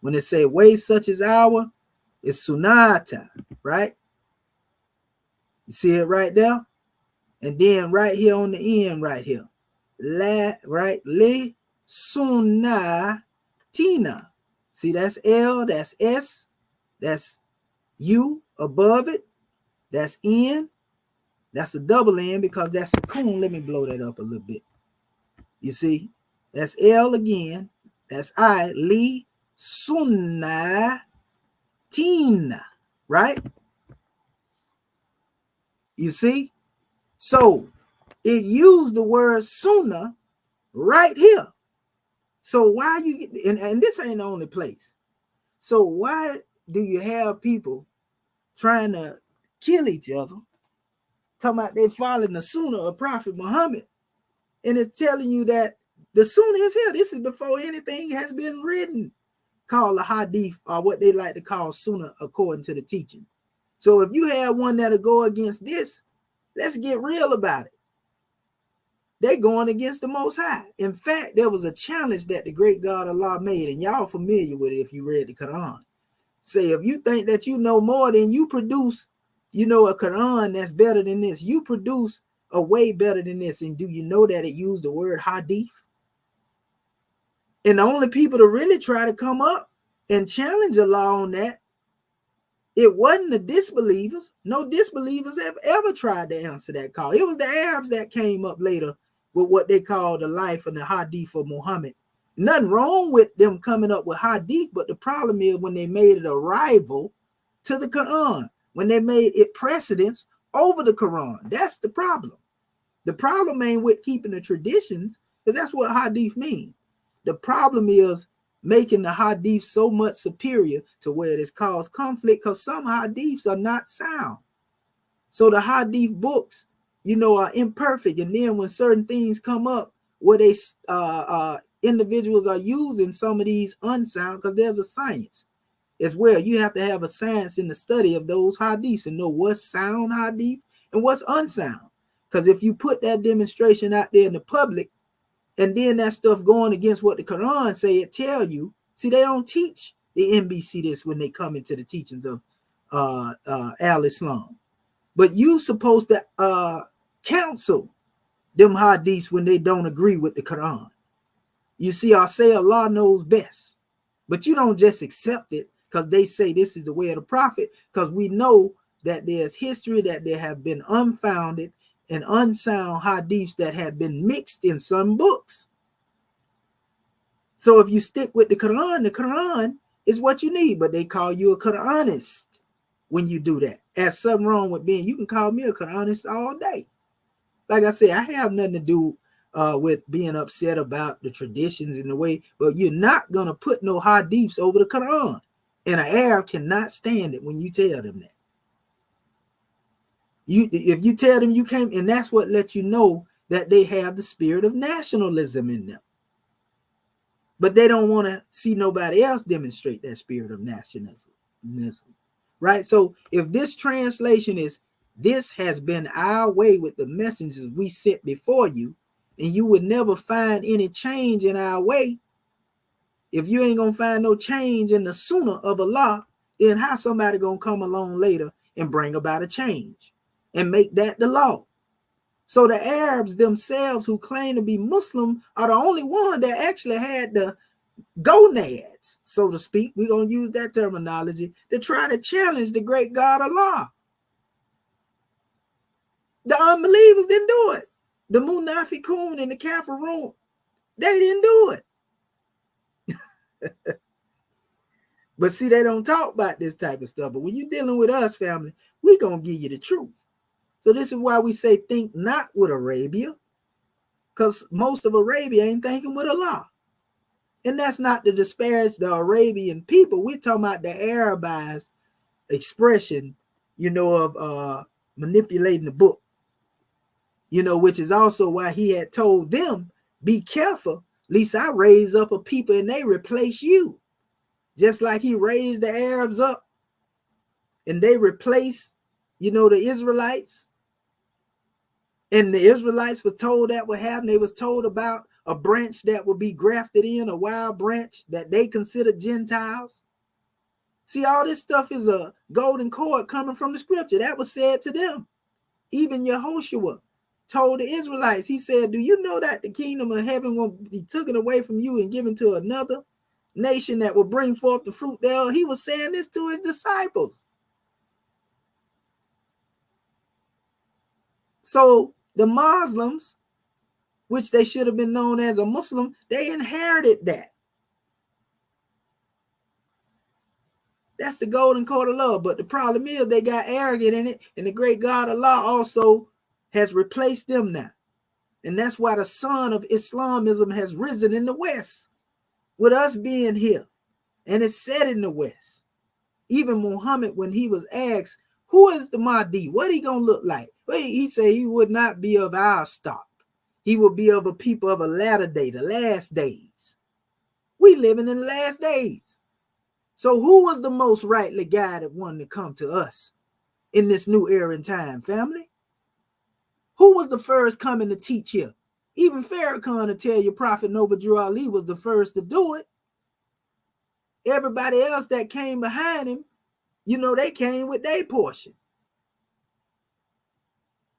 When it say way such as our, it's sunnata, right? You see it right there? And then right here on the end, right here, right? Le sunnatina. See, that's L, that's S, that's U above it, that's N, that's a double N because that's a coon. Let me blow that up a little bit. You see, that's L again, that's I, li sunnatina, right? You see? So it used the word sunnah right here. So why you get, and this ain't the only place. So why do you have people trying to kill each other, talking about they following the sunnah of Prophet Muhammad, and it's telling you that the sunnah is here. This is before anything has been written called a hadith, or what they like to call sunnah according to the teaching. So if you have one that'll go against this, let's get real about it. They're going against the Most High. In fact, there was a challenge that the great God Allah made, and y'all familiar with it if you read the Quran. Say, if you think that you know more than you produce, a Quran that's better than this, you produce a way better than this. And do you know that it used the word hadith? And the only people to really try to come up and challenge Allah on that, it wasn't the disbelievers. No disbelievers have ever tried to answer that call. It was the Arabs that came up later with what they call the life and the hadith of Muhammad. Nothing wrong with them coming up with hadith, but the problem is when they made it a rival to the Quran, when they made it precedence over the Quran. That's the problem. The problem ain't with keeping the traditions, because that's what hadith means. The problem is making the hadith so much superior to where it has caused conflict, because some hadiths are not sound. So the hadith books, are imperfect. And then when certain things come up where they individuals are using some of these unsound, because there's a science as well. You have to have a science in the study of those hadiths and know what's sound hadith and what's unsound. Because if you put that demonstration out there in the public, and then that stuff going against what the Quran say, it tell you. See, they don't teach the NBC this when they come into the teachings of al-Islam. But you supposed to counsel them hadiths when they don't agree with the Quran. You see, I say Allah knows best. But you don't just accept it because they say this is the way of the prophet, because we know that there's history that there have been unfounded and unsound hadiths that have been mixed in some books. So if you stick with the Quran is what you need, but they call you a Quranist when you do that. There's something wrong with being, you can call me a Quranist all day. Like I said, I have nothing to do with being upset about the traditions and the way, but you're not going to put no hadiths over the Quran. And an Arab cannot stand it when you tell them that. If you tell them you can't, and that's what lets you know that they have the spirit of nationalism in them. But they don't want to see nobody else demonstrate that spirit of nationalism. Right? So if this translation is, this has been our way with the messengers we sent before you, and you would never find any change in our way. If you ain't going to find no change in the sunnah of Allah, then how somebody going to come along later and bring about a change and make that the law? So the Arabs themselves who claim to be Muslim are the only one that actually had the gonads, so to speak. We're going to use that terminology to try to challenge the great God Allah. The unbelievers didn't do it. The munafiqun and the kafirun, they didn't do it. But see, they don't talk about this type of stuff. But when you're dealing with us, family, we're going to give you the truth. So this is why we say think not with Arabia, because most of Arabia ain't thinking with Allah. And that's not to disparage the Arabian people. We're talking about the Arabized expression, of manipulating the book, which is also why he had told them, be careful, lest I raise up a people and they replace you. just like he raised the Arabs up and they replaced, the Israelites. And the Israelites was told that would happen. They was told about a branch that would be grafted in, a wild branch that they considered Gentiles. See, all this stuff is a golden cord coming from the scripture. That was said to them. Even Yehoshua told the Israelites, he said, do you know that the kingdom of heaven will be taken away from you and given to another nation that will bring forth the fruit thereof? He was saying this to his disciples. So the Muslims, which they should have been known as a Muslim, they inherited that. That's the golden cord of love. But the problem is they got arrogant in it, and the great God Allah also has replaced them now. And that's why the son of Islamism has risen in the West, with us being here. And it's set in the West. Even Muhammad, when he was asked, who is the Mahdi? What he gonna look like? Well, he said he would not be of our stock. He will be of a people of a latter day, the last days. We living in the last days. So who was the most rightly guided one to come to us in this new era in time, family? Who was the first coming to teach here? Even Farrakhan to tell you Prophet Noble Drew Ali was the first to do it. Everybody else that came behind him, they came with their portion.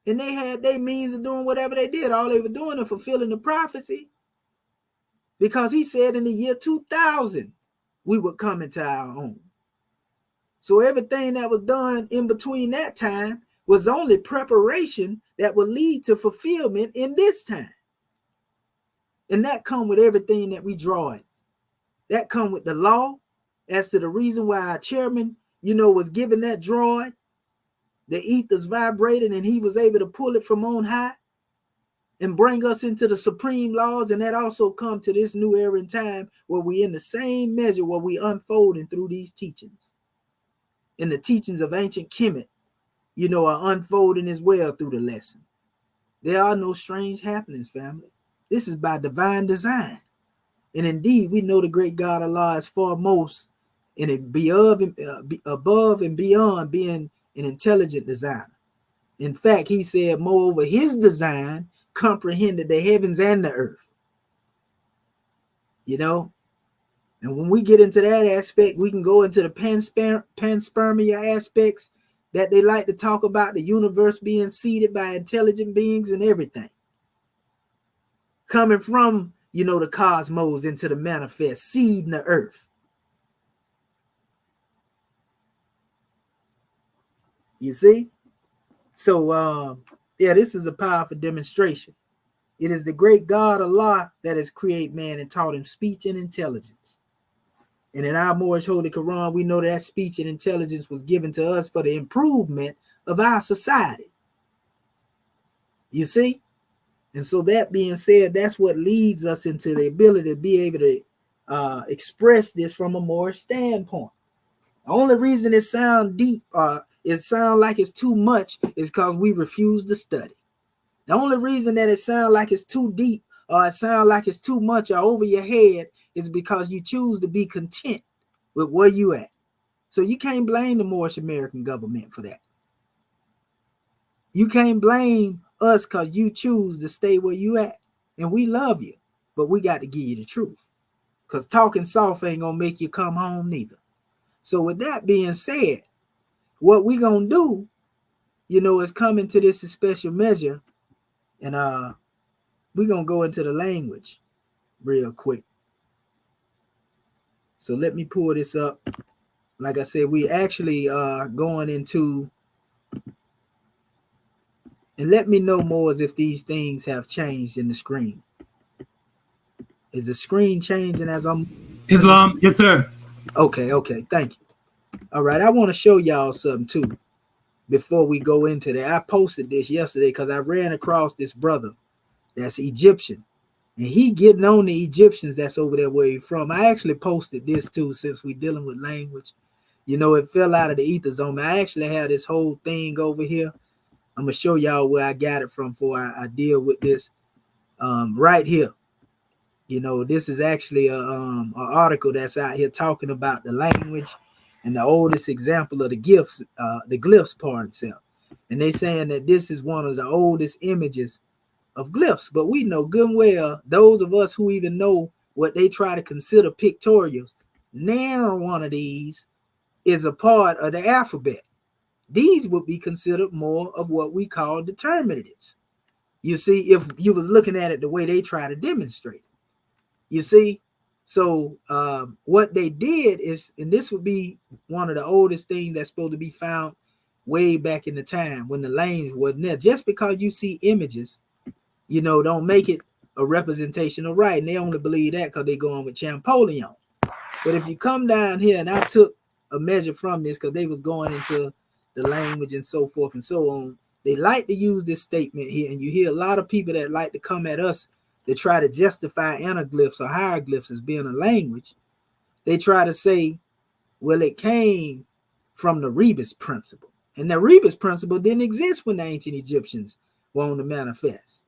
And they had their means of doing whatever they did. All they were doing is fulfilling the prophecy. Because he said in the year 2000, we would come into our own. So everything that was done in between that time was only preparation that would lead to fulfillment in this time. And that come with everything that we draw it. That come with the law as to the reason why our chairman, was given that drawing. The ethers vibrated and he was able to pull it from on high and bring us into the supreme laws. And that also come to this new era in time where we in the same measure where we unfolding through these teachings. And the teachings of ancient Kemet, are unfolding as well through the lesson. There are no strange happenings, family. This is by divine design. And indeed, we know the great God Allah is foremost and above and beyond being an intelligent designer. In fact, he said, moreover, his design comprehended the heavens and the earth. And when we get into that aspect, we can go into the panspermia aspects that they like to talk about, the universe being seeded by intelligent beings and everything. Coming from, the cosmos into the manifest, seeding the earth. You see? So, this is a powerful demonstration. It is the great God Allah that has created man and taught him speech and intelligence. And in our Moorish Holy Quran, we know that speech and intelligence was given to us for the improvement of our society. You see? And so that being said, that's what leads us into the ability to be able to express this from a Moorish standpoint. The only reason it sounds deep, it sounds like it's too much, is because we refuse to study. The only reason that it sounds like it's too deep or it sounds like it's too much or over your head is because you choose to be content with where you at. So you can't blame the Moorish American government for that. You can't blame us because you choose to stay where you at. And we love you, but we got to give you the truth. Because talking soft ain't going to make you come home neither. So with that being said, what we going to do, is come into this special measure. And we're going to go into the language real quick. So let me pull this up. Like I said, we actually are going into, and let me know more as if these things have changed in the screen. Is the screen changing as I'm? Islam, yes, sir. Okay, thank you. All right, I want to show y'all something too before we go into that. I posted this yesterday because I ran across this brother that's Egyptian. And he getting on the Egyptians that's over there where he's from. I actually posted this too, since we dealing with language. It fell out of the ethers on me. I actually have this whole thing over here. I'm going to show y'all where I got it from before I deal with this right here. You know, this is actually a article that's out here talking about the language and the oldest example of the glyphs part itself. And they saying that this is one of the oldest images of glyphs. But we know good and well, those of us who even know what they try to consider pictorials, never one of these is a part of the alphabet. These would be considered more of what we call determinatives. You see, if you was looking at it the way they try to demonstrate it. You see, so what they did is, and this would be one of the oldest things that's supposed to be found way back in the time when the language wasn't there. Just because you see images, you know, don't make it a representation of right. And they only believe that because they go on with Champollion. But if you come down here, and I took a measure from this because they was going into the language and so forth and so on. They like to use this statement here, and you hear a lot of people that like to come at us to try to justify anaglyphs or hieroglyphs as being a language. They try to say, well, it came from the rebus principle. And the rebus principle didn't exist when the ancient Egyptians were on the manifest.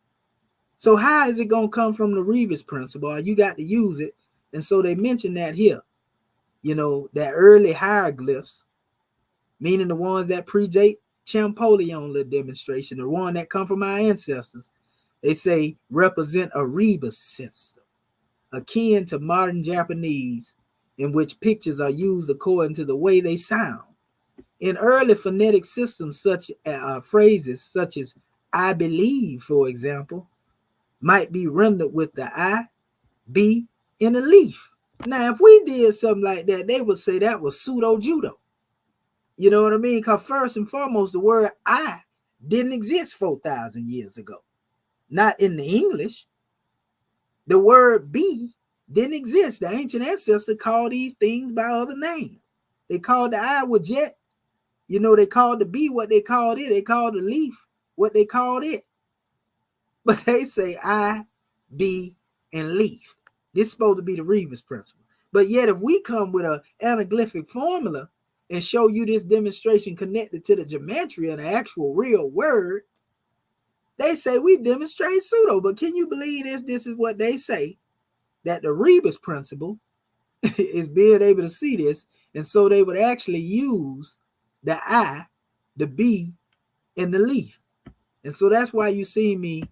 So how is it going to come from the rebus principle? You got to use it. And so they mention that here, you know, that early hieroglyphs, meaning the ones that predate Champollion demonstration, the one that come from our ancestors, they say represent a rebus system, akin to modern Japanese, in which pictures are used according to the way they sound. In early phonetic systems, such phrases such as I believe, for example, might be rendered with the I, B, in a leaf. Now, if we did something like that, they would say that was pseudo-judo. You know what I mean? Because first and foremost, the word I didn't exist 4,000 years ago. Not in the English. The word be didn't exist. The ancient ancestors called these things by other names. They called the I wajet. You know, they called the bee what they called it. They called the leaf what they called it. But they say I, bee, and leaf. This is supposed to be the rebus principle. But yet, if we come with an anaglyphic formula and show you this demonstration connected to the gematria and the actual real word, they say we demonstrate pseudo. But can you believe this? This is what they say, that the rebus principle is being able to see this. And so they would actually use the I, the B, and the leaf. And so that's why you see me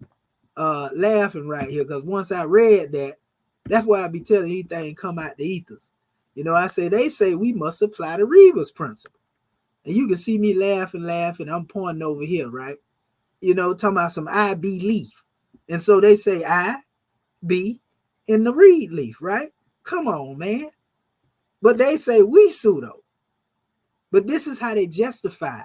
laughing right here, because once I read that, that's why I be telling anything come out the ethers. You know, I say, they say we must apply the rebus principle. And you can see me laughing. I'm pointing over here, right? You know, talking about some I, B, leaf. And so they say I, B, in the reed leaf, right? Come on, man. But they say we pseudo. But this is how they justify,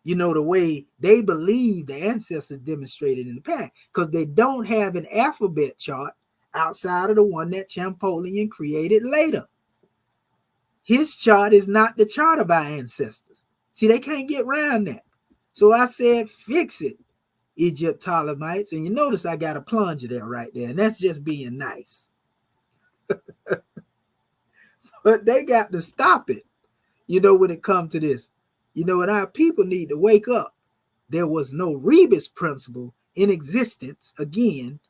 you know, the way they believe the ancestors demonstrated in the past, because they don't have an alphabet chart outside of the one that Champollion created later. His chart is not the chart of our ancestors. See, they can't get around that. So I said, fix it, Egyptolomites. And you notice I got a plunger there right there, and that's just being nice. But they got to stop it, you know, when it comes to this. You know, and our people need to wake up. There was no rebus principle in existence, again,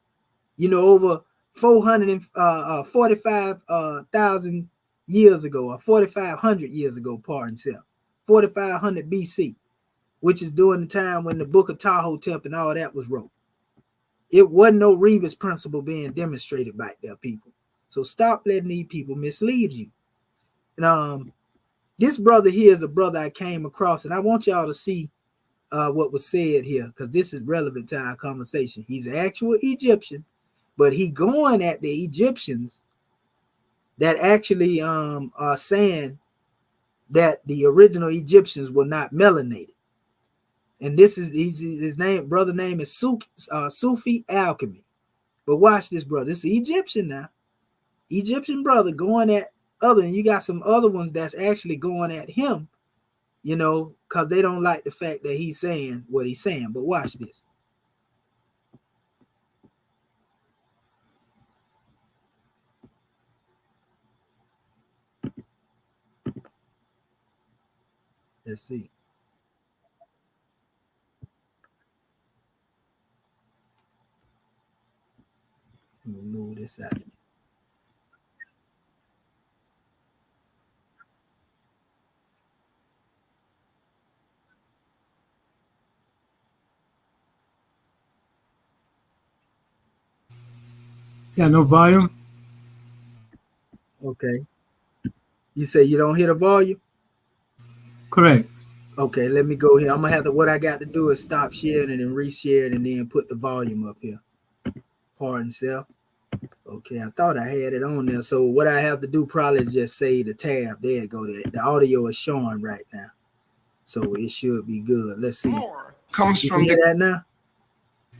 you know, over 445,000 years ago, or 4,500 years ago, pardon self, 4,500 BC, which is during the time when the Book of Tahotep and all that was wrote. It wasn't no rebus principle being demonstrated back there, people. So stop letting these people mislead you. And this brother here is a brother I came across, and I want y'all to see what was said here, because this is relevant to our conversation. He's an actual Egyptian, but he going at the Egyptians that actually are saying that the original Egyptians were not melanated. And this is his name, brother name is Sufi Alchemy. But watch this, brother. It's an Egyptian now. Egyptian brother going at other, and you got some other ones that's actually going at him, you know, because they don't like the fact that he's saying what he's saying. But watch this. Let's see. Let me move this out. Yeah, no volume. Okay. You say you don't hear the volume? Correct. Okay, let me go here. I'm gonna have to. What I got to do is stop sharing and then reshare it and then put the volume up here. Pardon self. Okay, I thought I had it on there. So what I have to do probably is just say the tab. There you go. The audio is showing right now, so it should be good. Let's see. More comes You from hear the that now?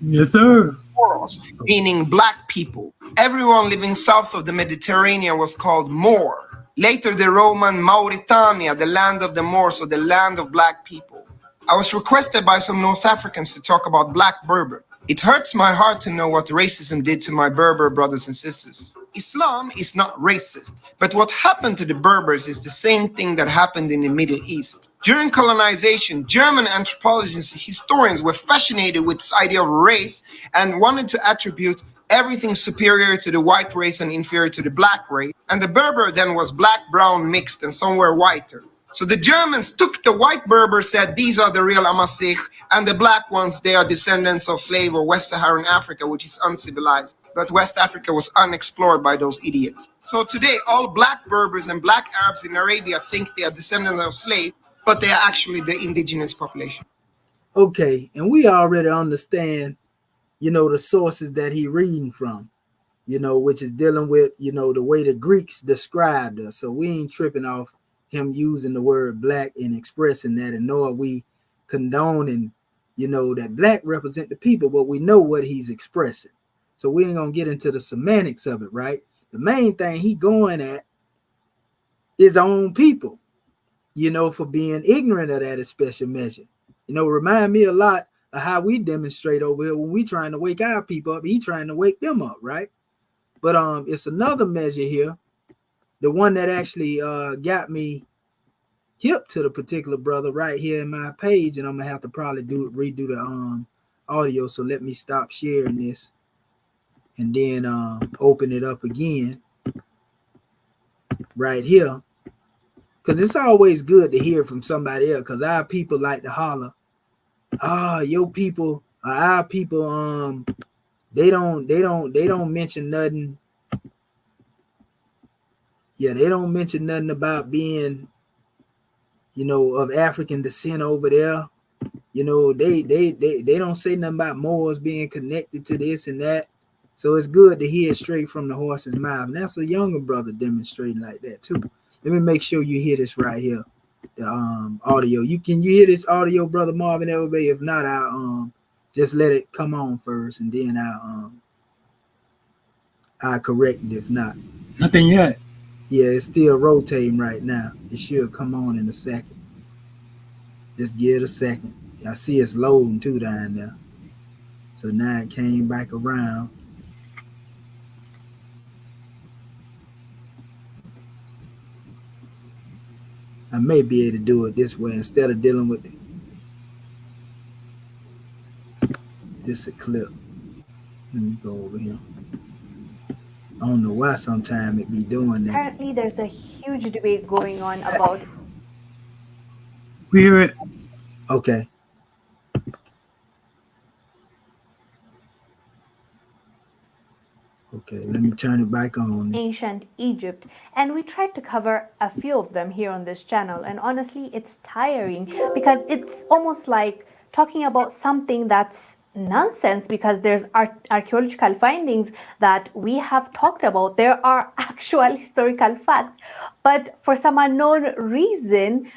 Yes, sir. Moors, meaning black people. Everyone living south of the Mediterranean was called Moor. Later, the Roman Mauritania, the land of the Moors, or the land of black people. I was requested by some North Africans to talk about black Berber. It hurts my heart to know what racism did to my Berber brothers and sisters. Islam is not racist, but what happened to the Berbers is the same thing that happened in the Middle East. During colonization, German anthropologists and historians were fascinated with this idea of race and wanted to attribute everything superior to the white race and inferior to the black race. And the Berber then was black, brown, mixed, and somewhere whiter. So the Germans took the white Berber, said these are the real Amasich, and the black ones, they are descendants of slave or West Saharan Africa, which is uncivilized. But West Africa was unexplored by those idiots. So today, all black Berbers and black Arabs in Arabia think they are descendants of slaves, but they are actually the indigenous population. Okay, and we already understand, the sources that he reading from, which is dealing with, the way the Greeks described us. So we ain't tripping off him using the word black and expressing that, and nor are we condoning, that black represent the people, but we know what he's expressing. So we ain't gonna get into the semantics of it, right? The main thing he going at is our own people, for being ignorant of that special measure. Remind me a lot of how we demonstrate over here when we trying to wake our people up. He trying to wake them up, right? But it's another measure here, the one that actually got me hip to the particular brother right here in my page, and I'm gonna have to probably redo the audio. So let me stop sharing this and then open it up again right here, because it's always good to hear from somebody else, because our people like to holler, your people, our people, they don't mention nothing. Yeah, they don't mention nothing about being, of African descent over there. They don't say nothing about Moors being connected to this and that. So it's good to hear straight from the horse's mouth. And that's a younger brother demonstrating like that too. Let me make sure you hear this right here. The audio. Can you hear this audio, Brother Marvin Elbay? If not, I'll just let it come on first, and then I'll correct it if not. Nothing yet. Yeah, it's still rotating right now. It should come on in a second. Just give it a second. I see it's loading too down there. So now it came back around. I may be able to do it this way instead of dealing with this a clip. Let me go over here. I don't know why sometimes it be doing that. Apparently, there's a huge debate going on about. We hear it. Okay. Okay, let me turn it back on. Ancient Egypt, and we tried to cover a few of them here on this channel, and honestly it's tiring because it's almost like talking about something that's nonsense, because there's archaeological findings that we have talked about. There are actual historical facts, but for some unknown reason,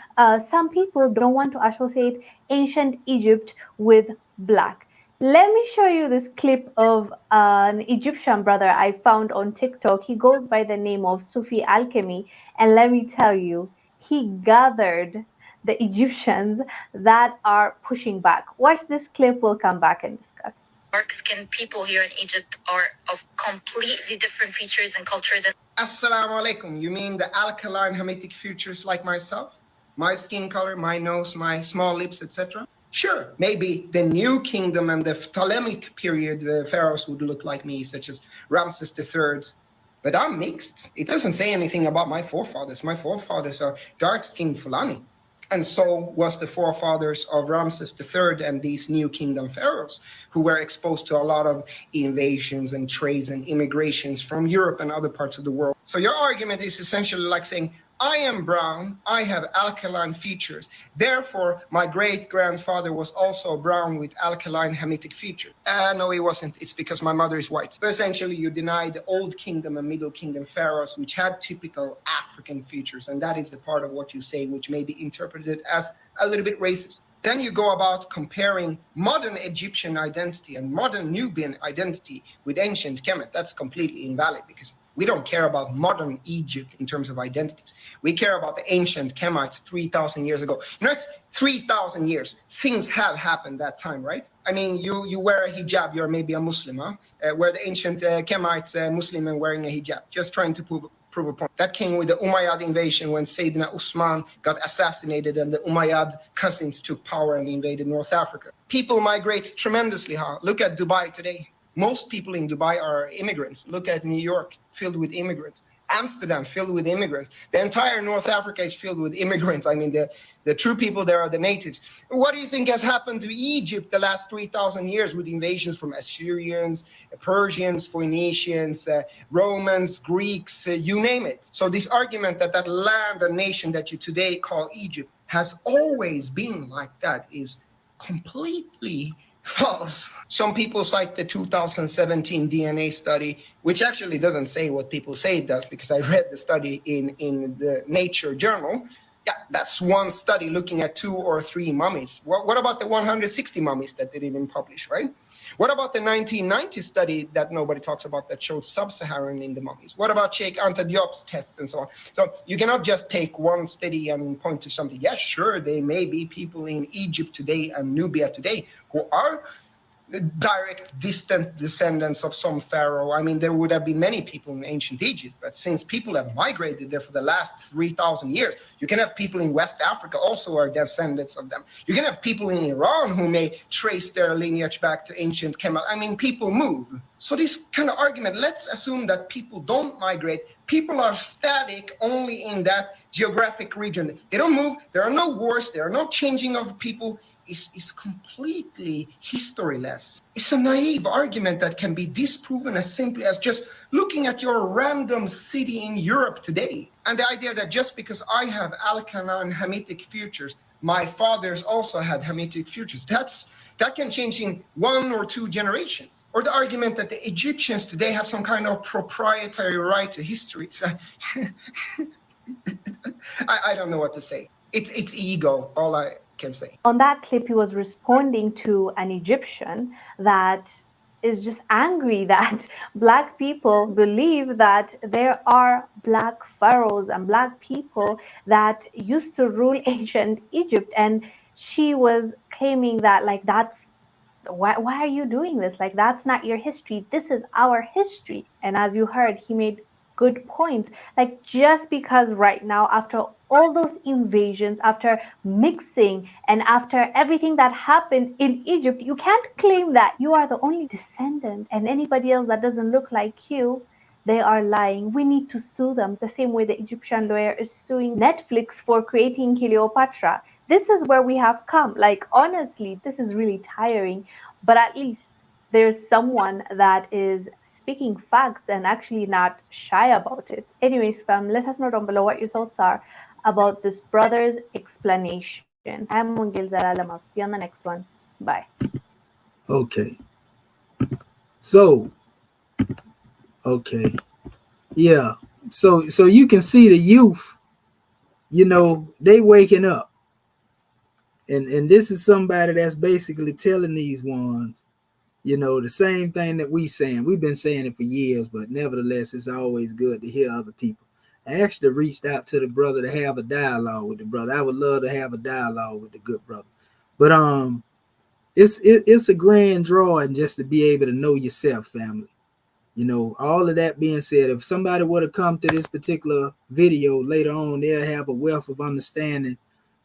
some people don't want to associate ancient Egypt with black. Let me show you this clip of an Egyptian brother I found on TikTok. He goes by the name of Sufi Alchemy, and let me tell you, he gathered the Egyptians that are pushing back. Watch this clip, we'll come back and discuss. Dark-skinned people here in Egypt are of completely different features and culture than... Assalamu alaikum. You mean the alkaline Hamitic features like myself? My skin color, my nose, my small lips, etc.? Sure, maybe the New Kingdom and the Ptolemaic period pharaohs would look like me, such as Ramses III. But I'm mixed. It doesn't say anything about my forefathers. My forefathers are dark-skinned Fulani. And so was the forefathers of Ramses III and these new kingdom pharaohs, who were exposed to a lot of invasions and trades and immigrations from Europe and other parts of the world. So your argument is essentially like saying, I am brown, I have alkaline features. Therefore, my great-grandfather was also brown with alkaline Hamitic features. No, he wasn't. It's because my mother is white. So essentially, you deny the Old Kingdom and Middle Kingdom pharaohs, which had typical African features. And that is the part of what you say, which may be interpreted as a little bit racist. Then you go about comparing modern Egyptian identity and modern Nubian identity with ancient Kemet. That's completely invalid because we don't care about modern Egypt in terms of identities. We care about the ancient Kemites 3,000 years ago. You know, it's 3,000 years. Things have happened that time, right? I mean, you wear a hijab, you're maybe a Muslim, huh? Where the ancient Kemites, Muslim and wearing a hijab, just trying to prove a point. That came with the Umayyad invasion when Sayyidina Usman got assassinated and the Umayyad cousins took power and invaded North Africa. People migrate tremendously, huh? Look at Dubai today. Most people in Dubai are immigrants. Look at New York, filled with immigrants. Amsterdam, filled with immigrants. The entire North Africa is filled with immigrants. I mean, the true people there are the natives. What do you think has happened to Egypt the last 3,000 years with invasions from Assyrians, Persians, Phoenicians, Romans, Greeks, you name it. So this argument that that land and nation that you today call Egypt has always been like that is completely false. Some people cite the 2017 DNA study, which actually doesn't say what people say it does, because I read the study in the Nature journal. Yeah, that's one study looking at 2 or 3 mummies. What about the 160 mummies that they didn't publish, right? What about the 1990 study that nobody talks about that showed sub-Saharan in the mummies? What about Sheikh Anta Diop's tests and so on? So you cannot just take one study and point to something. Yes, sure, there may be people in Egypt today and Nubia today who are direct distant descendants of some pharaoh. I mean, there would have been many people in ancient Egypt, but since people have migrated there for the last 3,000 years, you can have people in West Africa also are descendants of them. You can have people in Iran who may trace their lineage back to ancient Kemet. I mean, people move. So this kind of argument, let's assume that people don't migrate. People are static only in that geographic region. They don't move. There are no wars. There are no changing of people. Is completely historyless. It's a naive argument that can be disproven as simply as just looking at your random city in Europe today. And the idea that just because I have alkaline Hamitic features, my fathers also had Hamitic features. That can change in 1 or 2 generations. Or the argument that the Egyptians today have some kind of proprietary right to history. I don't know what to say. It's ego, all I can say. On that clip, he was responding to an Egyptian that is just angry that Black people believe that there are Black pharaohs and Black people that used to rule ancient Egypt. And she was claiming that, like, that's why are you doing this? Like, that's not your history. This is our history. And as you heard, he made good points. Like, just because right now, after all those invasions, after mixing, and after everything that happened in Egypt, you can't claim that you are the only descendant, and anybody else that doesn't look like you, they are lying. We need to sue them the same way the Egyptian lawyer is suing Netflix for creating Cleopatra. This is where we have come. Like, honestly, this is really tiring, but at least there's someone that is speaking facts and actually not shy about it. Anyways, fam, let us know down below what your thoughts are about this brother's explanation. I'm Mungil Zalalamas. See you on the next one. Bye. Okay. So, okay. Yeah. So you can see the youth, you know, they waking up. And this is somebody that's basically telling these ones, you know, the same thing that we saying. We've been saying it for years, but nevertheless, it's always good to hear other people. I actually reached out to the brother to have a dialogue with the brother. I would love to have a dialogue with the good brother. But it's a grand drawing just to be able to know yourself, family. You know, all of that being said, if somebody were to come to this particular video later on, they'll have a wealth of understanding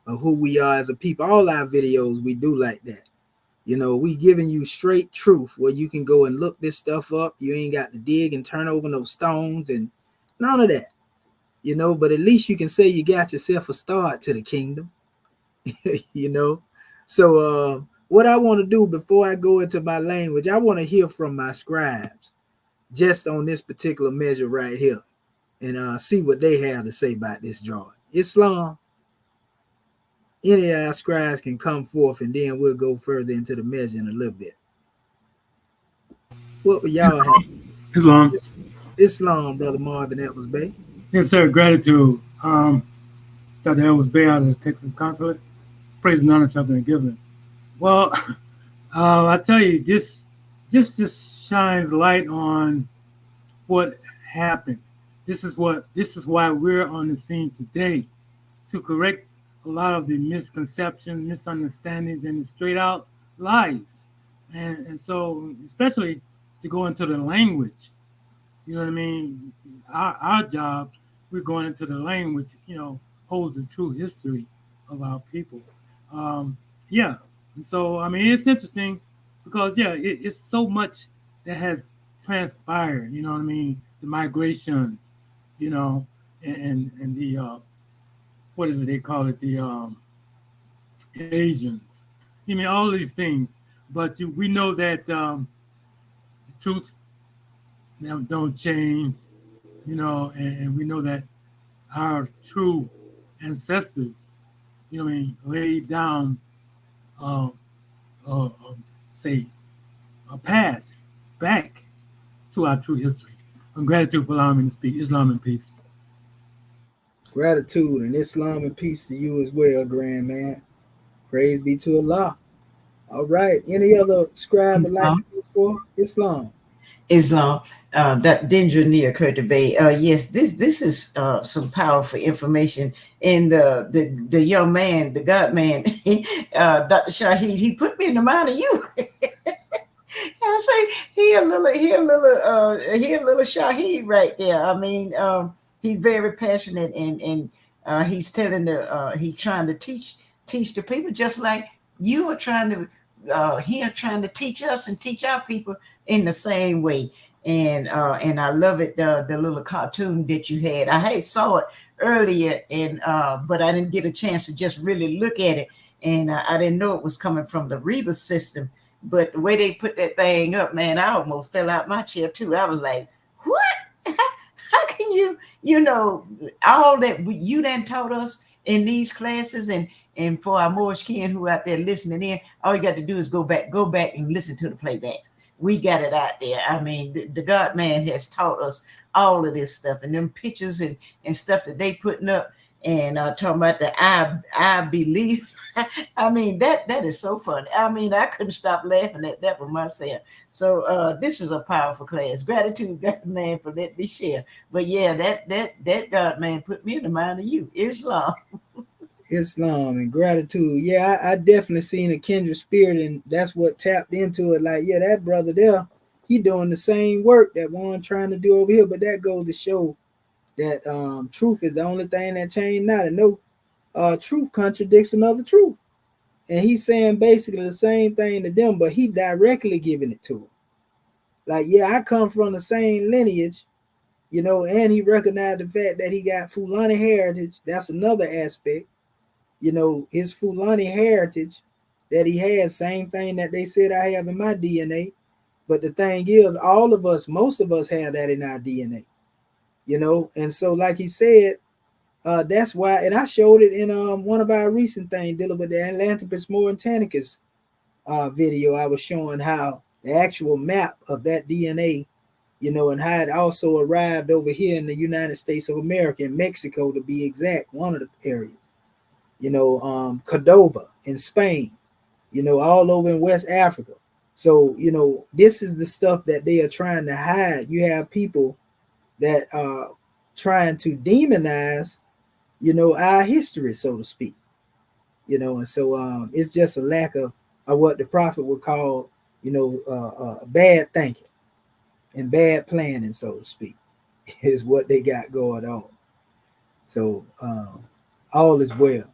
of who we are as a people. All our videos, we do like that. You know, we giving you straight truth where you can go and look this stuff up. You ain't got to dig and turn over no stones and none of that. You know, but at least you can say you got yourself a start to the kingdom. you know. So what I want to do before I go into my language, I want to hear from my scribes just on this particular measure right here, and see what they have to say about this drawing. Islam, any of our scribes can come forth, and then we'll go further into the measure in a little bit. What would y'all have? Islam. Islam, Brother Marvin Edwards Bay. Yes, sir. Gratitude. Dr. Edwards Bay out of the Texas Consulate. Praise and honor have been given. Well, I tell you, this just shines light on what happened. This is why we're on the scene today, to correct a lot of the misconceptions, misunderstandings, and the straight out lies. And so, especially to go into the language, you know what I mean? Our job, we're going into the language, holds the true history of our people. Yeah. And so, I mean, it's interesting because, yeah, it's so much that has transpired, you know what I mean? The migrations, and the, what is it they call it? The Asians. I mean, all these things. But we know that the truth don't change, and we know that our true ancestors, laid down, uh, uh, say, a path back to our true history. And gratitude for allowing me to speak. Islam and peace. Gratitude and Islam and peace to you as well, Grand Man. Praise be to Allah. All right. Any other scribe would like to go for Islam? Islam, that danger near occurred to be. Yes, this is some powerful information. And the young man, the God man, Dr. Shahid, he put me in the mind of you. I say he a little Shahid right there. I mean, he's very passionate, and he's he's trying to teach the people, just like you are trying to teach us and teach our people in the same way. And I love it, the little cartoon that you had. I had saw it earlier, and but I didn't get a chance to just really look at it, and I didn't know it was coming from the Reba system. But the way they put that thing up, man, I almost fell out my chair too. I was like, what? How can all that you done taught us in these classes, and for our Moorish kin who out there listening in, all you got to do is go back and listen to the playbacks. We got it out there. I mean, the God man has taught us all of this stuff, and them pictures and stuff that they putting up, and talking about the I believe. I mean, that is so funny. I mean, I couldn't stop laughing at that one myself. So this is a powerful class. Gratitude, God man, for letting me share. But yeah, that God man put me in the mind of you, Islam. Islam and gratitude. Yeah, I definitely seen a kindred spirit, and that's what tapped into it. Like, yeah, that brother there, he doing the same work that one trying to do over here. But that goes to show that truth is the only thing that changed. Not and no truth contradicts another truth. And he's saying basically the same thing to them, but he directly giving it to them. Like, yeah, I come from the same lineage, and he recognized the fact that he got Fulani heritage. That's another aspect. His Fulani heritage that he has, same thing that they said I have in my DNA. But the thing is, most of us have that in our DNA, and so like he said, that's why, and I showed it in one of our recent things dealing with the Atlanthropus morintanicus video. I was showing how the actual map of that DNA, and how it also arrived over here in the United States of America, in Mexico to be exact, one of the areas. Cordova in Spain, all over in West Africa. So, this is the stuff that they are trying to hide. You have people that are trying to demonize, our history, so to speak, and so it's just a lack of what the prophet would call, bad thinking and bad planning, so to speak, is what they got going on. So all is well.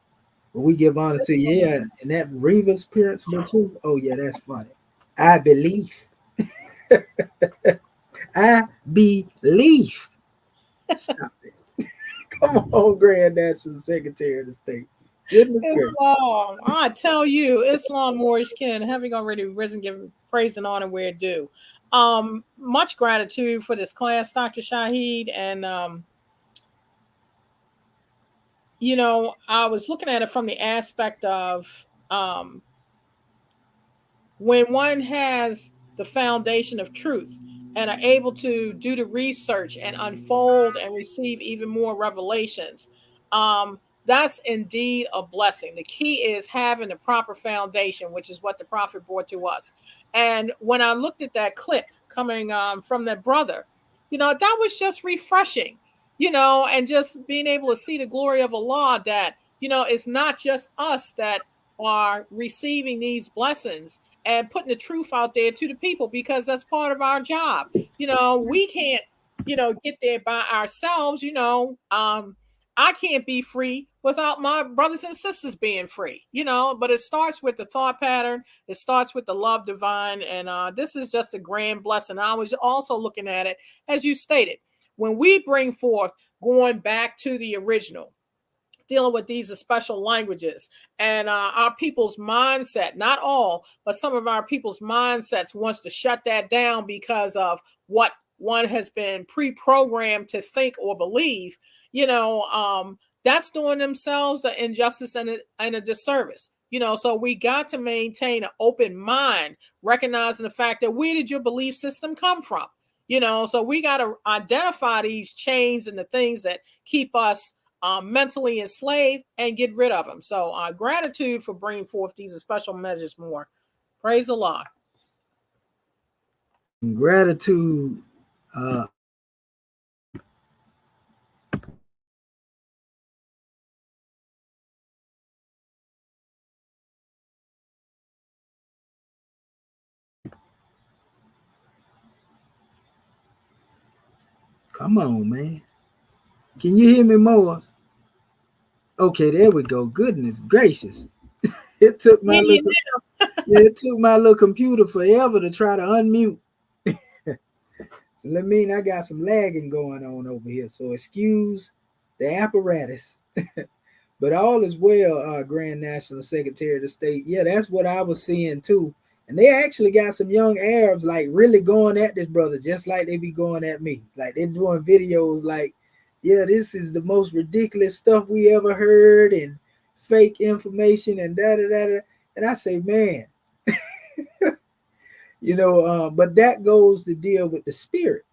But we give honor to you, yeah, and that Reva's principle too. Oh yeah, that's funny. I believe. I believe. Stop it. Come on, Grand National Secretary of the State. Goodness gracious. Islam. I tell you, Islam Moorish kin, having already risen, giving praise and honor where due. Much gratitude for this class, Dr. Shahid. And I was looking at it from the aspect of when one has the foundation of truth and are able to do the research and unfold and receive even more revelations, that's indeed a blessing. The key is having the proper foundation, which is what the prophet brought to us. And when I looked at that clip coming from that brother, that was just refreshing, and just being able to see the glory of Allah, that, it's not just us that are receiving these blessings and putting the truth out there to the people, because that's part of our job. We can't, get there by ourselves. I can't be free without my brothers and sisters being free, but it starts with the thought pattern. It starts with the love divine. And this is just a grand blessing. I was also looking at it, as you stated, when we bring forth going back to the original, dealing with these special languages, and our people's mindset, not all, but some of our people's mindsets wants to shut that down because of what one has been pre-programmed to think or believe. That's doing themselves an injustice and a disservice. So we got to maintain an open mind, recognizing the fact that where did your belief system come from? So we got to identify these chains and the things that keep us mentally enslaved and get rid of them. So gratitude for bringing forth these special measures more. Praise Allah. Gratitude. Come on, man. Can you hear me more? Okay, there we go. Goodness gracious. It took my little computer forever to try to unmute. So that means I got some lagging going on over here. So excuse the apparatus. But all is well, Grand National Secretary of the State. Yeah, that's what I was seeing too. And they actually got some young Arabs like really going at this brother, just like they be going at me. Like they're doing videos like, yeah, this is the most ridiculous stuff we ever heard, and fake information and da da da. And I say, man, but that goes to deal with the spirit.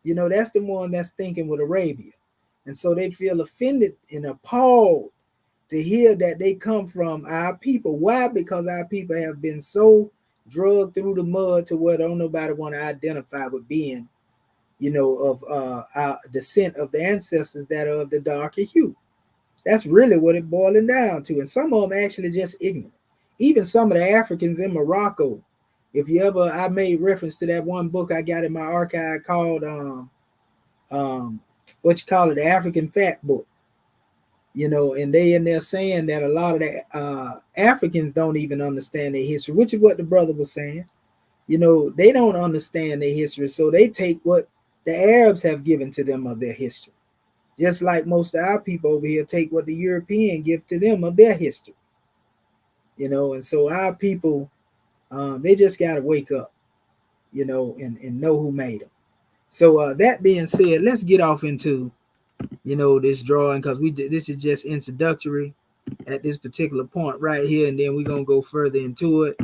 That's the one that's thinking with Arabia. And so they feel offended and appalled to hear that they come from our people. Why? Because our people have been so drugged through the mud to where don't nobody want to identify with being, of our descent of the ancestors that are of the darker hue. That's really what it boiling down to. And some of them actually just ignorant. Even some of the Africans in Morocco. If you ever, I made reference to that one book I got in my archive called the African Fat Book. And they in there saying that a lot of the Africans don't even understand their history, which is what the brother was saying. They don't understand their history, so they take what the Arabs have given to them of their history. Just like most of our people over here take what the European give to them of their history. And so our people, they just got to wake up, and know who made them. So that being said, let's get off into, this drawing, because this is just introductory at this particular point right here, and then we're going to go further into it.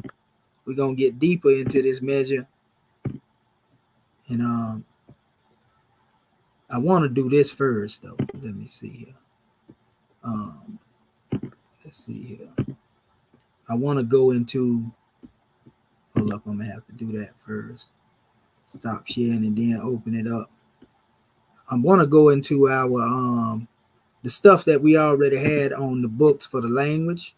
We're going to get deeper into this measure. And I want to do this first, though. Let me see here. Let's see here. I want to go into, hold up, I'm going to have to do that first. Stop sharing and then open it up. I want to go into our the stuff that we already had on the books for the language,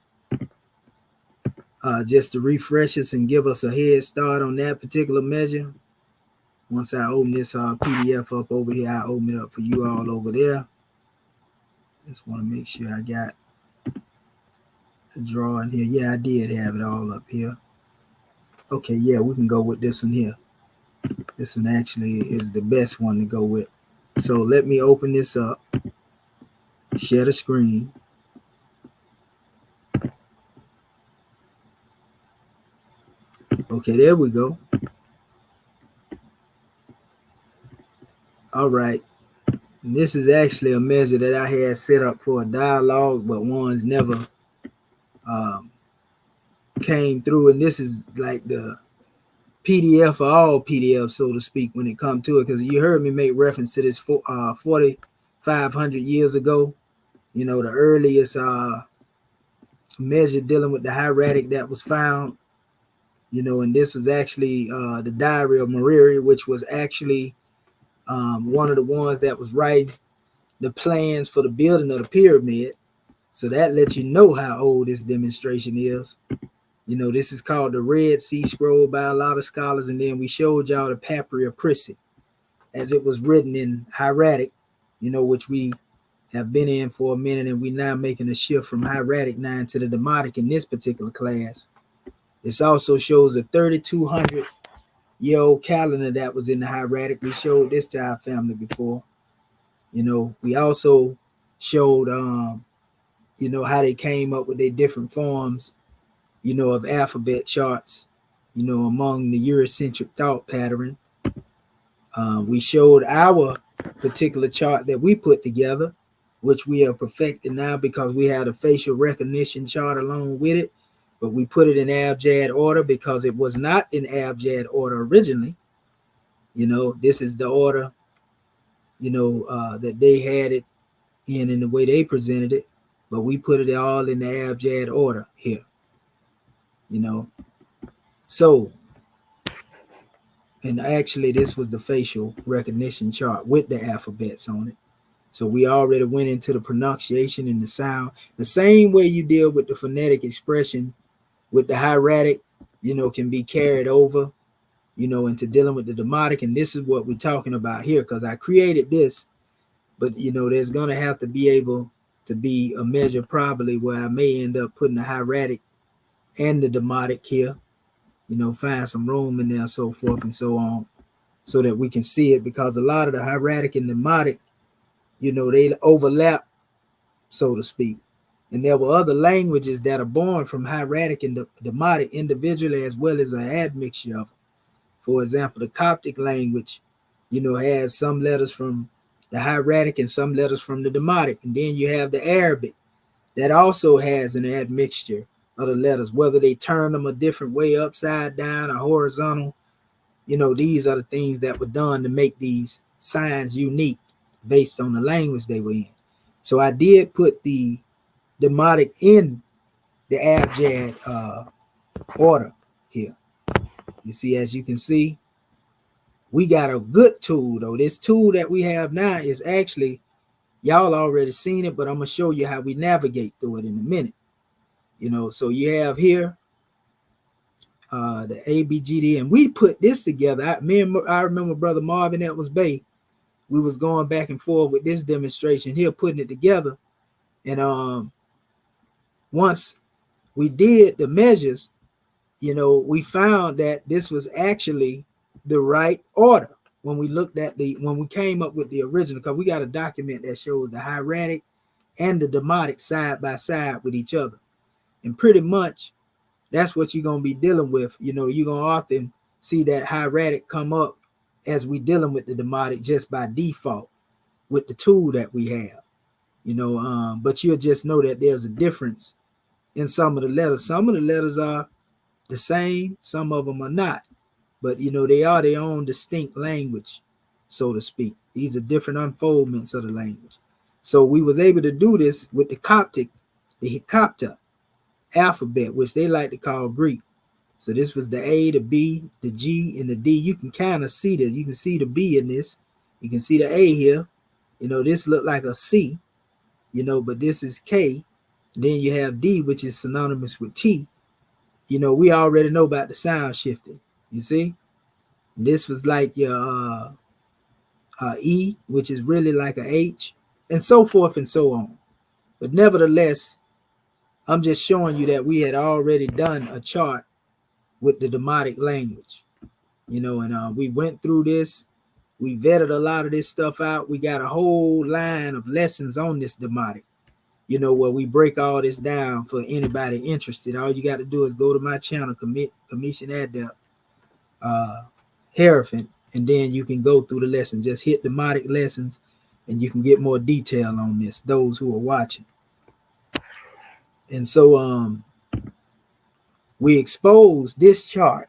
just to refresh us and give us a head start on that particular measure. Once I open this PDF up over here, I open it up for you all over there. Just want to make sure I got the drawing here. Yeah, I did have it all up here. Okay, yeah, we can go with this one here. This one actually is the best one to go with. So let me open this up, share the screen. Okay, there we go. All right. And this is actually a measure that I had set up for a dialogue, but ones never um, came through. And this is like the PDF for all PDFs, so to speak, when it comes to it. Because you heard me make reference to this 4,500 years ago. You know, the earliest measure dealing with the hieratic that was found. You know, and this was actually the diary of Mariri, which was actually one of the ones that was writing the plans for the building of the pyramid. So that lets you know how old this demonstration is. You know, this is called the Red Sea Scroll by a lot of scholars. And then we showed y'all the Papyri Prissi as it was written in hieratic, you know, which we have been in for a minute. And we now making a shift from hieratic 9 to the Demotic in this particular class. This also shows a 3,200-year-old calendar that was in the hieratic. We showed this to our family before. You know, we also showed, you know, how they came up with their different forms, you know, of alphabet charts, you know, among the Eurocentric thought pattern. We showed our particular chart that we put together, which we are perfected now because we had a facial recognition chart along with it, but we put it in abjad order because it was not in abjad order originally. You know, this is the order, you know, that they had it in the way they presented it, but we put it all in the abjad order here, you know. So, and actually this was the facial recognition chart with the alphabets on it. So we already went into the pronunciation and the sound. The same way you deal with the phonetic expression with the hieratic, you know, can be carried over, you know, into dealing with the demotic. And this is what we're talking about here, because I created this, but, you know, there's going to have to be able to be a measure probably where I may end up putting the hieratic and the demotic here, you know, find some room in there, so forth and so on, so that we can see it, because a lot of the hieratic and demotic, you know, they overlap, so to speak. And there were other languages that are born from hieratic and demotic individually, as well as an admixture of them. For example, the Coptic language, you know, has some letters from the hieratic and some letters from the demotic. And then you have the Arabic that also has an admixture of the letters, whether they turn them a different way, upside down or horizontal. You know, these are the things that were done to make these signs unique based on the language they were in. So I did put the demotic in the abjad order here. You see, as you can see, we got a good tool though. This tool that we have now is actually, y'all already seen it, but I'm gonna show you how we navigate through it in a minute. You know, so you have here the ABGD, and we put this together. I remember Brother Marvin that was Bay. We was going back and forth with this demonstration here, putting it together. And once we did the measures, you know, we found that this was actually the right order when we looked at when we came up with the original, because we got a document that shows the hieratic and the demotic side by side with each other. And pretty much that's what you're going to be dealing with. You know, you're going to often see that hieratic come up as we dealing with the demotic just by default with the tool that we have, you know, but you'll just know that there's a difference in some of the letters. Some of the letters are the same, some of them are not, but, you know, they are their own distinct language, so to speak. These are different unfoldments of the language. So we was able to do this with the Coptic, the Hikapta alphabet, which they like to call Greek. So this was the A, the B, the G, and the D. You can kind of see this. You can see the B in this. You can see the A here. You know, this looked like a C, you know, but this is K. Then you have D, which is synonymous with T. You know, we already know about the sound shifting. You see? This was like your E, which is really like a H, and so forth and so on. But nevertheless, I'm just showing you that we had already done a chart with the Demotic language, you know, and we went through this. We vetted a lot of this stuff out. We got a whole line of lessons on this Demotic, where we break all this down for anybody interested. All you got to do is go to my channel, Commission Adept, Hierophant, and then you can go through the lessons. Just hit Demotic lessons, and you can get more detail on this, those who are watching. And so we exposed this chart,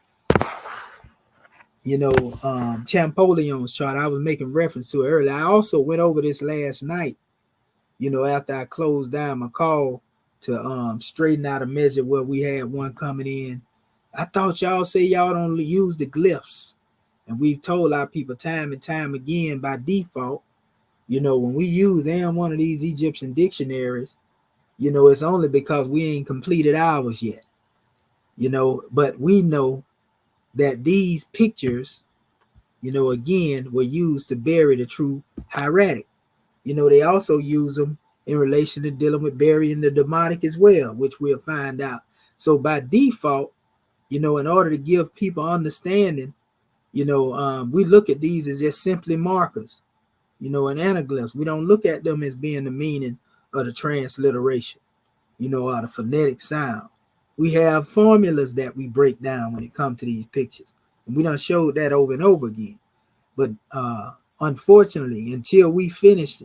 Champoleon's chart. I was making reference to it earlier. I also went over this last night, after I closed down my call to straighten out a measure where we had one coming in. I thought y'all say y'all don't use the glyphs. And we've told our people time and time again by default, when we use one of these Egyptian dictionaries, it's only because we ain't completed ours yet. But we know that these pictures, again, were used to bury the true hieratic. They also use them in relation to dealing with burying the Demotic as well, which we'll find out. So by default, in order to give people understanding, we look at these as just simply markers, and anaglyphs. We don't look at them as being the meaning of the transliteration, or the phonetic sound. We have formulas that we break down when it comes to these pictures. And we done showed that over and over again. But unfortunately, until we finish,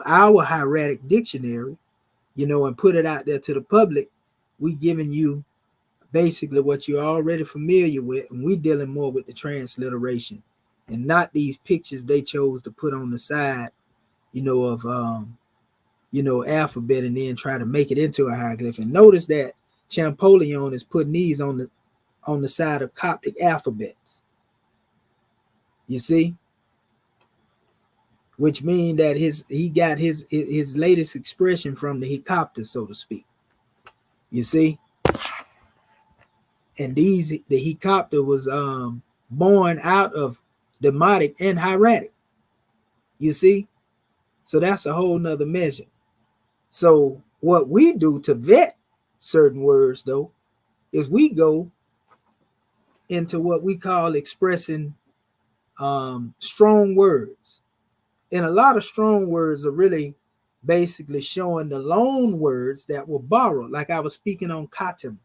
our hieratic dictionary, and put it out there to the public, we giving you basically what you're already familiar with, and we dealing more with the transliteration and not these pictures they chose to put on the side, of alphabet and then try to make it into a hieroglyph. And notice that Champollion is putting these on the side of Coptic alphabets. You see, which means that he got his latest expression from the Hecopter, so to speak. You see. And the Hecopter was born out of Demotic and hieratic. You see? So that's a whole nother measure. So what we do to vet certain words, though, is we go into what we call expressing strong words. And a lot of strong words are really basically showing the loan words that were borrowed. Like I was speaking on cotton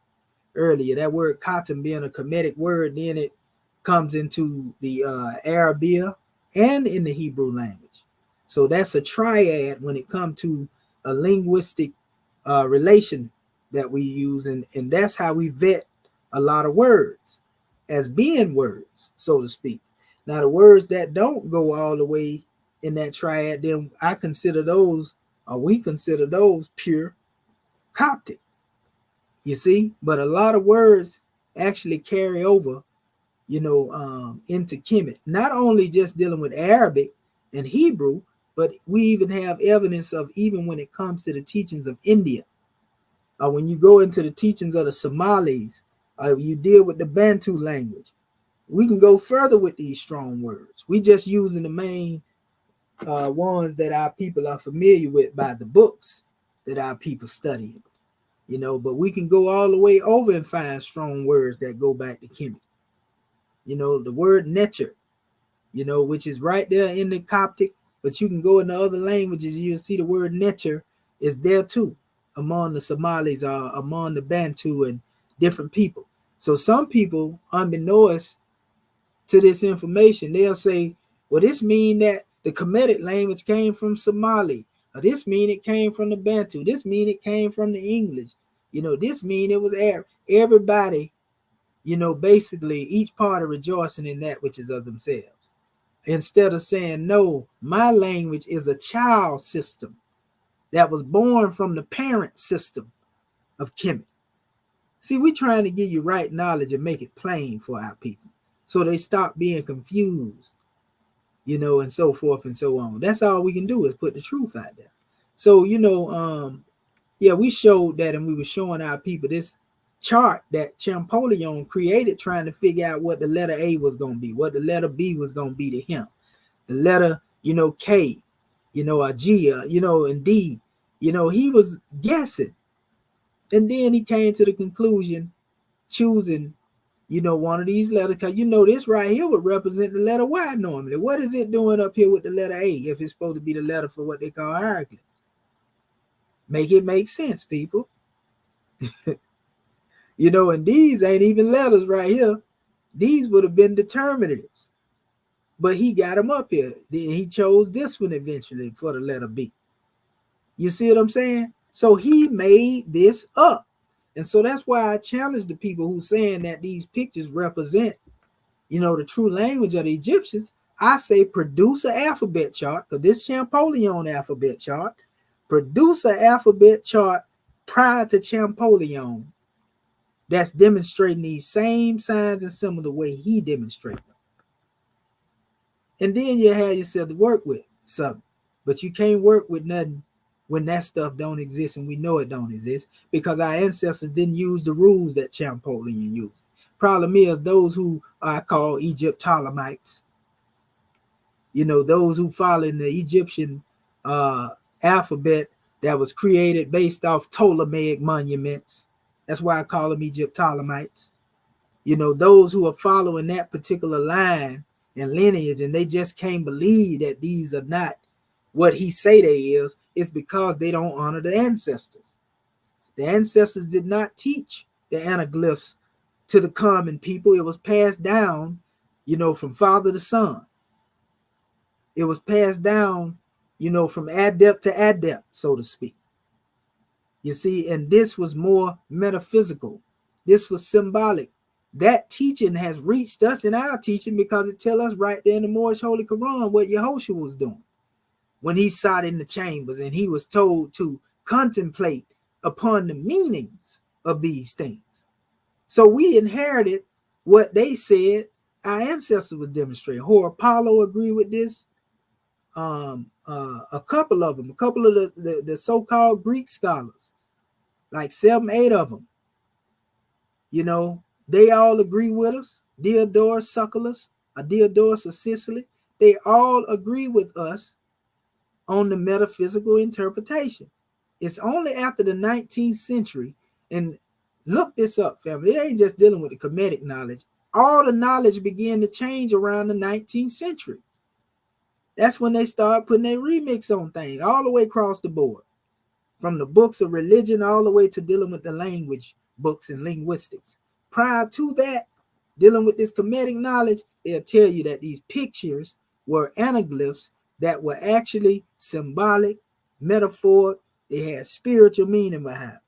earlier, that word cotton being a Kemetic word, then it comes into the Arabia and in the Hebrew language. So that's a triad when it comes to a linguistic relation that we use, and that's how we vet a lot of words as being words, so to speak. Now, the words that don't go all the way in that triad, then I consider those, or we consider those, pure Coptic. You see, but a lot of words actually carry over, into Kemet. Not only just dealing with Arabic and Hebrew, but we even have evidence of even when it comes to the teachings of India. When you go into the teachings of the Somalis, you deal with the Bantu language. We can go further with these strong words. We just using the main ones that our people are familiar with by the books that our people study. But we can go all the way over and find strong words that go back to Kemet. The word nature, which is right there in the Coptic, but you can go in the other languages, you'll see the word nature is there too, among the Somalis, among the Bantu and different people. So some people, unbeknownst to this information, they'll say, well, this mean that the Kemetic language came from Somali. Or this mean it came from the Bantu. This mean it came from the English. This mean it was Arab. Everybody, basically each party rejoicing in that which is of themselves. Instead of saying, no, my language is a child system that was born from the parent system of Kemet. See, we're trying to give you right knowledge and make it plain for our people so they stop being confused, and so forth and so on. That's all we can do is put the truth out there. So, we showed that, and we were showing our people this chart that Champollion created, trying to figure out what the letter A was going to be, what the letter B was going to be to him. The letter, K, or G, and D, he was guessing. And then he came to the conclusion, choosing, one of these letters, because this right here would represent the letter Y normally. What is it doing up here with the letter A if it's supposed to be the letter for what they call hieroglyph? Make it make sense, people. You know, and these ain't even letters right here. These would have been determinatives. But he got them up here. Then he chose this one eventually for the letter B. You see what I'm saying? So he made this up. And so that's why I challenge the people who saying that these pictures represent, you know, the true language of the Egyptians. I say produce an alphabet chart, because this Champollion alphabet chart, produce an alphabet chart prior to Champollion that's demonstrating these same signs and symbols the way he demonstrated them. And then you have yourself to work with something. But you can't work with nothing when that stuff don't exist, and we know it don't exist because our ancestors didn't use the rules that Champollion used. Problem is, those who I call Egyptolomites, you know, those who follow in the Egyptian alphabet that was created based off Ptolemaic monuments. That's why I call them Egyptolomites. You know, those who are following that particular line and lineage, and they just can't believe that these are not what he say they is, it's because they don't honor the ancestors. The ancestors did not teach the anaglyphs to the common people. It was passed down, you know, from father to son. It was passed down, you know, from adept to adept, so to speak. You see, and this was more metaphysical. This was symbolic. That teaching has reached us in our teaching because it tells us right there in the Moorish Holy Quran what Yehoshua was doing when he sat in the chambers and he was told to contemplate upon the meanings of these things. So we inherited what they said our ancestors were demonstrating. Hor Apollo agreed with this. A couple of them, a couple of the so-called Greek scholars, like 7, 8 of them, you know, they all agree with us. Diodorus Siculus, Diodorus of Sicily, they all agree with us on the metaphysical interpretation. It's only after the 19th century, and look this up, family. It ain't just dealing with the Kemetic knowledge. All the knowledge began to change around the 19th century. That's when they start putting their remix on things all the way across the board, from the books of religion all the way to dealing with the language books and linguistics. Prior to that, dealing with this Kemetic knowledge, they'll tell you that these pictures were anaglyphs that were actually symbolic, metaphor. They had spiritual meaning behind.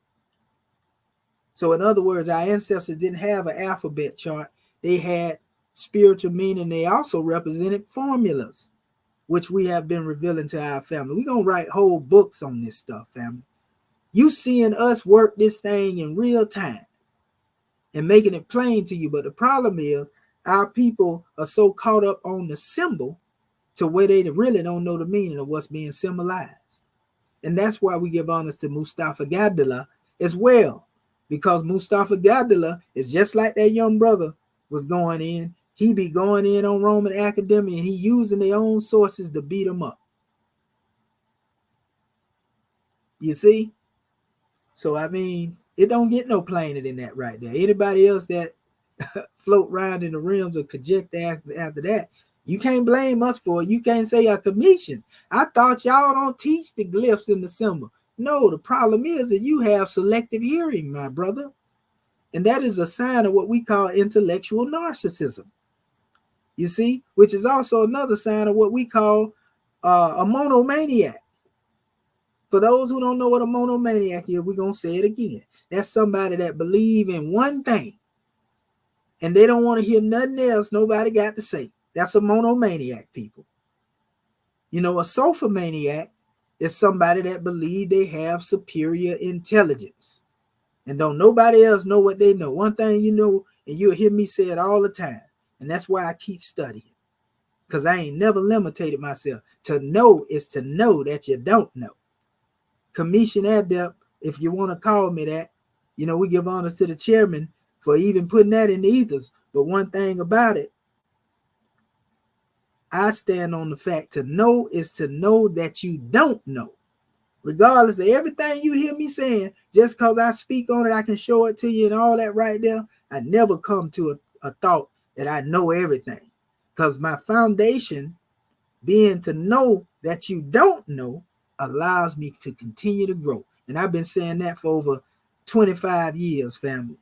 So in other words, our ancestors didn't have an alphabet chart. They had spiritual meaning. They also represented formulas, which we have been revealing to our family. We're going to write whole books on this stuff, family. You seeing us work this thing in real time and making it plain to you. But the problem is our people are so caught up on the symbol to where they really don't know the meaning of what's being symbolized. And that's why we give honors to Mustafa Gadala as well, because Mustafa Gadala is just like that young brother was going in. He be going in on Roman academia and he using their own sources to beat them up. You see? So, I mean, it don't get no plainer than that right there. Anybody else that float around in the realms of conject after that, you can't blame us for it. You can't say a commission. I thought y'all don't teach the glyphs and the symbol. No, the problem is that you have selective hearing, my brother. And that is a sign of what we call intellectual narcissism. You see, which is also another sign of what we call a monomaniac. For those who don't know what a monomaniac is, we're going to say it again. That's somebody that believe in one thing and they don't want to hear nothing else nobody got to say. That's a monomaniac, people. You know, a sophomaniac is somebody that believe they have superior intelligence and don't nobody else know what they know. One thing you know, and you'll hear me say it all the time, and that's why I keep studying, because I ain't never limited myself. To know is to know that you don't know. Commission Adept, if you want to call me that, you know, we give honors to the chairman for even putting that in the ethers. But one thing about it, I stand on the fact to know is to know that you don't know. Regardless of everything you hear me saying, just because I speak on it, I can show it to you and all that right there. I never come to a thought that I know everything, because my foundation being to know that you don't know allows me to continue to grow. And I've been saying that for over 25 years, family.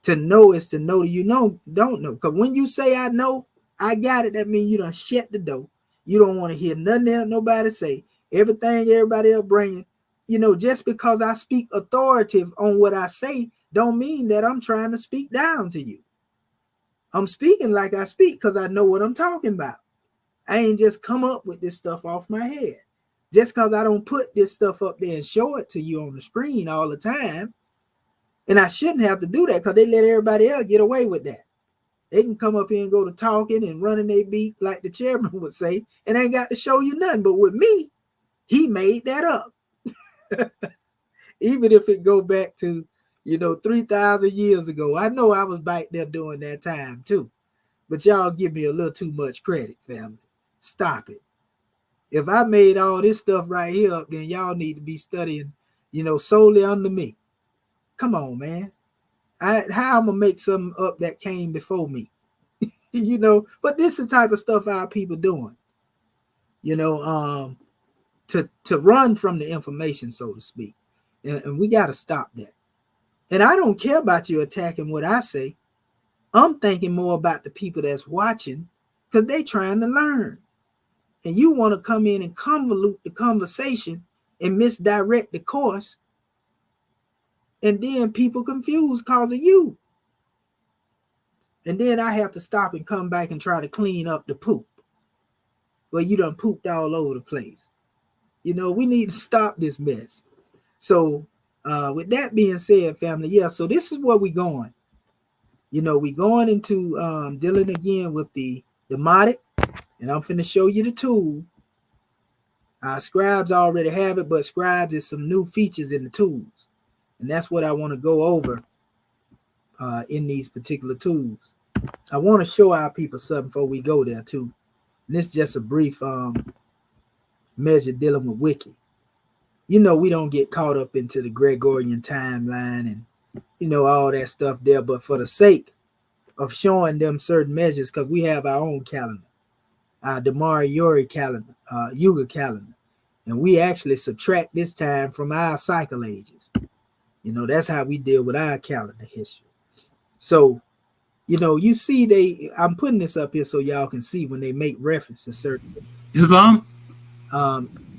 To know is to know you don't know. Because when you say I know, I got it, that means you done shut the door. You don't want to hear nothing else nobody say. Everything everybody else bringing. Just because I speak authoritative on what I say, don't mean that I'm trying to speak down to you. I'm speaking like I speak because I know what I'm talking about. I ain't just come up with this stuff off my head. Just because I don't put this stuff up there and show it to you on the screen all the time. And I shouldn't have to do that because they let everybody else get away with that. They can come up here and go to talking and running their beat like the chairman would say, and ain't got to show you nothing. But with me, he made that up. Even if it go back to, 3,000 years ago. I know I was back there during that time too. But y'all give me a little too much credit, family. Stop it. If I made all this stuff right here up, then y'all need to be studying, solely under me. Come on, man. How I'm going to make something up that came before me? But this is the type of stuff our people doing. To run from the information, so to speak. And we got to stop that. And I don't care about you attacking what I say. I'm thinking more about the people that's watching because they trying to learn. And you want to come in and convolute the conversation and misdirect the course. And then people confused because of you. And then I have to stop and come back and try to clean up the poop. Well, you done pooped all over the place. We need to stop this mess. So with that being said, family, so this is where we're going. We're going into dealing again with the Demotic, and I'm finna show you the tool. Scribes already have it, but Scribes is some new features in the tools. And that's what I want to go over in these particular tools. I want to show our people something before we go there too. And this is just a brief measure dealing with Wiki. We don't get caught up into the Gregorian timeline and, all that stuff there. But for the sake of showing them certain measures, because we have our own calendar, our Damari calendar, Yuga calendar. And we actually subtract this time from our cycle ages. That's how we deal with our calendar history. So, you see I'm putting this up here so y'all can see when they make reference to certain. Islam?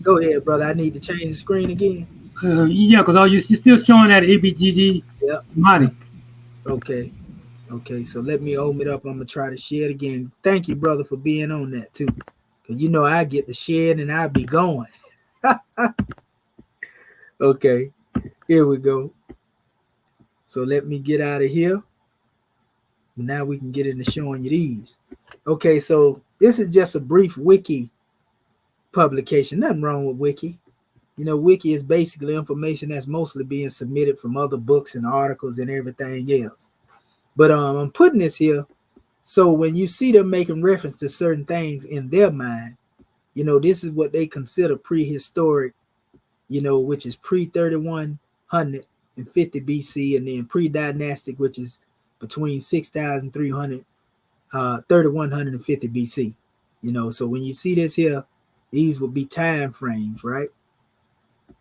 Go ahead, brother. I need to change the screen again. Yeah, because you're still showing that ABGD. Yep. Demotic. Okay, so let me open it up. I'm going to try to share it again. Thank you, brother, for being on that too. Because I get to share it and I'll be going. Okay, here we go. So let me get out of here. Now we can get into showing you these. Okay, so this is just a brief wiki publication. Nothing wrong with wiki. Wiki is basically information that's mostly being submitted from other books and articles and everything else. But I'm putting this here so when you see them making reference to certain things in their mind, this is what they consider prehistoric, which is pre-3150 BC, and then pre-dynastic, which is between 6,300, 3,150 BC. So when you see this here, these will be time frames, right?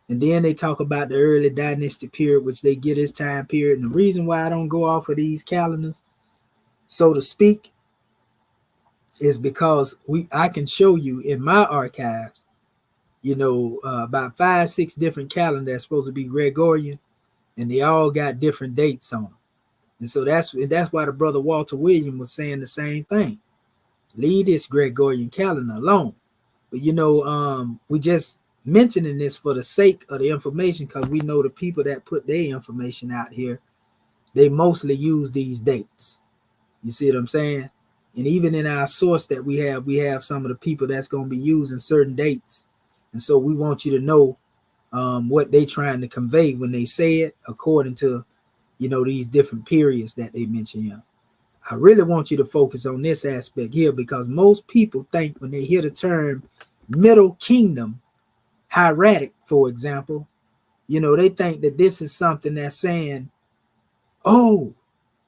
And then they talk about the early dynastic period, which they get as time period. And the reason why I don't go off of these calendars, so to speak, is because I can show you in my archives, about 5-6 different calendars that's supposed to be Gregorian, and they all got different dates on them. And so that's why the brother Walter William was saying the same thing. Leave this Gregorian calendar alone. But we just mentioning this for the sake of the information, because we know the people that put their information out here, they mostly use these dates. You see what I'm saying? And even in our source that we have some of the people that's going to be using certain dates. And so we want you to know what they trying to convey when they say it according to, these different periods that they mention here. I really want you to focus on this aspect here, because most people think when they hear the term Middle Kingdom, hieratic, for example, they think that this is something that's saying, oh,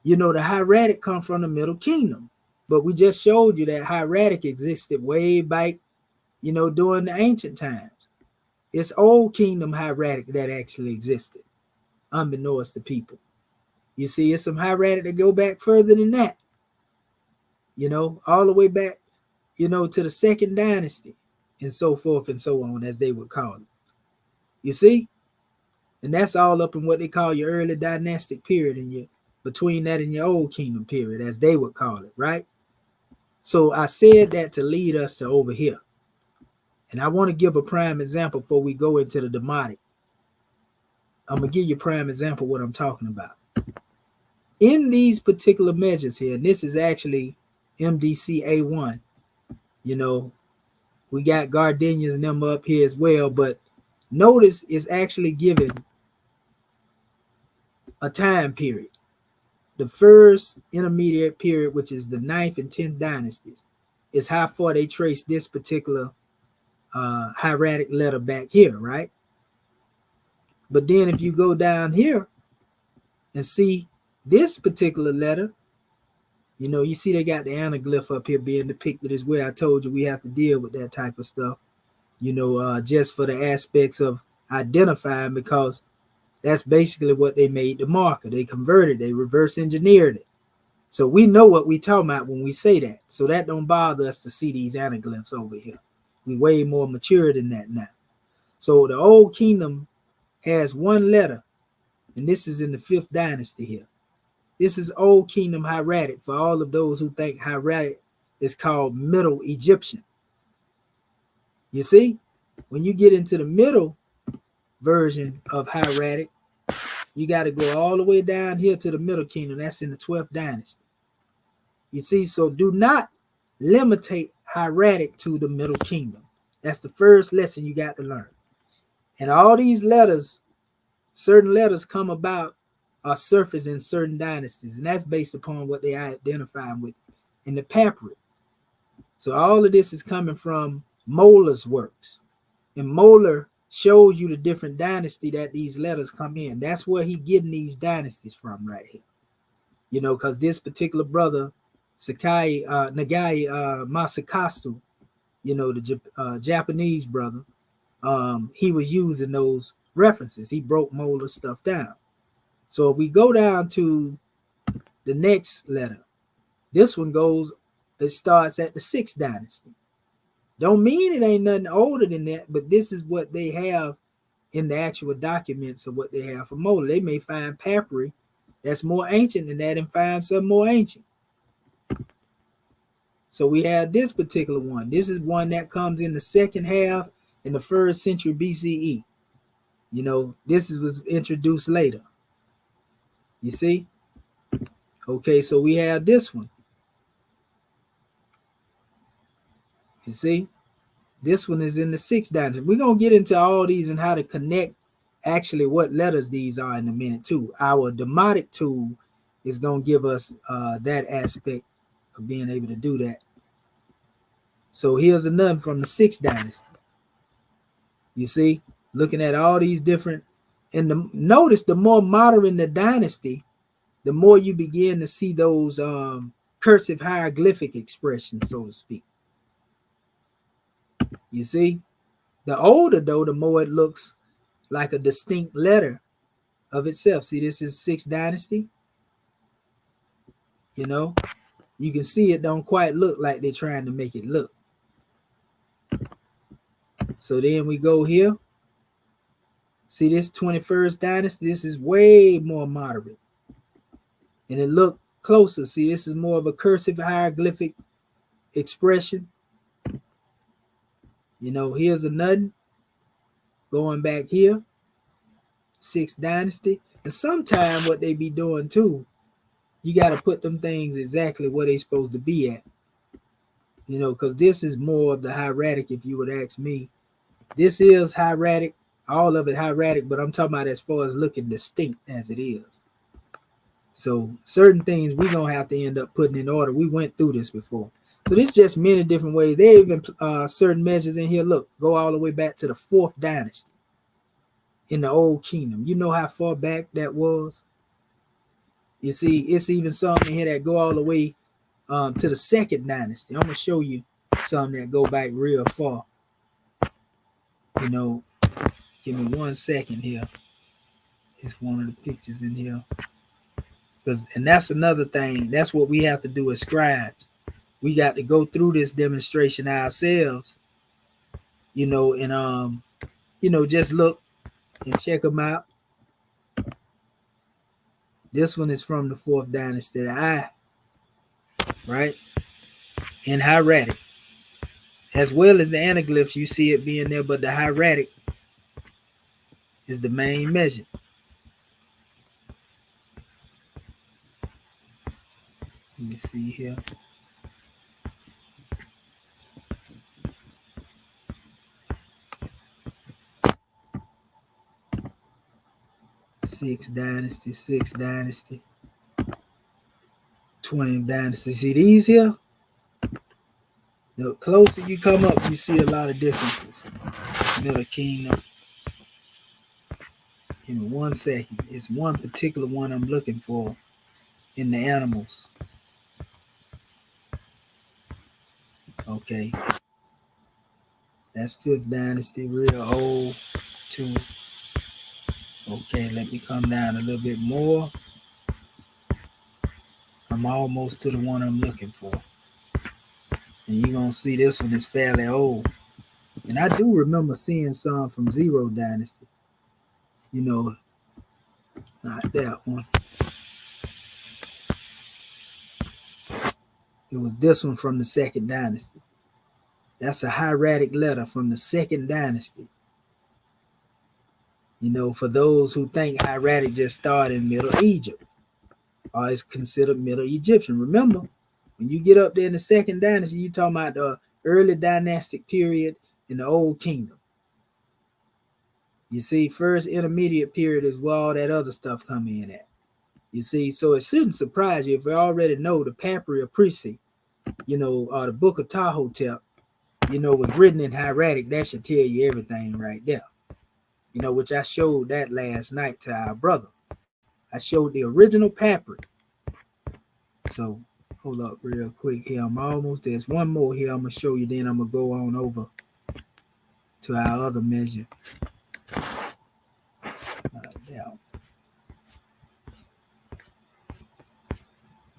the hieratic come from the Middle Kingdom. But we just showed you that hieratic existed way back, during the ancient times. It's old kingdom hieratic that actually existed, unbeknownst to people. You see, it's some hieratic that go back further than that. You know, all the way back, you know, to the second dynasty and so forth and so on, as they would call it. You see? And that's all up in what they call your early dynastic period, and your between that and your old kingdom period, as they would call it, right? So I said that to lead us to over here. And I want to give a prime example before we go into the Demotic. I'm going to give you a prime example of what I'm talking about. In these particular measures here, and this is actually MDC A1, you know, we got gardenias and them up here as well, but notice it's actually given a time period. The first intermediate period, which is the 9th and 10th dynasties, is how far they trace this particular hieratic letter back here, right? But then if you go down here and see this particular letter, you know, you see they got the anaglyph up here being depicted as well. I told you we have to deal with that type of stuff, you know, just for the aspects of identifying, because that's basically what they made the marker. They converted, they reverse engineered it. So we know what we talking about when we say that. So that don't bother us to see these anaglyphs over here. We way more mature than that now. So the old kingdom has one letter, and this is in the 5th dynasty here. This is old kingdom hieratic for all of those who think hieratic is called Middle Egyptian. You see, when you get into the middle version of hieratic, you got to go all the way down here to the Middle Kingdom. That's in the 12th dynasty. You see, so do not limitate hieratic to the Middle Kingdom. That's the first lesson you got to learn. And all these letters, certain letters come about are surfaced in certain dynasties, and that's based upon what they identify with in the papyrus. So all of this is coming from Molar's works, and Molar shows you the different dynasty that these letters come in. That's where he getting these dynasties from right here. You know, because this particular brother, Nagai Masakasu, you know, the Japanese brother, he was using those references. He broke Molar's stuff down. So if we go down to the next letter, this one goes, it starts at the 6th dynasty. Don't mean it ain't nothing older than that, but this is what they have in the actual documents of what they have for Molar. They may find papyri that's more ancient than that and find some more ancient. So we have this particular one. This is one that comes in the 2nd half in the 1st century BCE. You know, this was introduced later. You see? Okay, so we have this one. You see? This one is in the 6th dynasty. We're going to get into all these and how to connect actually what letters these are in a minute too. Our Demotic tool is going to give us that aspect of being able to do that. So here's another from the 6th dynasty. You see? Looking at all these different, and notice the more modern the dynasty, the more you begin to see those cursive hieroglyphic expressions, so to speak. You see, the older though, the more it looks like a distinct letter of itself. See, this is 6th dynasty. You know, you can see it don't quite look like they're trying to make it look. So then we go here. See this 21st dynasty, this is way more moderate. And it look closer. See, this is more of a cursive hieroglyphic expression. You know, here's another going back here, 6th dynasty. And sometimes what they be doing too, you got to put them things exactly where they supposed to be at. You know, because this is more of the hieratic, if you would ask me. This is hieratic, all of it hieratic, but I'm talking about as far as looking distinct as it is. So certain things we're going to have to end up putting in order. We went through this before. So there's just many different ways. They even certain measures in here. Look, go all the way back to the 4th dynasty in the Old Kingdom. You know how far back that was? You see, it's even some in here that go all the way to the 2nd dynasty. I'm going to show you some that go back real far. You know, Give me 1 second here. It's one of the pictures in here. And that's another thing. That's what we have to do as scribes. We got to go through this demonstration ourselves, and just look and check them out. This one is from the 4th dynasty, the I, right? And hieratic. As well as the anaglyphs, you see it being there, but the hieratic is the main measure. Let me see here. Sixth dynasty, 20th dynasty. See these here? The closer you come up, you see a lot of differences. Middle Kingdom. Give me 1 second. It's one particular one I'm looking for in the animals. Okay. That's 5th dynasty, real old too. Okay, let me come down a little bit more. I'm almost to the one I'm looking for. And you're going to see this one is fairly old. And I do remember seeing some from 0 dynasty. Not that one. It was this one from the 2nd dynasty. That's a hieratic letter from the 2nd dynasty. For those who think hieratic just started in Middle Egypt, or is considered Middle Egyptian. Remember, when you get up there in the 2nd dynasty, you're talking about the early dynastic period in the Old Kingdom. You see, first intermediate period is where all that other stuff come in at. You see, so it shouldn't surprise you if you already know the Papyri of Prissy, or the Book of Tahotep, was written in hieratic. That should tell you everything right there. Which I showed that last night to our brother. I showed the original Papyri. So hold up real quick here. I'm almost, there's one more here I'm going to show you. Then I'm going to go on over to our other measure.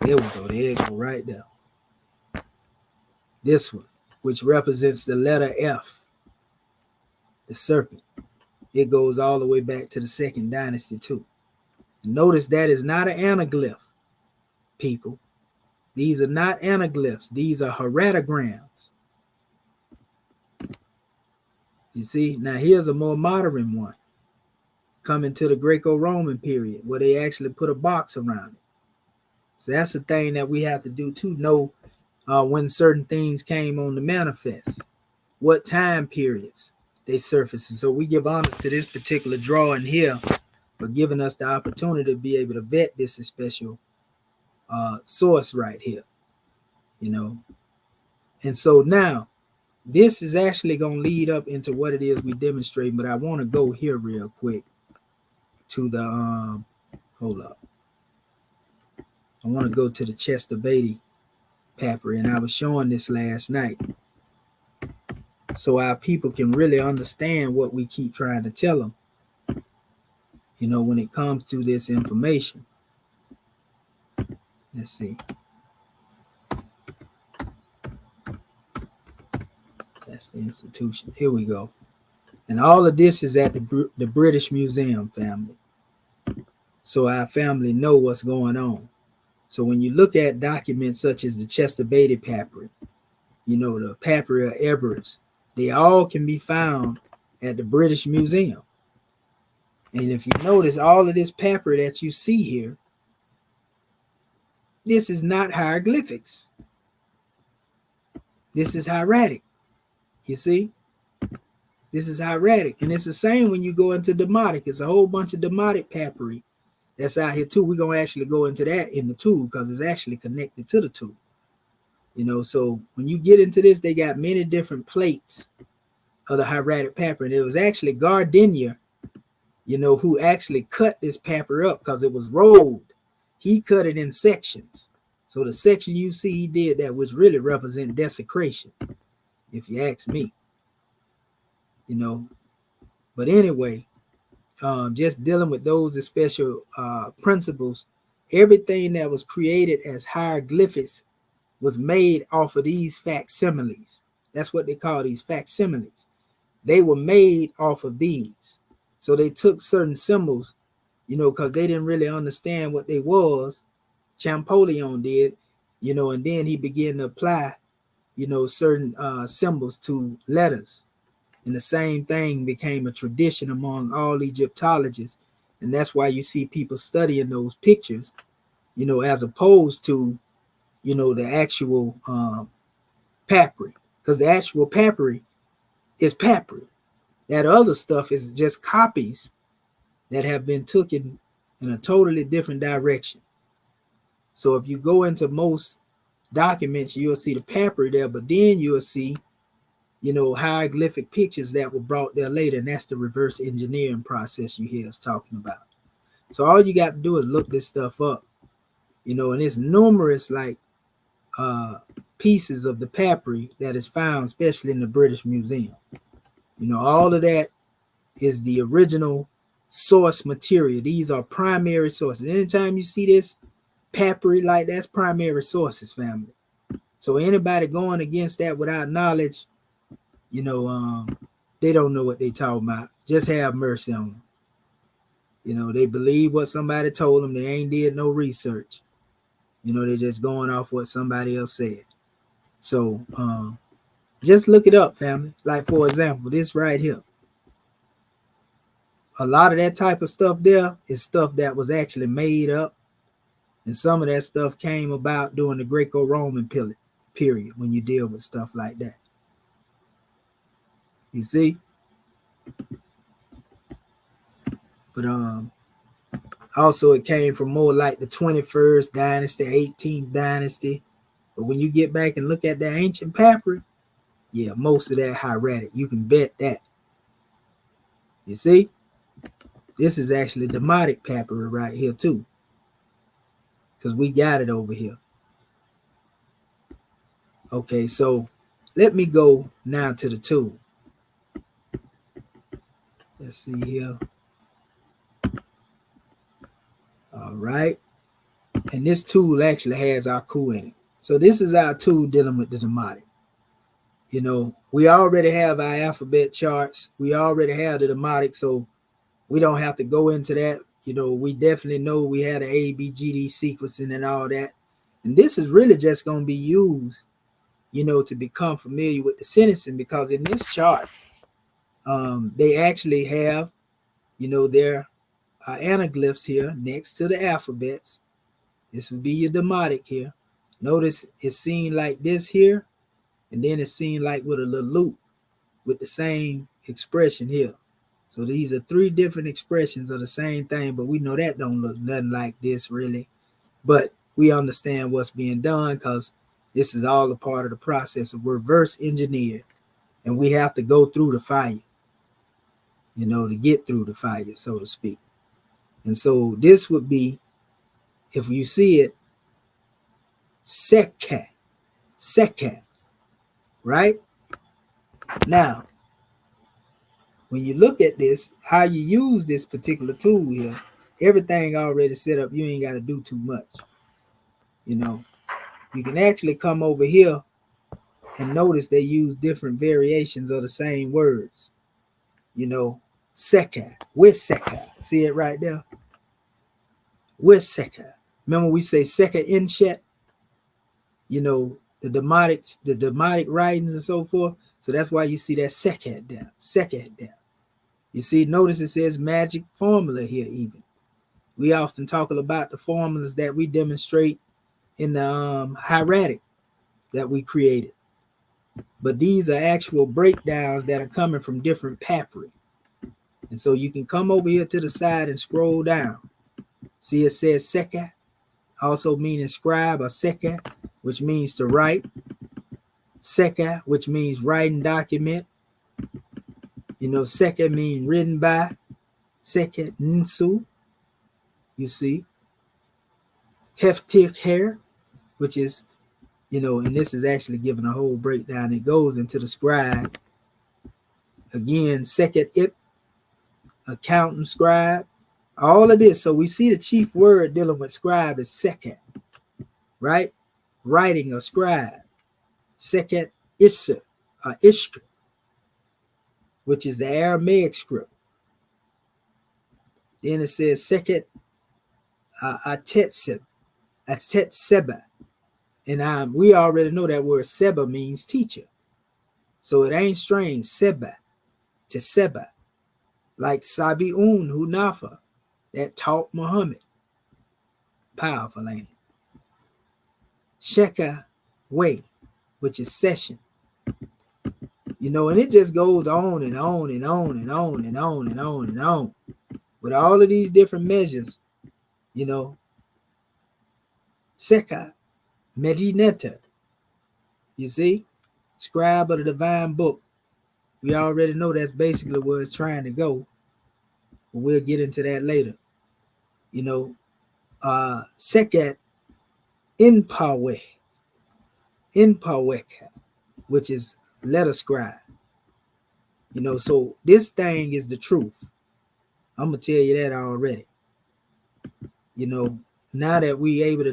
There we go. There you go, right there. This one, which represents the letter F, the serpent. It goes all the way back to the 2nd dynasty too. Notice that is not an anaglyph, people. These are not anaglyphs. These are hieratograms. You see, now here's a more modern one coming to the Greco-Roman period where they actually put a box around it. So that's the thing that we have to do to know when certain things came on the manifest, what time periods they surfaced. And so we give honors to this particular drawing here for giving us the opportunity to be able to vet this special source right here, And so now this is actually going to lead up into what it is we demonstrate, but I want to go here real quick to the hold up. I want to go to the Chester Beatty Papyri, and I was showing this last night so our people can really understand what we keep trying to tell them, when it comes to this information. Let's see. That's the institution. Here we go. And all of this is at the British Museum, family. So our family know what's going on. So when you look at documents such as the Chester Beatty Papyri, the Papyri of E.A.R.S, they all can be found at the British Museum. And if you notice, all of this papyri that you see here, this is not hieroglyphics. This is hieratic. You see? This is hieratic. And it's the same when you go into Demotic. It's a whole bunch of Demotic papyri that's out here too. We're going to actually go into that in the tool because it's actually connected to the tool. So when you get into this, they got many different plates of the hieratic papyri. And it was actually Gardenia, who actually cut this papyri up because it was rolled. He cut it in sections. So the section you see, he did that, which really represent desecration, if you ask me. But anyway, just dealing with those special principles, everything that was created as hieroglyphics was made off of these facsimiles. That's what they call these facsimiles. They were made off of these. So they took certain symbols, because they didn't really understand what they was. Champollion did, and then he began to apply, certain symbols to letters. And the same thing became a tradition among all Egyptologists. And that's why you see people studying those pictures, as opposed to, the actual papyri. Because the actual papyri is papyri. That other stuff is just copies that have been taken in a totally different direction. So if you go into most documents, you'll see the papyri there, but then you'll see, hieroglyphic pictures that were brought there later, and that's the reverse engineering process you hear us talking about. So all you got to do is look this stuff up, and it's numerous pieces of the papyri that is found, especially in the British Museum. All of that is the original source material. These are primary sources. Anytime you see this papyri, that's primary sources, family. So anybody going against that without knowledge, they don't know what they talking about. Just have mercy on them. They believe what somebody told them. They ain't did no research. They're just going off what somebody else said. So just look it up, family. Like, for example, this right here. A lot of that type of stuff there is stuff that was actually made up. And some of that stuff came about during the Greco-Roman period when you deal with stuff like that. You see? But also it came from more like the 21st dynasty, 18th dynasty. But when you get back and look at the ancient papyri, yeah, most of that hieratic. You can bet that. You see? This is actually Demotic papyri right here too. Because we got it over here. Okay, so let me go now to the tool. Let's see here. All right. And this tool actually has our coup in it. So this is our tool dealing with the Demotic. We already have our alphabet charts. We already have the Demotic, so we don't have to go into that. We definitely know we had an ABGD sequencing and all that. And this is really just going to be used, to become familiar with the sentencing, because in this chart, they actually have, their anaglyphs here next to the alphabets. This would be your Demotic here. Notice it's seen like this here, and then it's seen like with a little loop with the same expression here. So these are three different expressions of the same thing, but we know that don't look nothing like this really. But we understand what's being done because this is all a part of the process of reverse engineer. And we have to go through the fire, to get through the fire, so to speak. And so this would be, if you see it, Sekhet, right? Now, when you look at this, how you use this particular tool here, everything already set up. You ain't got to do too much. You can actually come over here and notice they use different variations of the same words. Sekhet, with Sekhet. See it right there? With Sekhet. Remember we say Sekhet in Shat? The Demotic writings and so forth. So that's why you see that Sekhet there. You see, notice it says magic formula here even. We often talk about the formulas that we demonstrate in the hieratic that we created. But these are actual breakdowns that are coming from different papyri. And so you can come over here to the side and scroll down. See, it says Sekhet, also meaning scribe, or Sekhet, which means to write. Sekhet, which means writing document. Sekhet means written by. Sekhet Nsu, you see. Heftik hair, which is, and this is actually giving a whole breakdown. It goes into the scribe. Again, Sekhet Ip, accountant, scribe, all of this. So we see the chief word dealing with scribe is Sekhet, right? Writing or scribe. Sekhet Isser, Ishk, which is the Aramaic script. Then it says Sekhet Atetseba. And we already know that word Seba means teacher. So it ain't strange. Seba to Seba. Like Sabi'un Hunafa that taught Muhammad. Powerful, ain't it? Sheka way, which is session. You know, and it just goes on and on and on and on and on and on and on. With all of these different measures, you know. Seka, Medineta. You see? Scribe of the divine book. We already know that's basically where it's trying to go. But we'll get into that later. You know, Sekhet Inpawe, which is letter scribe. You know, so this thing is the truth. I'm gonna tell you that already. You know, now that we able to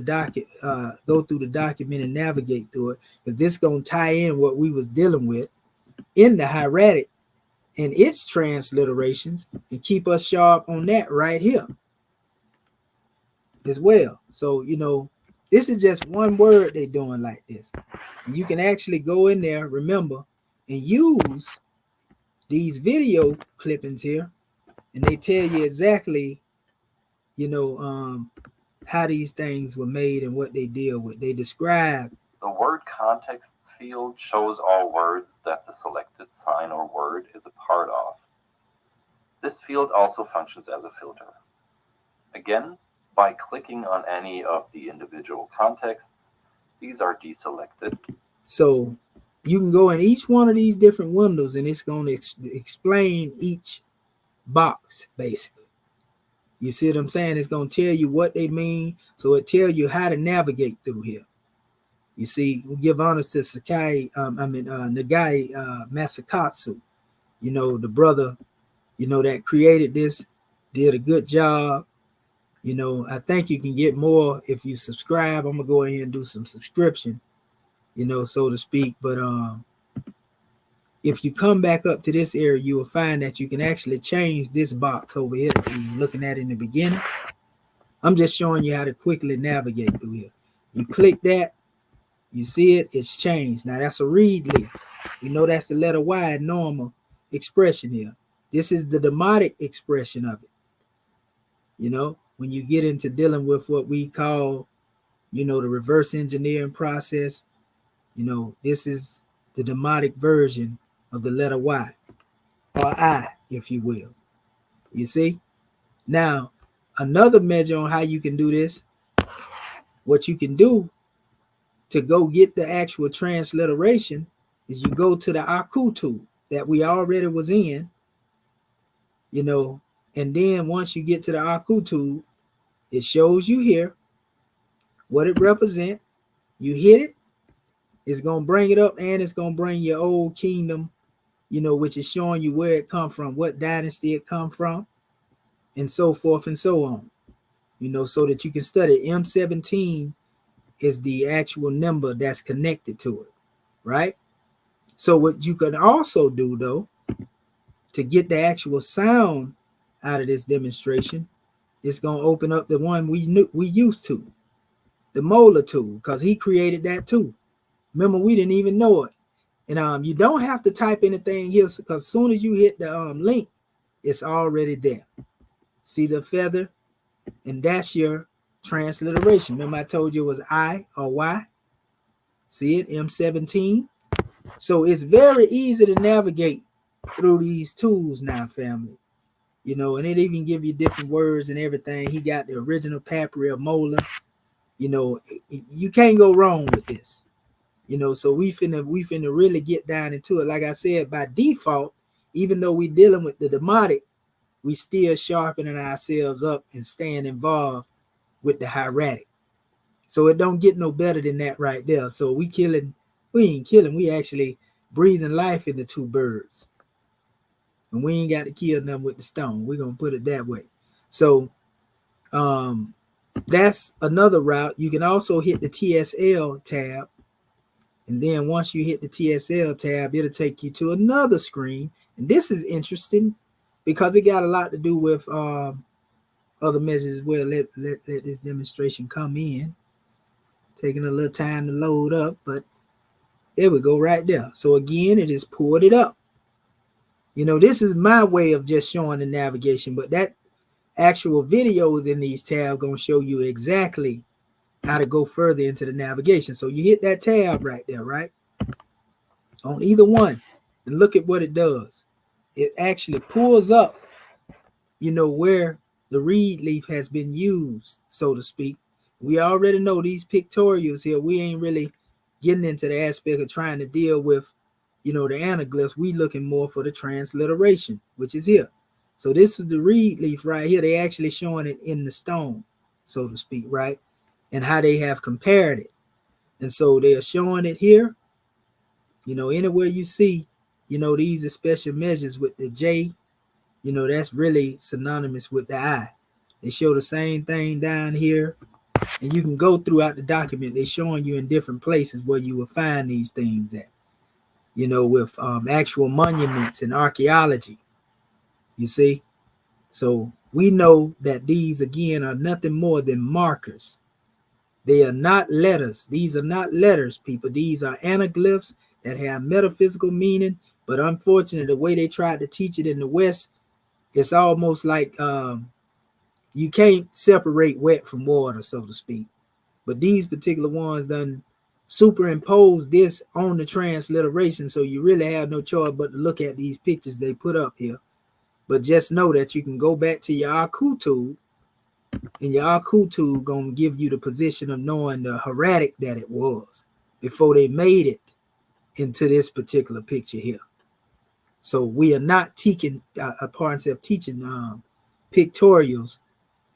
go through the document and navigate through it, because this gonna tie in what we was dealing with in the hieratic and its transliterations and keep us sharp on that right here as well. So, you know, this is just one word they're doing like this. And you can actually go in there, remember, and use these video clippings here, and they tell you exactly, you know, how these things were made and what they deal with. They describe. The word context field shows all words that the selected sign or word is a part of. This field also functions as a filter. Again, by clicking on any of the individual contexts, these are deselected. So you can go in each one of these different windows and it's going to explain each box, basically. You see what I'm saying? It's going to tell you what they mean. So it tells you how to navigate through here. You see, we give honors to Nagai Masakatsu, you know, the brother, you know, that created this, did a good job. You know, I think you can get more if you subscribe. I'm going to go ahead and do some subscription, you know, so to speak. But if you come back up to this area, you will find that you can actually change this box over here that you were looking at in the beginning. I'm just showing you how to quickly navigate through here. You click that, you see it, it's changed. Now that's a read leaf. You know that's the letter Y normal expression here. This is the demotic expression of it. You know, when you get into dealing with what we call, you know, the reverse engineering process, you know, this is the demotic version of the letter Y, or I, if you will. You see? Now, another measure on how you can do this, what you can do to go get the actual transliteration is you go to the Aku tool that we already was in, you know, and then once you get to the Aku tool, it shows you here what it represents. You hit it, it's going to bring it up, and it's going to bring your old kingdom, you know, which is showing you where it come from, what dynasty it come from, and so forth and so on, you know, so that you can study. M17 is the actual number that's connected to it, right? So what you can also do, though, to get the actual sound out of this demonstration, it's going to open up the one we used to, the molar tool, because he created that too. Remember, we didn't even know it. And you don't have to type anything here, because as soon as you hit the link, it's already there. See the feather? And that's your transliteration. Remember I told you it was I or Y? See it? M17. So it's very easy to navigate through these tools now, family. You know, and it even give you different words and everything. He got the original papyri of molar. You know, you can't go wrong with this. You know, so we finna really get down into it. Like I said, by default, even though we dealing with the demotic, we still sharpening ourselves up and staying involved with the hieratic. So it don't get no better than that right there. So we ain't killing, we actually breathing life into two birds. And we ain't got to kill them with the stone. We're going to put it that way. So that's another route. You can also hit the TSL tab. And then once you hit the TSL tab, it'll take you to another screen. And this is interesting because it got a lot to do with other measures as well. Let this demonstration come in. Taking a little time to load up, but there we go right there. So again, it is pulled it up. You know, this is my way of just showing the navigation, but that actual videos in these tabs going to show you exactly how to go further into the navigation. So you hit that tab right there, right? On either one, and look at what it does. It actually pulls up, you know, where the reed leaf has been used, so to speak. We already know these pictorials here. We ain't really getting into the aspect of trying to deal with, you know, the anaglyphs. We looking more for the transliteration, which is here. So this is the reed leaf right here. They actually showing it in the stone, so to speak, right? And how they have compared it. And so they are showing it here. You know, anywhere you see, you know, these are special measures with the J, you know, that's really synonymous with the I. They show the same thing down here. And you can go throughout the document. They're showing you in different places where you will find these things at, you know, with actual monuments and archaeology, you see. So we know that these, again, are nothing more than markers. They are not letters. These are not letters, people. These are anaglyphs that have metaphysical meaning. But unfortunately, the way they tried to teach it in the West, it's almost like you can't separate wet from water, so to speak. But these particular ones done superimpose this on the transliteration, so you really have no choice but to look at these pictures they put up here. But just know that you can go back to your Akutu, and your Akutu gonna give you the position of knowing the hieratic that it was before they made it into this particular picture here. So we are not teaching teaching pictorials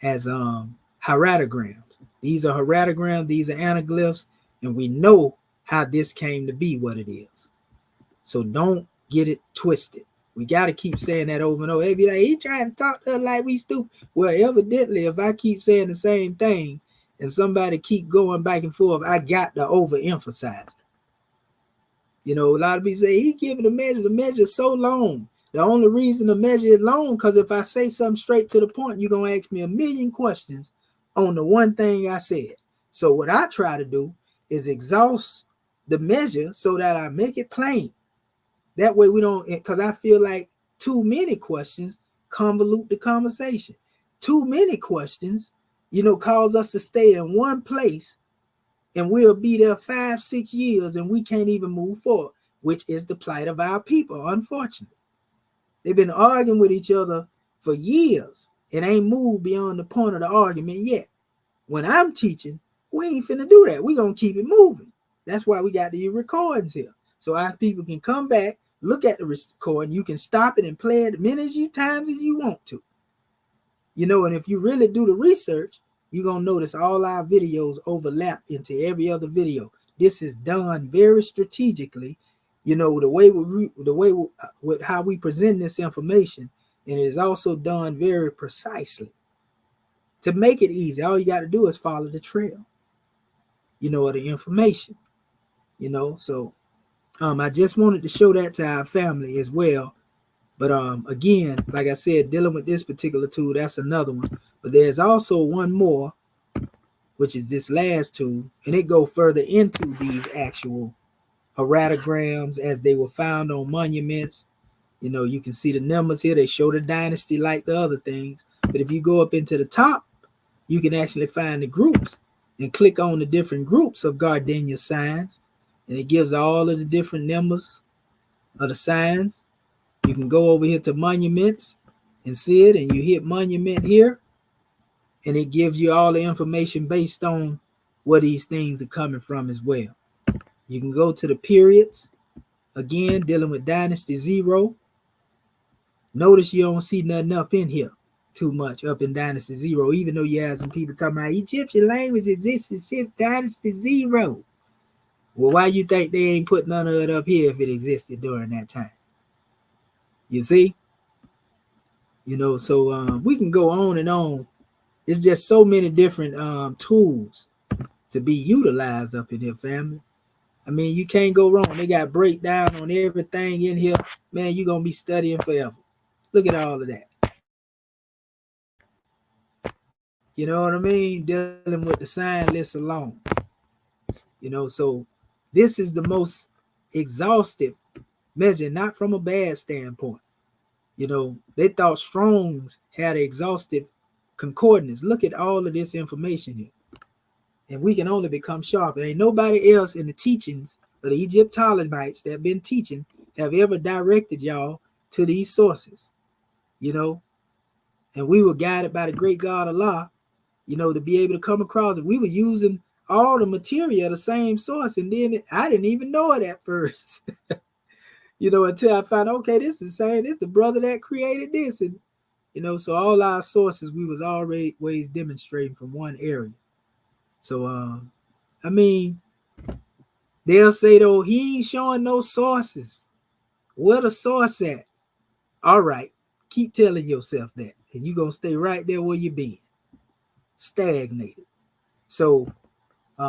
as hieratograms. These are hieratograms, these are anaglyphs, and we know how this came to be what it is. So don't get it twisted. We got to keep saying that over and over. They be like, he trying to talk to us like we stupid. Well, evidently, if I keep saying the same thing and somebody keep going back and forth, I got to overemphasize it. You know, a lot of people say, he giving the measure so long. The only reason the measure is long, because if I say something straight to the point, you're going to ask me a million questions on the one thing I said. So what I try to do is exhaust the measure so that I make it plain. That way we don't, because I feel like too many questions convolute the conversation. Too many questions, you know, cause us to stay in one place and we'll be there 5-6 years and we can't even move forward, which is the plight of our people, unfortunately. They've been arguing with each other for years and ain't moved beyond the point of the argument yet. When I'm teaching, we ain't finna do that. We're going to keep it moving. That's why we got these recordings here. So our people can come back, look at the recording. You can stop it and play it as many times as you want to. You know, and if you really do the research, you're going to notice all our videos overlap into every other video. This is done very strategically, you know, with how we present this information. And it is also done very precisely to make it easy. All you got to do is follow the trail, you know, of the information, you know. So I just wanted to show that to our family as well. But again, like I said, dealing with this particular tool, that's another one. But there's also one more, which is this last tool, and it go further into these actual hieratograms as they were found on monuments. You know, you can see the numbers here. They show the dynasty like the other things. But if you go up into the top, you can actually find the groups and click on the different groups of gardenia signs. And it gives all of the different numbers of the signs. You can go over here to monuments and see it, and you hit monument here, and it gives you all the information based on where these things are coming from as well. You can go to the periods, again, dealing with Dynasty 0. Notice you don't see nothing up in here too much, up in Dynasty 0, even though you have some people talking about Egyptian language exists since Dynasty 0. Well, why you think they ain't put none of it up here if it existed during that time? You see? So we can go on and on. It's just so many different tools to be utilized up in here, family. I mean, you can't go wrong. They got breakdown on everything in here. Man, you're going to be studying forever. Look at all of that. You know what I mean? Dealing with the sign list alone. So this is the most exhaustive measure, not from a bad standpoint. They thought Strong's had an exhaustive concordance. Look at all of this information here. And we can only become sharp. There ain't nobody else in the teachings of the Egyptologites that have been teaching have ever directed y'all to these sources. And we were guided by the great God Allah, to be able to come across it. We were using all the material, the same source, and then I didn't even know it at first. Until I found, okay, this is saying it's the brother that created this. And, so all our sources, we was always demonstrating from one area. So, I mean, they'll say, though, he ain't showing no sources. Where the source at? All right, keep telling yourself that, and you're going to stay right there where you been, stagnated. So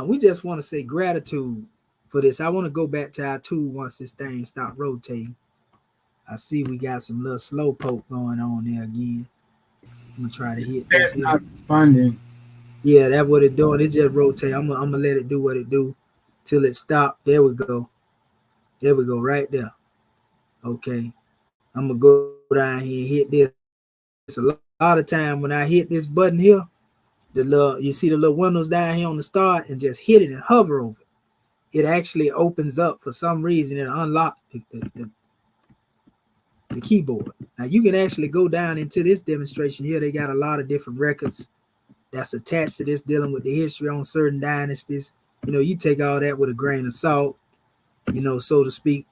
we just want to say gratitude for this. I want to go back to our tool once this thing stop rotating. I see we got some little slow poke going on there again. I'm going to try to hit this here. Not responding. Yeah, that's what it's doing. It just rotate. I'm gonna let it do what it do till it stop. There we go. There we go, right there. Okay. I'm gonna go down here and hit this. It's a lot of time when I hit this button here, you see the little windows down here on the start, and just hit it and hover over it. It actually opens up for some reason. It'll unlock the keyboard. Now you can actually go down into this demonstration here. They got a lot of different records that's attached to this, dealing with the history on certain dynasties. You take all that with a grain of salt, so to speak,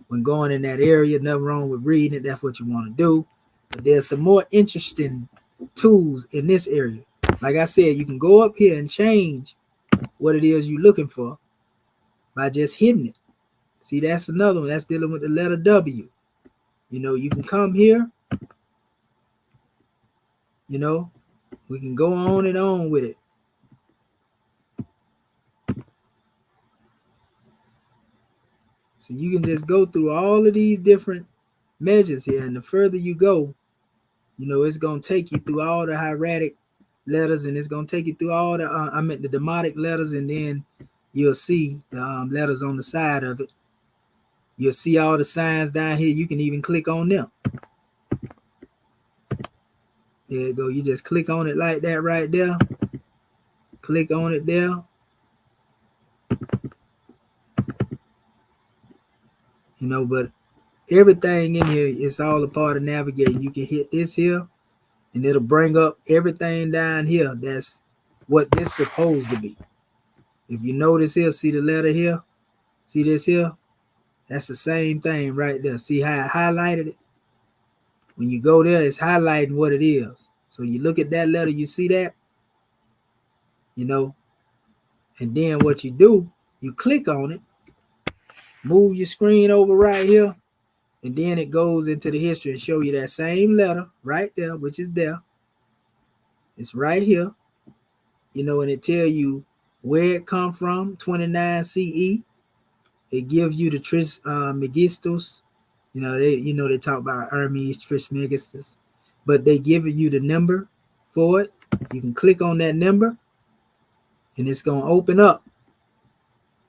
when going in that area. Nothing wrong with reading it. That's what you want to do. But there's some more interesting tools in this area. Like I said, you can go up here and change what it is you're looking for by just hitting it. See, that's another one. That's dealing with the letter W. You can come here, we can go on and on with it. So you can just go through all of these different measures here. And the further you go, it's going to take you through all the hieratic letters, and it's going to take you through all the, the Demotic letters, and then you'll see the letters on the side of it. You'll see all the signs down here. You can even click on them. There you go. You just click on it like that right there. Click on it there. But everything in here is all a part of navigating. You can hit this here, and it'll bring up everything down here. That's what this is supposed to be. If you notice here, see the letter here? See this here? That's the same thing right there. See how I highlighted it? When you go there, it's highlighting what it is. So you look at that letter, you see that? And then what you do, you click on it, move your screen over right here, and then it goes into the history and show you that same letter right there, which is there. It's right here, and it tell you where it come from, 29 CE. It gives you the Trismegistus. They talk about Hermes Trismegistus, but they give you the number for it. You can click on that number, and it's going to open up,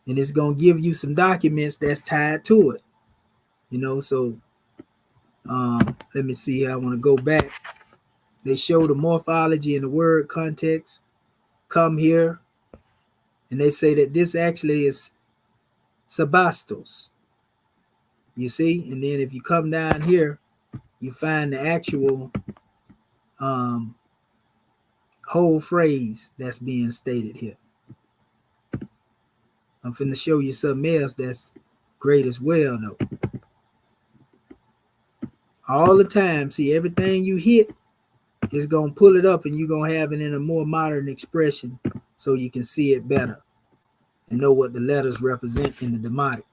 and it's going to give you some documents that's tied to it. So let me see here. I want to go back. They show the morphology and the word context. Come here, and they say that this actually is Sebastos. You see? And then if you come down here, you find the actual whole phrase that's being stated here. I'm finna show you something else that's great as well, though. All the time, see, everything you hit is going to pull it up, and you're going to have it in a more modern expression so you can see it better and know what the letters represent in the Demotic.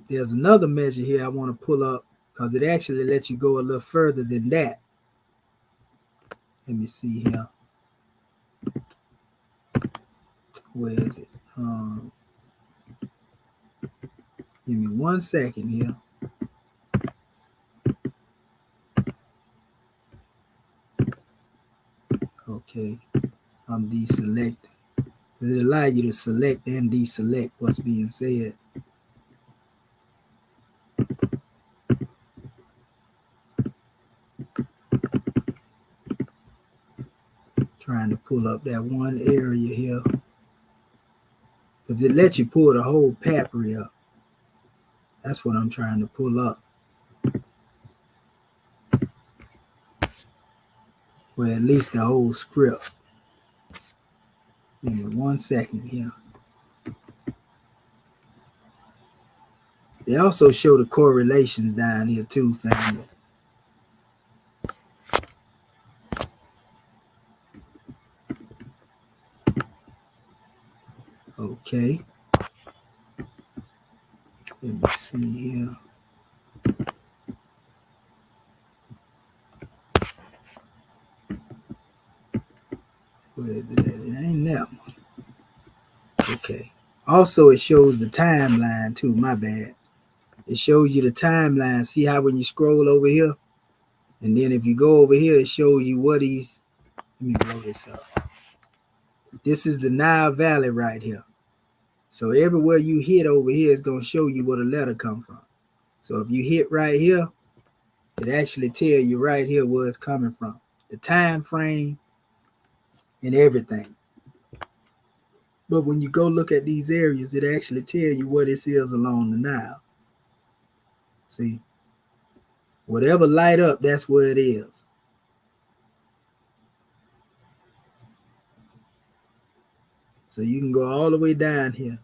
There's another measure here I want to pull up because it actually lets you go a little further than that. Let me see here. Where is it? Give me 1 second here. Okay, I'm deselecting. Does it allow you to select and deselect what's being said? Trying to pull up that one area here. Because it lets you pull the whole papyri up. That's what I'm trying to pull up. Well, at least the whole script. Give me 1 second here. They also show the correlations down here too, family. Okay. Let me see here. Where is it at? It ain't that one. Okay. Also, it shows the timeline too. My bad. It shows you the timeline. See how when you scroll over here, and then if you go over here, it shows you what he's. Let me blow this up. This is the Nile Valley right here. So everywhere you hit over here is going to show you where the letter come from. So if you hit right here, it actually tell you right here where it's coming from, the time frame and everything. But when you go look at these areas, it actually tell you what this is along the Nile. See, whatever light up, that's where it is. So you can go all the way down here.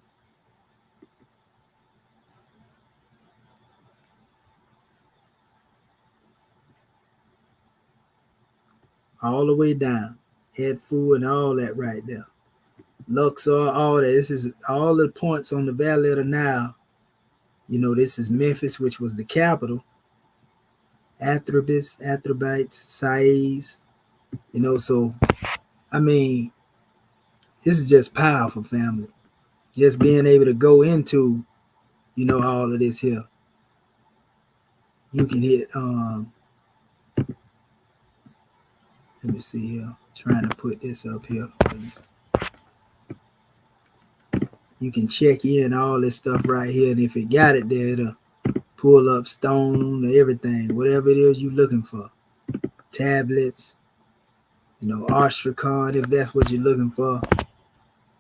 All the way down. Edfu and all that right there. Luxor, all that. This is all the points on the Valley of the Nile. You know, this is Memphis, which was the capital. Athribis, Athribites, Sais. You know, so, I mean, this is just powerful, family. Just being able to go into, you know, all of this here. You can hit, let me see here. Trying to put this up here for you. You can check in all this stuff right here, and if it got it there, it'll pull up stone or everything, whatever it is you're looking for. Tablets, you know, Ostrakhan, if that's what you're looking for,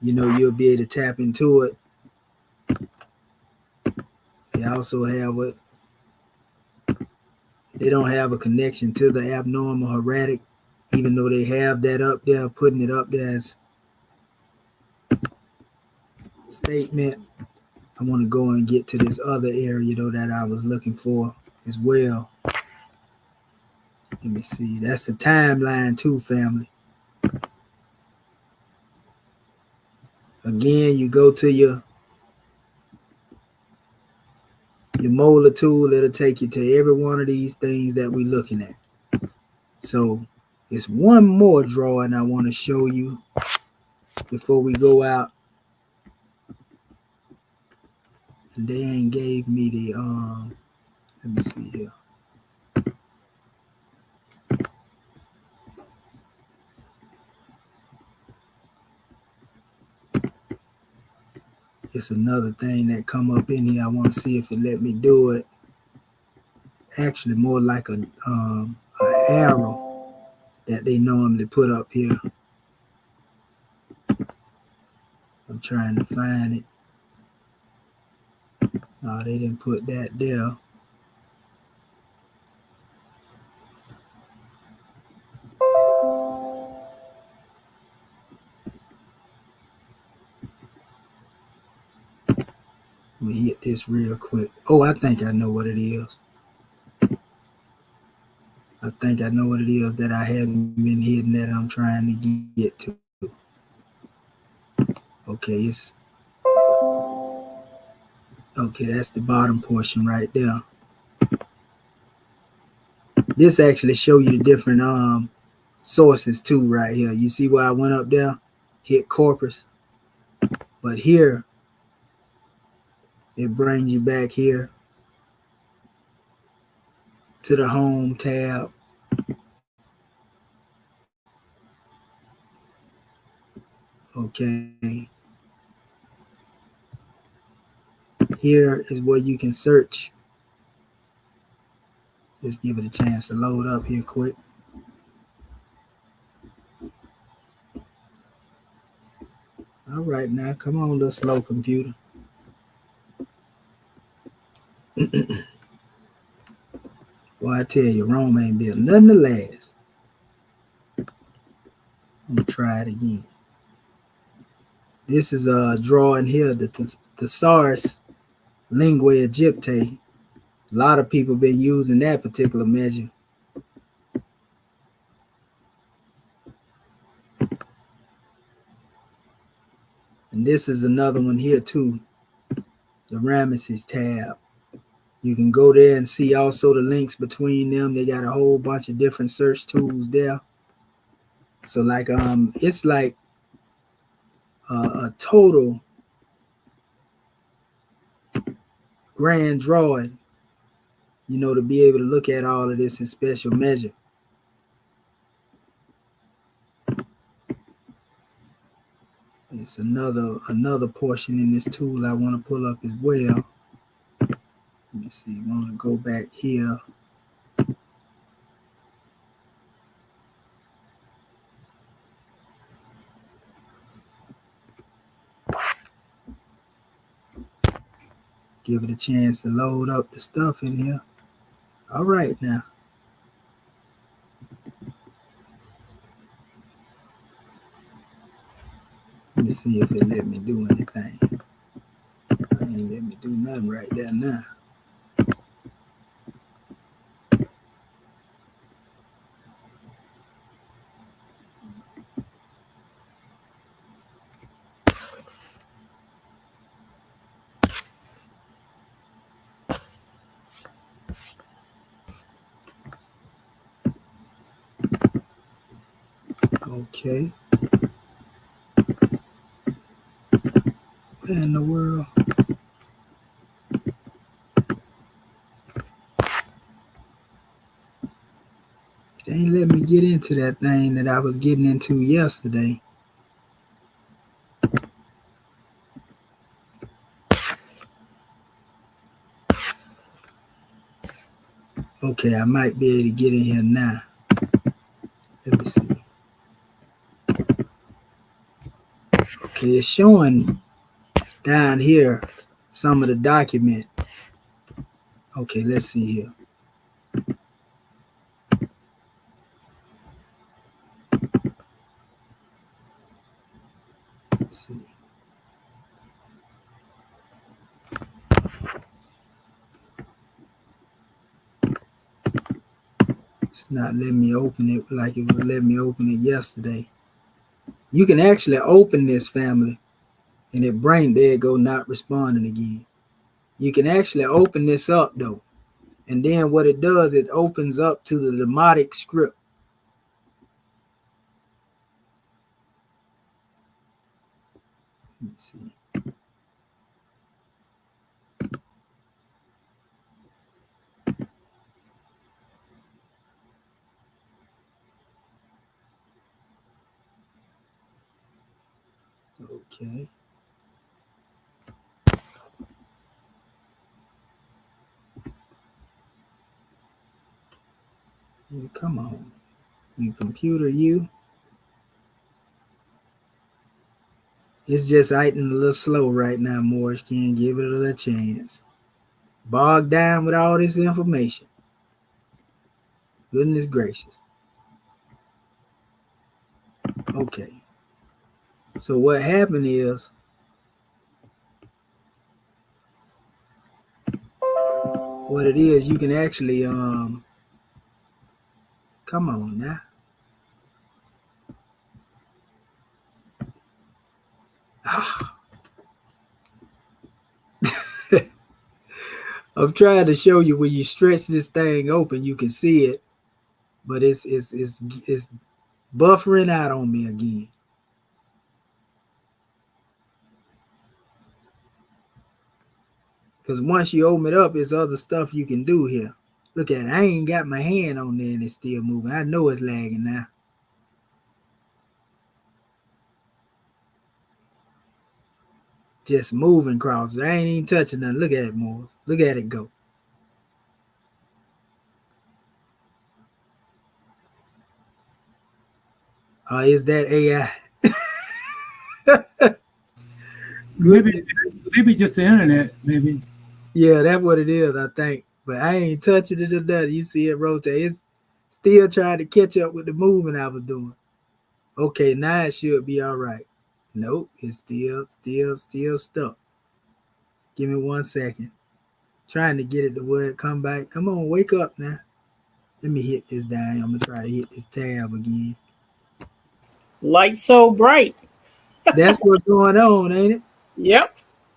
you know, you'll be able to tap into it. They also have what they don't have a connection to the abnormal hieratic, even though they have that up there, putting it up there as statement. I want to go and get to this other area though that I was looking for as well. Let me see. That's the timeline too, family. Again, you go to your molar tool. It'll take you to every one of these things that we're looking at. So it's one more drawing I want to show you before we go out. And they ain't gave me the let me see here. It's another thing that come up in here. I want to see if it let me do it. Actually, more like an arrow that they normally put up here. I'm trying to find it. No, they didn't put that there. Let me hit this real quick. Oh, I think I know what it is. I think I know what it is that I haven't been hitting that I'm trying to get to. Okay, it's Okay, that's the bottom portion right there. This actually show you the different sources too right here. You see where I went up there, hit corpus, but here it brings you back here to the home tab. Okay, here is where you can search. Just give it a chance to load up here quick. All right, now come on, little slow computer. Boy, I tell you, Rome ain't built nothing to last. I'm gonna try it again. This is a drawing here, the thesaurus lingua Egyptae. A lot of people been using that particular measure. And this is another one here too, the Ramesses tab. You can go there and see also the links between them. They got a whole bunch of different search tools there. So like it's like a total grand drawing, you know, to be able to look at all of this in special measure. It's another portion in this tool I want to pull up as well. Let me see. I want to go back here. Give it a chance to load up the stuff in here. All right now. Let me see if it let me do anything. It ain't let me do nothing right there now. Okay. Where in the world? It ain't let me get into that thing that I was getting into yesterday. Okay, I might be able to get in here now. Let me see. Okay, it's showing down here some of the document. Okay, let's see here. Let's see. It's not letting me open it like it was letting me open it yesterday. You can actually open this, family, and it brain there go not responding again. You can actually open this up though, and then what it does, it opens up to the Demotic script. Let me see. Okay. Come on, you computer, you. It's just acting a little slow right now, Morris. Can't give it a little chance. Bogged down with all this information. Goodness gracious. Okay. So what happened is, what it is, you can actually come on now. I'm trying to show you when you stretch this thing open, you can see it, but it's buffering out on me again. Because once you open it up, there's other stuff you can do here. Look at it. I ain't got my hand on there and it's still moving. I know it's lagging now. Just moving across. I ain't even touching nothing. Look at it, Morris. Look at it go. Oh, is that AI? Maybe just the internet, maybe. Yeah, that's what it is, I think. But I ain't touching it or nothing. You see it rotate. It's still trying to catch up with the movement I was doing. Okay, now it should be all right. Nope, it's still stuck. Give me 1 second. Trying to get it to where it come back. Come on, wake up now. Let me hit this down. I'm gonna try to hit this tab again. Light so bright. That's what's going on, ain't it? Yep.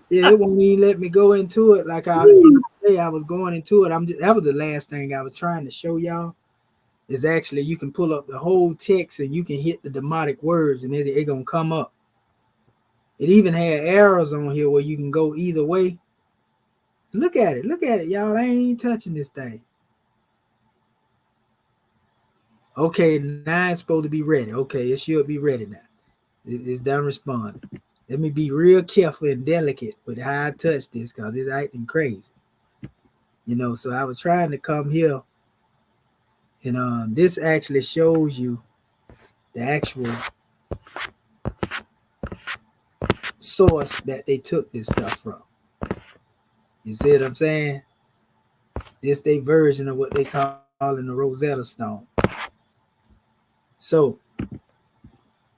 Yeah, it won't even let me go into it like I was going into it. That was the last thing I was trying to show y'all. Is actually you can pull up the whole text and you can hit the demotic words and it gonna come up. It even had arrows on here where you can go either way. Look at it, y'all. I ain't even touching this thing. Okay, now it's supposed to be ready. Okay, it should be ready now. It's done responding. Let me be real careful and delicate with how I touch this because it's acting crazy. You know, so I was trying to come here and this actually shows you the actual source that they took this stuff from. You see what I'm saying? This their version of what they call in the Rosetta Stone. So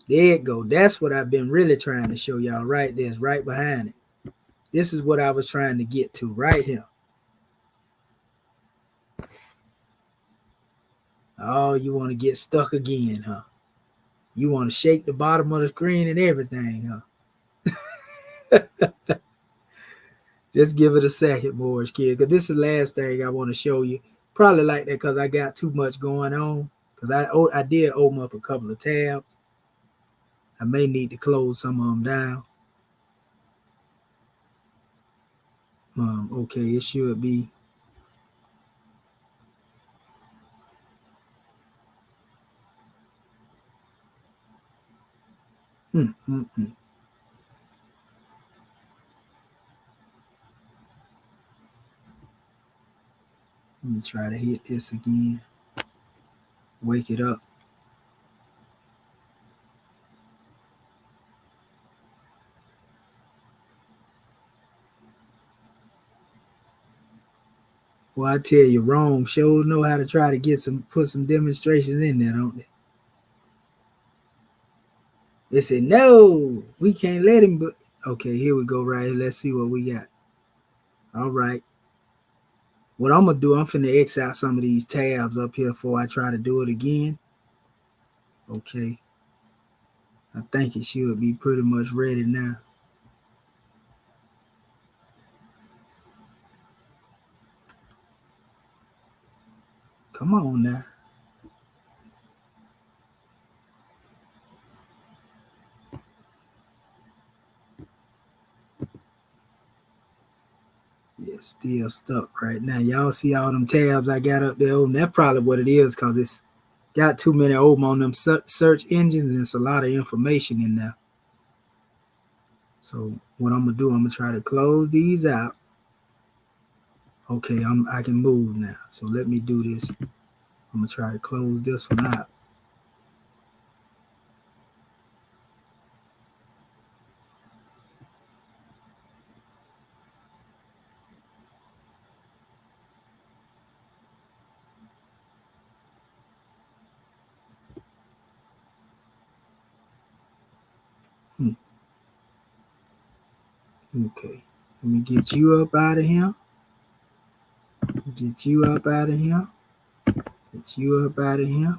there it go. That's what I've been really trying to show y'all right there. It's right behind it. This is what I was trying to get to right here. Oh, you want to get stuck again, huh? You want to shake the bottom of the screen and everything, huh? Just give it a second, Morris kid, because this is the last thing I want to show you. Probably like that because I got too much going on. Because I did open up a couple of tabs. I may need to close some of them down. Okay, it should be. Let me try to hit this again. Wake it up. Well, I tell you, Rome sure know how to try to put some demonstrations in there, don't they? They said, no, we can't let him. But okay, here we go right here. Let's see what we got. All right. What I'm going to do, I'm finna X out some of these tabs up here before I try to do it again. Okay. I think it should be pretty much ready now. Come on now. Yeah, still stuck right now. Y'all see all them tabs I got up there? And that's probably what it is because it's got too many open on them search engines and it's a lot of information in there. So what I'm going to do, I'm going to try to close these out. Okay, I can move now. So let me do this. I'm going to try to close this one out. Okay, let me get you up out of here. Get you up out of here. Get you up out of here.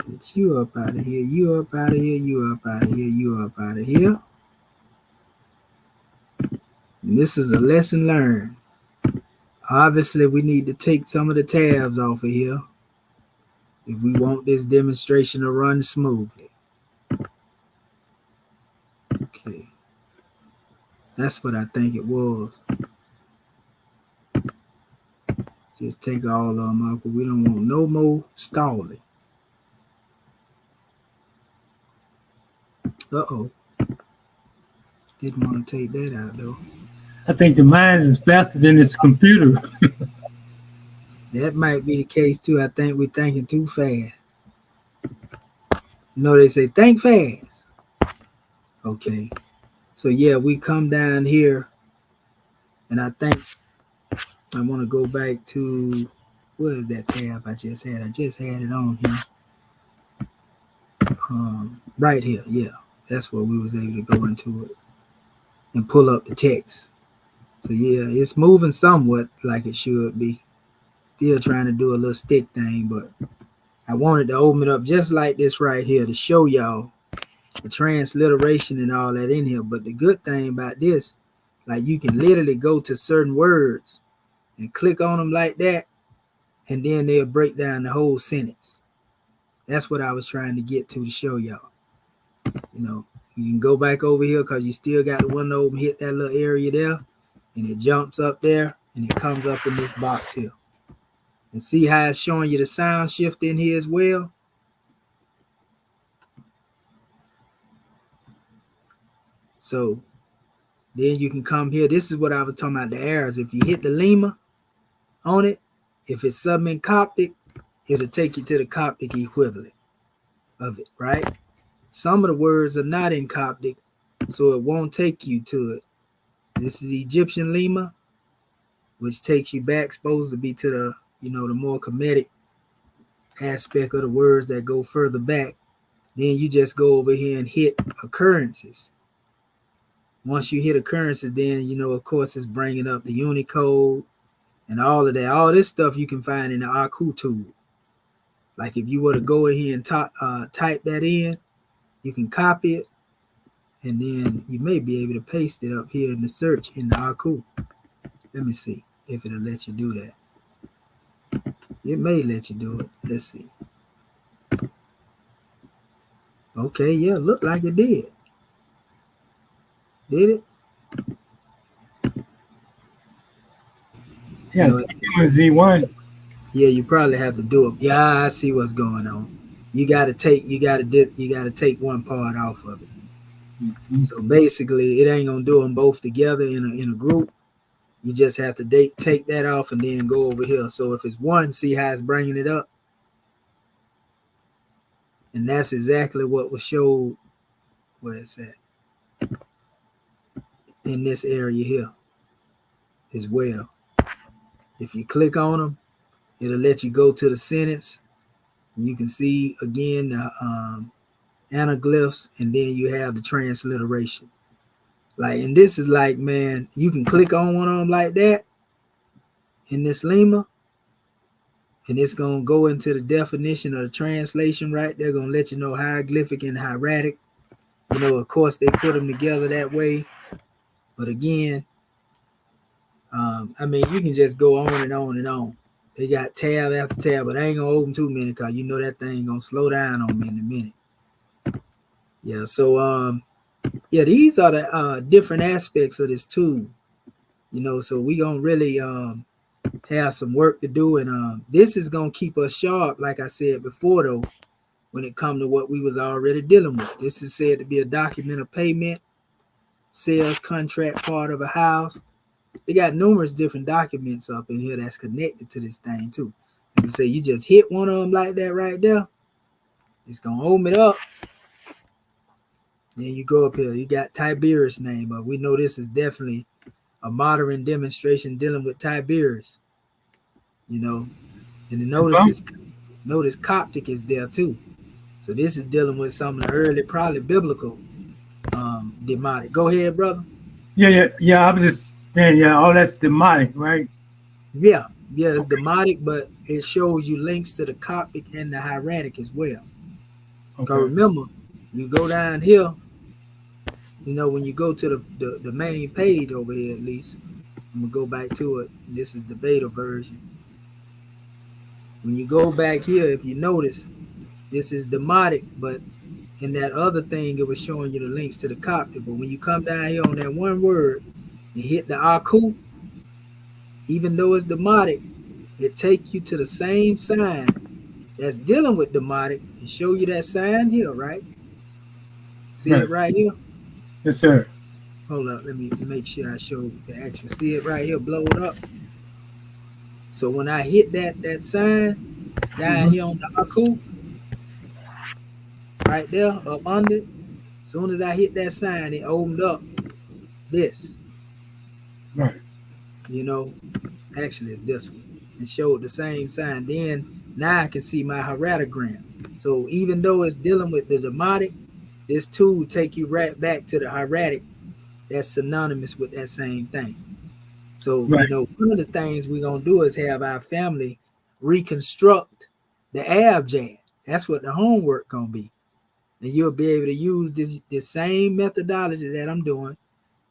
Get you up out of here. You up out of here. You up out of here. You up out of here. And this is a lesson learned. Obviously, we need to take some of the tabs off of here if we want this demonstration to run smoothly. Okay. That's what I think it was. Just take all of them out, because we don't want no more stalling. Uh-oh. Didn't want to take that out, though. I think the mind is faster than this computer. That might be the case, too. I think we're thinking too fast. You know, they say, think fast. Okay. So, yeah, we come down here, and I think I want to go back to, where is that tab I just had? I just had it on here. Right here, yeah. That's where we was able to go into it and pull up the text. So, yeah, it's moving somewhat like it should be. Still trying to do a little stick thing, but I wanted to open it up just like this right here to show y'all the transliteration and all that in here. But the good thing about this, like you can literally go to certain words and click on them like that, and then they'll break down the whole sentence. That's what I was trying to get to show y'all. You know, you can go back over here because you still got the window open, hit that little area there, and it jumps up there, and it comes up in this box here. And see how it's showing you the sound shift in here as well? So then you can come here. This is what I was talking about, the E.A.R.S. If you hit the lemma on it, if it's something in Coptic, it'll take you to the Coptic equivalent of it, right? Some of the words are not in Coptic, so it won't take you to it. This is the Egyptian lemma, which takes you back, supposed to be to the, you know, the more Kemetic aspect of the words that go further back. Then you just go over here and hit occurrences. Once you hit occurrences, then, you know, of course, it's bringing up the Unicode and all of that. All this stuff you can find in the Aku tool. Like if you were to go in here and type that in, you can copy it, and then you may be able to paste it up here in the search in the Aku. Let me see if it'll let you do that. It may let you do it. Let's see. Okay, yeah, look like it did. Did it? Yeah, You know, Z1. yeah, you probably have to do it. Yeah, I see what's going on. You gotta take one part off of it. Mm-hmm. So basically, it ain't gonna do them both together in a group. You just have to take that off and then go over here. So if it's one, see how it's bringing it up? And that's exactly what was showed, where it's at, in this area here as well. If you click on them, it'll let you go to the sentence. You can see again the anaglyphs, and then you have the transliteration. Like, and this is like, man, you can click on one of them like that in this lemma, and it's gonna go into the definition of the translation right there. Gonna let you know hieroglyphic and hieratic. You know, of course, they put them together that way. But again, I mean, you can just go on and on and on. They got tab after tab, but I ain't gonna open too many because you know that thing gonna slow down on me in a minute. Yeah, so yeah, these are the different aspects of this tool. You know, so we gonna really have some work to do, and this is gonna keep us sharp, like I said before, though, when it comes to what we was already dealing with. This is said to be a document of payment, sales contract, part of a house. They got numerous different documents up in here that's connected to this thing too. Like I say, you just hit one of them like that right there, it's gonna open it up. Then you go up here, you got Tiberius name, but we know this is definitely a modern demonstration dealing with Tiberius. You know, and notice Coptic is there too. So this is dealing with some of the early, probably biblical Demotic. Go ahead, brother. Yeah. I was just saying, yeah, all that's demonic, right? Yeah, it's Demotic, but it shows you links to the Coptic and the hieratic as well. Because remember, you go down here, when you go to the main page over here, at least, I'm gonna go back to it. This is the beta version. When you go back here, if you notice, this is Demotic, but in that other thing, it was showing you the links to the copy. But when you come down here on that one word and hit the Aku, even though it's Demotic, it take you to the same sign that's dealing with Demotic and show you that sign here, right? See Right. it right here? Yes, sir. Hold up, let me make sure I show the actual. See it right here, blow it up. So when I hit that sign down here on the Aku, right there, up under it, as soon as I hit that sign, it opened up this, Right. Actually it's this one, and showed the same sign. Then now I can see my heratogram. So even though it's dealing with the Demotic, this tool take you right back to the hieratic that's synonymous with that same thing. So, Right. one of the things we're going to do is have our family reconstruct the abjad. That's what the homework going to be. And you'll be able to use this same methodology that I'm doing,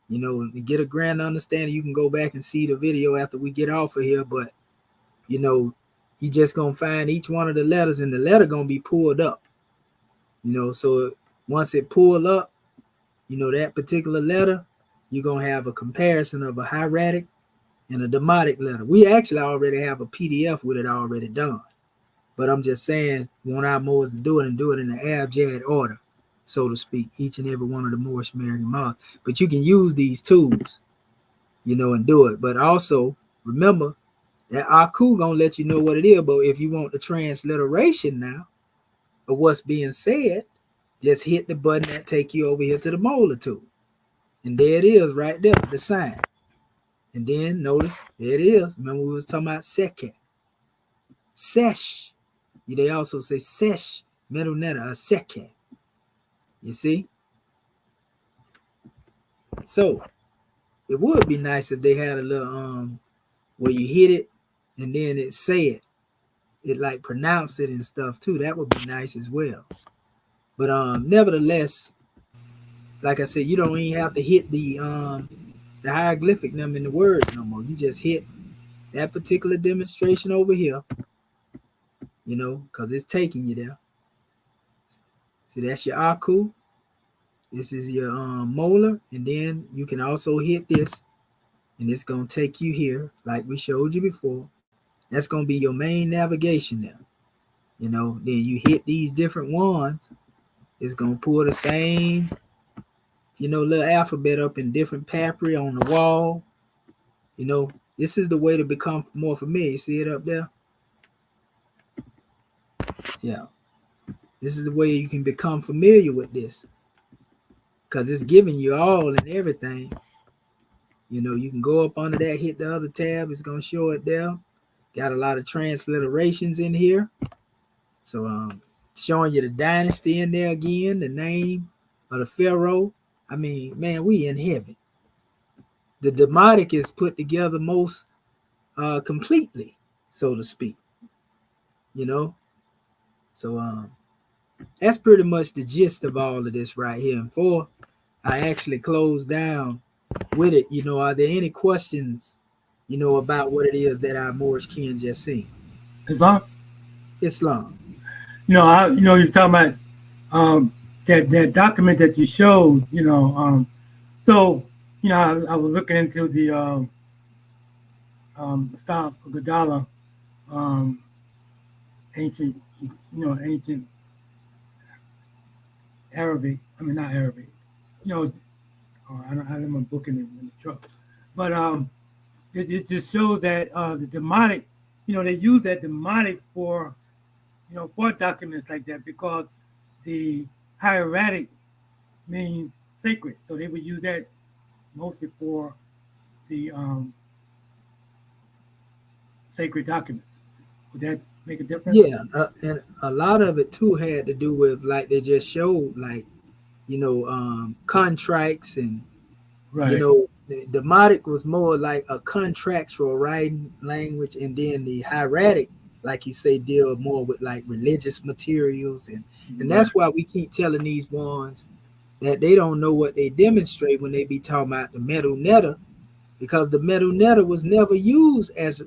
to get a grand understanding. You can go back and see the video after we get off of here, but, you just going to find each one of the letters, and the letter going to be pulled up, so once it pull up, that particular letter, you're going to have a comparison of a hieratic and a demotic letter. We actually already have a PDF with it already done. But I'm just saying, want our Moors to do it and do it in the abjad order, so to speak, each and every one of the Moorish American Moors. But you can use these tools, and do it. But also, remember, that Aku going to let you know what it is. But if you want the transliteration now of what's being said, just hit the button that take you over here to the molar tool. And there it is right there, the sign. And then notice, there it is. Remember we was talking about Sekhet. Sesh. They also say Sesh, middle letter, Sekhet. You see? So, it would be nice if they had a little, where you hit it, and then it say it like pronounced it and stuff too. That would be nice as well. But nevertheless, like I said, you don't even have to hit the hieroglyphic number in the words no more. You just hit that particular demonstration over here, because it's taking you there. See, that's your Aku. This is your molar, and then you can also hit this, and it's gonna take you here, like we showed you before. That's gonna be your main navigation there. Then you hit these different ones. It's gonna pull the same, little alphabet up in different papyri on the wall. This is the way to become more familiar. See it up there? Yeah. This is the way you can become familiar with this, because it's giving you all and everything. You can go up under that, hit the other tab. It's going to show it there. Got a lot of transliterations in here. So showing you the dynasty in there again, the name of the pharaoh. I mean, man, we in heaven. The Demotic is put together most completely, so to speak. So that's pretty much the gist of all of this right here. And before I actually close down with it, are there any questions, about what it is that our Moorish kin just seen? Islam. Islam. You're talking about that document that you showed. So I was looking into the Stop Gadala, ancient Arabic. I mean, not Arabic. I don't have my book in the truck, but it just shows that the Demotic, they use that Demotic for documents like that, because the hieratic means sacred, so they would use that mostly for the sacred documents. Would that make a difference? Yeah, and a lot of it too had to do with, like they just showed, like contracts, and Right. the Demotic was more like a contractual writing language, and then the hieratic, like you say, deal more with like religious materials, and that's why we keep telling these ones that they don't know what they demonstrate when they be talking about the metal netter, because the metal netter was never used as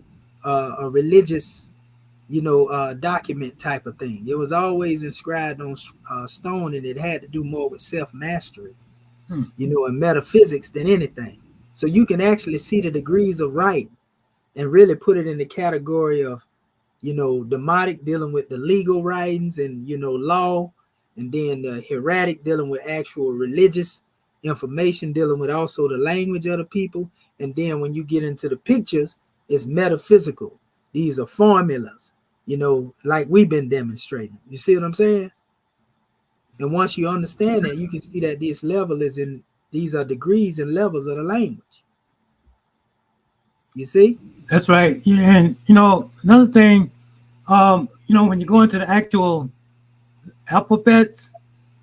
a religious, document type of thing. It was always inscribed on stone, and it had to do more with self-mastery, and metaphysics than anything. So you can actually see the degrees of right and really put it in the category of, Demotic dealing with the legal writings and, law, and then the hieratic dealing with actual religious information, dealing with also the language of the people. And then when you get into the pictures, it's metaphysical. These are formulas, like we've been demonstrating. You see what I'm saying? And once you understand that, you can see that this level is in, these are degrees and levels of the language. You see? That's right. Yeah, and another thing, when you go into the actual alphabets,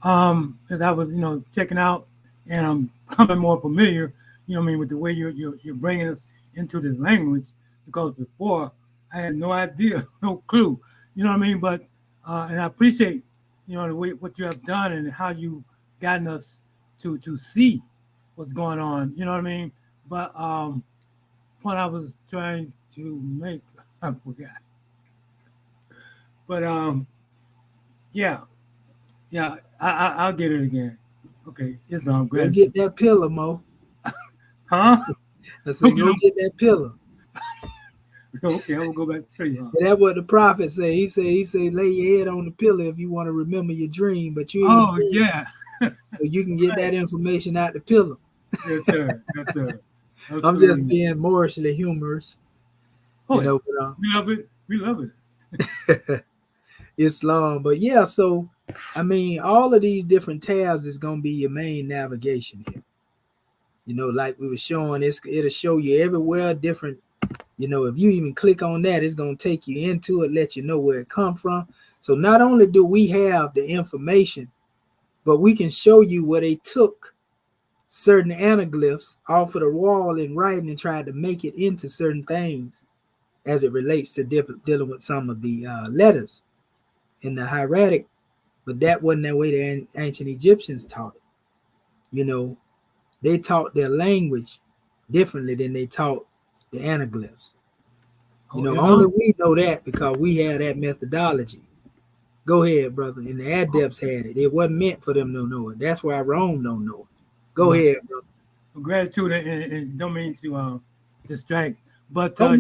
as I was, checking out, and I'm becoming more familiar, with the way you're bringing us into this language, because before I had no idea, no clue, But and I appreciate, the way what you have done and how you gotten us to see what's going on, But what I was trying to make, I forgot. But yeah, I'll get it again. Okay, Islam. Go get that pillow, Mo. Huh? I said, go get that pillow. Okay, I will go back to sleep. Huh? That's what the prophet said. He said, lay your head on the pillow if you want to remember your dream, but you ain't. Oh yeah. So you can get that information out the pillow. Yes, sir. Yes, sir. I'm just being morally humorous. Oh, we love it. We love it. Islam. But yeah, so I mean, all of these different tabs is gonna be your main navigation here. Like we were showing, it'll show you everywhere different. If you even click on that, it's gonna take you into it, let you know where it come from. So not only do we have the information, but we can show you where they took certain anaglyphs off of the wall in writing and tried to make it into certain things as it relates to dealing with some of the letters in the hieratic, but that wasn't the way the ancient Egyptians taught it. They taught their language differently than they taught the anaglyphs. Only we know that because we had that methodology. Go ahead, brother. And the Adepts had it. It wasn't meant for them to know it. That's why Rome don't know it. Go ahead, brother. Gratitude, and don't mean to distract, but as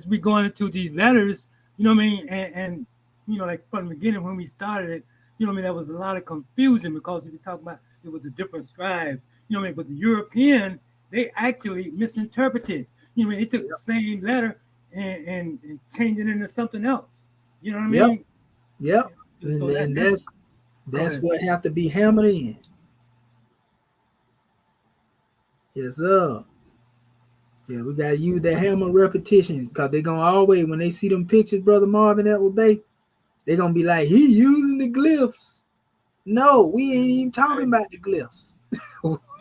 we go into these letters, and like from the beginning when we started it, there was a lot of confusion because if you talk about it was the different scribes, but the European, they actually misinterpreted. They took the same letter and changed it into something else. You know what I mean? Yep. So and that's what have to be hammered in. Yes, sir. Yeah, we gotta use that hammer repetition because they're gonna always, when they see them pictures, Brother Marvin Edward Bay, they're gonna be like, he using the glyphs. No, we ain't even talking about the glyphs.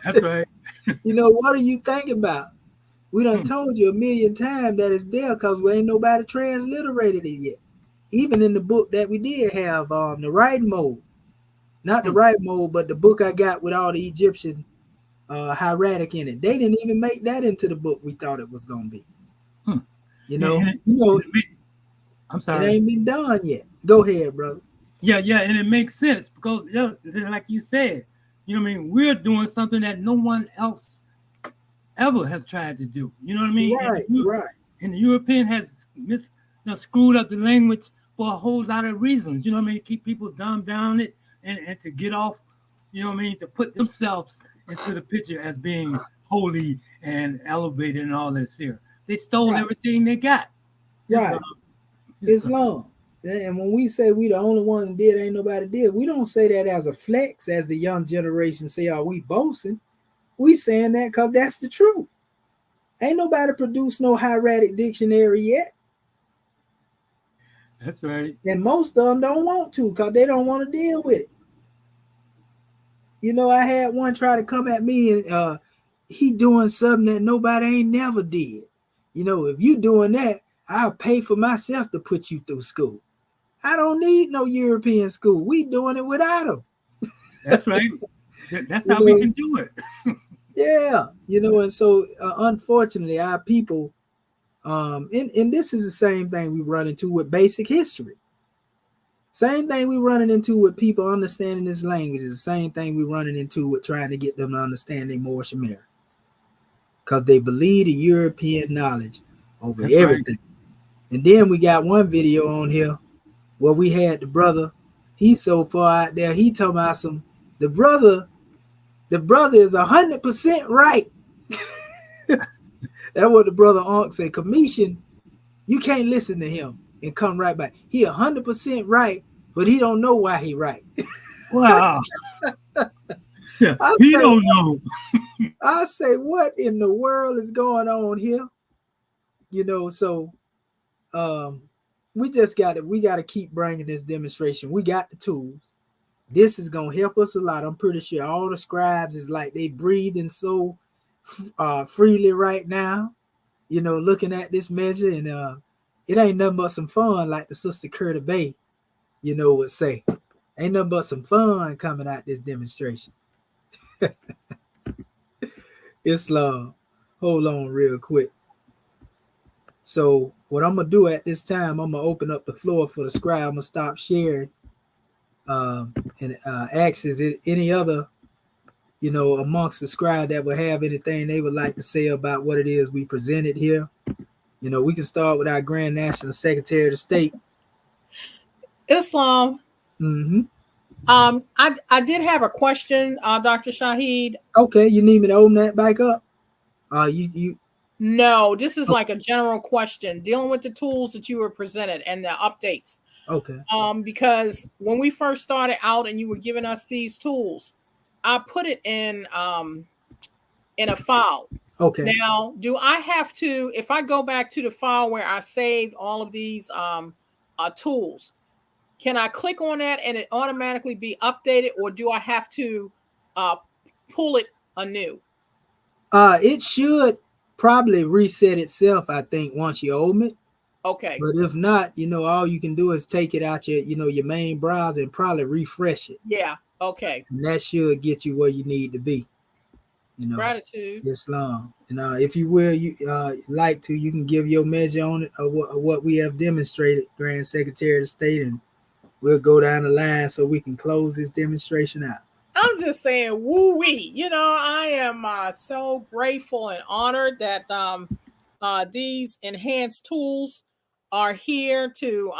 That's right. What are you thinking about? We done told you a million times that it's there because we ain't nobody transliterated it yet. Even in the book that we did have, the writing mode. Not the writing mode, but the book I got with all the Egyptian hieratic in it. They didn't even make that into the book we thought it was gonna be. I'm sorry. It ain't been done yet. Go ahead, brother. Yeah, and it makes sense because like you said, we're doing something that no one else ever have tried to do. You know what I mean? Right. And the European has screwed up the language for a whole lot of reasons. To keep people dumbed down it and to get off, to put themselves into the picture as being holy and elevated and all this here. They stole everything they got. Right. Islam. And when we say we the only one that did, ain't nobody did, we don't say that as a flex, as the young generation say, are we boasting? We saying that because that's the truth. Ain't nobody produced no hieratic dictionary yet. That's right. And most of them don't want to because they don't want to deal with it. I had one try to come at me and he doing something that nobody ain't never did. If you doing that, I'll pay for myself to put you through school. I don't need no European school. We doing it without them. That's right. That's You how we know? can do it. Yeah, and so unfortunately, our people, and this is the same thing we run into with basic history. Same thing we running into with people understanding this language is the same thing we running into with trying to get them to understand their Moorish America. Because they believe the European knowledge over That's right. everything. And then we got one video on here where we had the brother. He's so far out there. He talking about the brother is 100% right. That's what the brother Unc said. Commission, you can't listen to him and come right back. He 100% right, but he don't know why he right. Wow. Yeah, he don't know. I say, what in the world is going on here? So we got to keep bringing this demonstration. We got the tools. This is going to help us a lot. I'm pretty sure all the scribes is like they breathing so freely right now, looking at this measure, and it ain't nothing but some fun, like the sister Curtis Bay, would say. Ain't nothing but some fun coming out this demonstration. Islam. Hold on real quick. So what I'm going to do at this time, I'm going to open up the floor for the scribe. I'm going to stop sharing and ask, is it any other, amongst the scribe that would have anything they would like to say about what it is we presented here? We can start with our Grand National Secretary of the State. Islam. Mm-hmm. I did have a question, Dr. Shahid. Okay, you need me to open that back up? You No, this is like a general question dealing with the tools that you were presented and the updates. Okay. Because when we first started out and you were giving us these tools, I put it in a file. Okay. Now, do I have to, if I go back to the file where I saved all of these tools, can I click on that and it automatically be updated, or do I have to pull it anew? It should probably reset itself, I think, once you open it. Okay. But if not, all you can do is take it out your main browser and probably refresh it. Yeah. Okay. And that should get you where you need to be. Gratitude. Islam. And if you will, you like to, you can give your measure on it of what we have demonstrated, Grand Secretary of the State, and we'll go down the line so we can close this demonstration out. I'm just saying, woo-wee. I am so grateful and honored that these enhanced tools are here to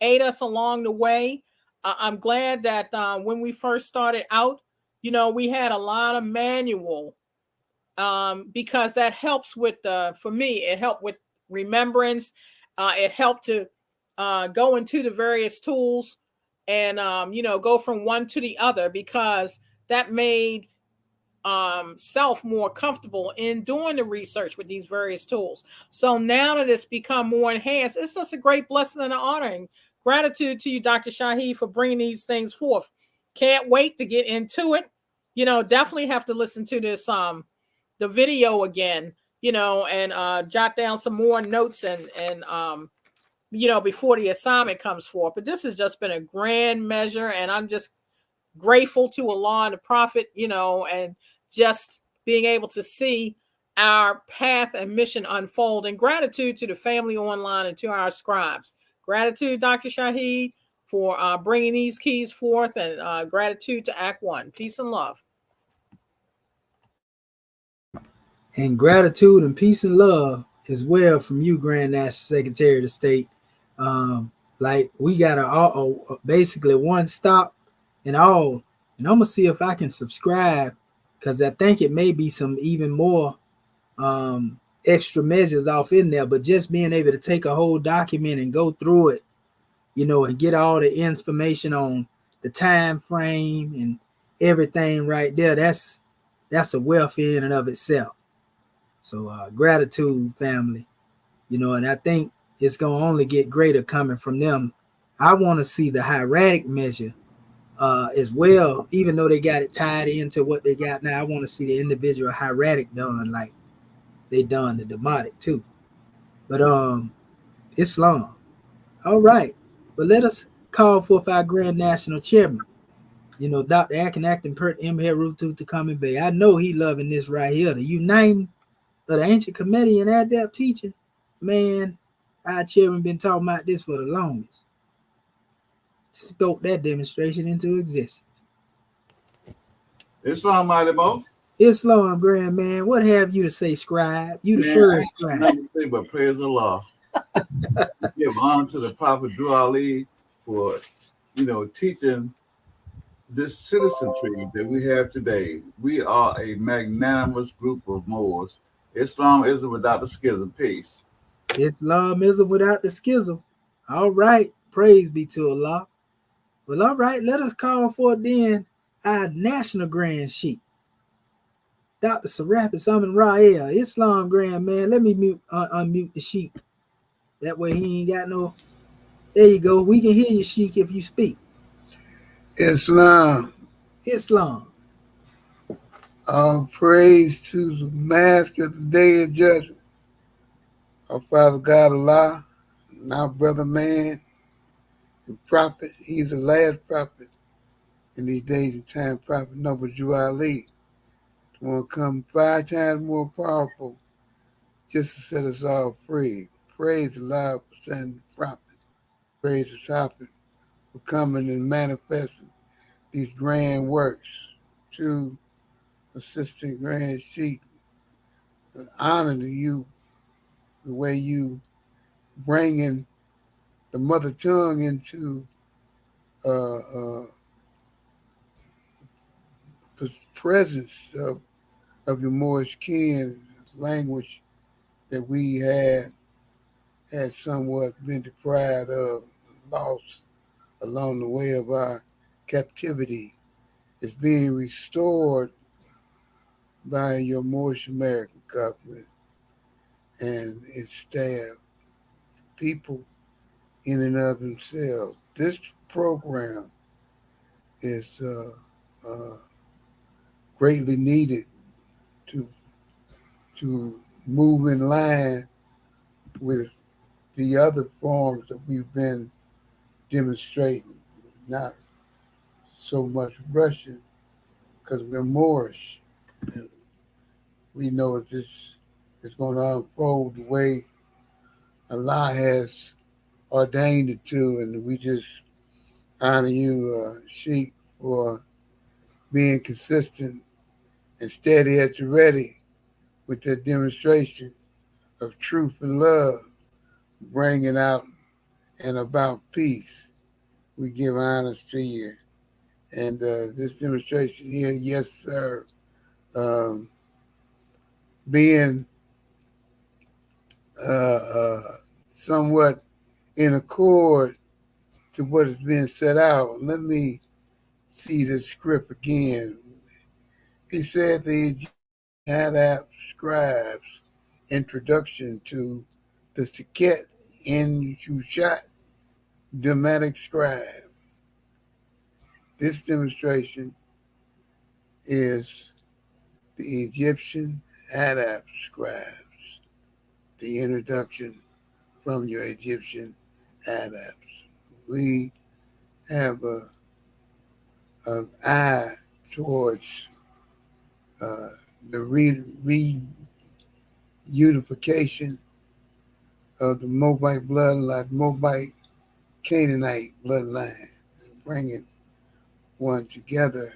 aid us along the way. I'm glad that when we first started out, we had a lot of manual because that helps with, for me, it helped with remembrance. It helped to go into the various tools and, go from one to the other, because that made self more comfortable in doing the research with these various tools. So now that it's become more enhanced, it's just a great blessing and an honor. And gratitude to you, Dr. Shahid, for bringing these things forth. Can't wait to get into it. Definitely have to listen to this, the video again, and jot down some more notes and before the assignment comes forth. But this has just been a grand measure, and I'm just grateful to Allah and the Prophet, and just being able to see our path and mission unfold. And gratitude to the family online and to our scribes. Gratitude, Dr. Shahid, for bringing these keys forth, and gratitude to Act One. Peace and love. And gratitude and peace and love as well from you, Grand National Secretary of the State. Like we got a basically one stop and all. And I'm gonna see if I can subscribe, because I think it may be some even more extra measures off in there. But just being able to take a whole document and go through it, and get all the information on the time frame and everything right there, that's a wealth in and of itself. So gratitude, family, and I think it's going to only get greater coming from them. I want to see the hieratic measure as well, even though they got it tied into what they got now. I want to see the individual hieratic done like they done the Demotic too. But Islam. All right. But let us call forth our Grand National Chairman. You know, Dr. Akin acting Pert M. Herutu to Common Bay. I know he loving this right here. The uniting of the ancient committee and adept teaching. Man, our children been talking about this for the longest. Spoke that demonstration into existence. Islam, mighty boss. Islam, grand man, what have you to say, scribe? You the Man, I first ain't got scribe. nothing to say but praise Allah. Give honor to the Prophet Drew Ali for, teaching this citizenry that we have today. We are a magnanimous group of Moors. Islam isn't without the schism. Peace. Islamism without the schism. All right, praise be to Allah. Well, all right, let us call for then our national grand sheik, Dr. Serapis Amin Rael, Islam grand man. Let me unmute the sheik. That way he ain't got no. There you go. We can hear you, sheik, if you speak. Islam. Islam. All praise to the Master of the Day of Judgment. Our Father God Allah, and our brother man, the prophet. He's the last prophet in these days and time. Prophet Noble Drew Ali. It's going to come 5 times more powerful just to set us all free. Praise Allah for sending the prophet. Praise the prophet for coming and manifesting these grand works to Assistant Grand Sheik. An honor to you, the way you bringing the mother tongue into presence of your Moorish kin, language that we had somewhat been deprived of, lost along the way of our captivity, is being restored by your Moorish American government and its staff, people in and of themselves. This program is greatly needed to move in line with the other forms that we've been demonstrating, not so much Russian, because we're Moorish. And we know that this is going to unfold the way Allah has ordained it to, and we just honor you, Sheikh, for being consistent and steady at the ready with that demonstration of truth and love, bringing out and about peace. We give honor to you. And this demonstration here, yes, sir, being somewhat in accord to what is being set out. Let me see the script again. He said the Adeptus Scribes introduction to the Sekhet in Shat, Demotic Scribe. This demonstration is the Egyptian Adeptus Scribes, the introduction from your Egyptian Adepts. We have an eye towards the reunification of the Moabite bloodline, Moabite Canaanite bloodline, bringing one together.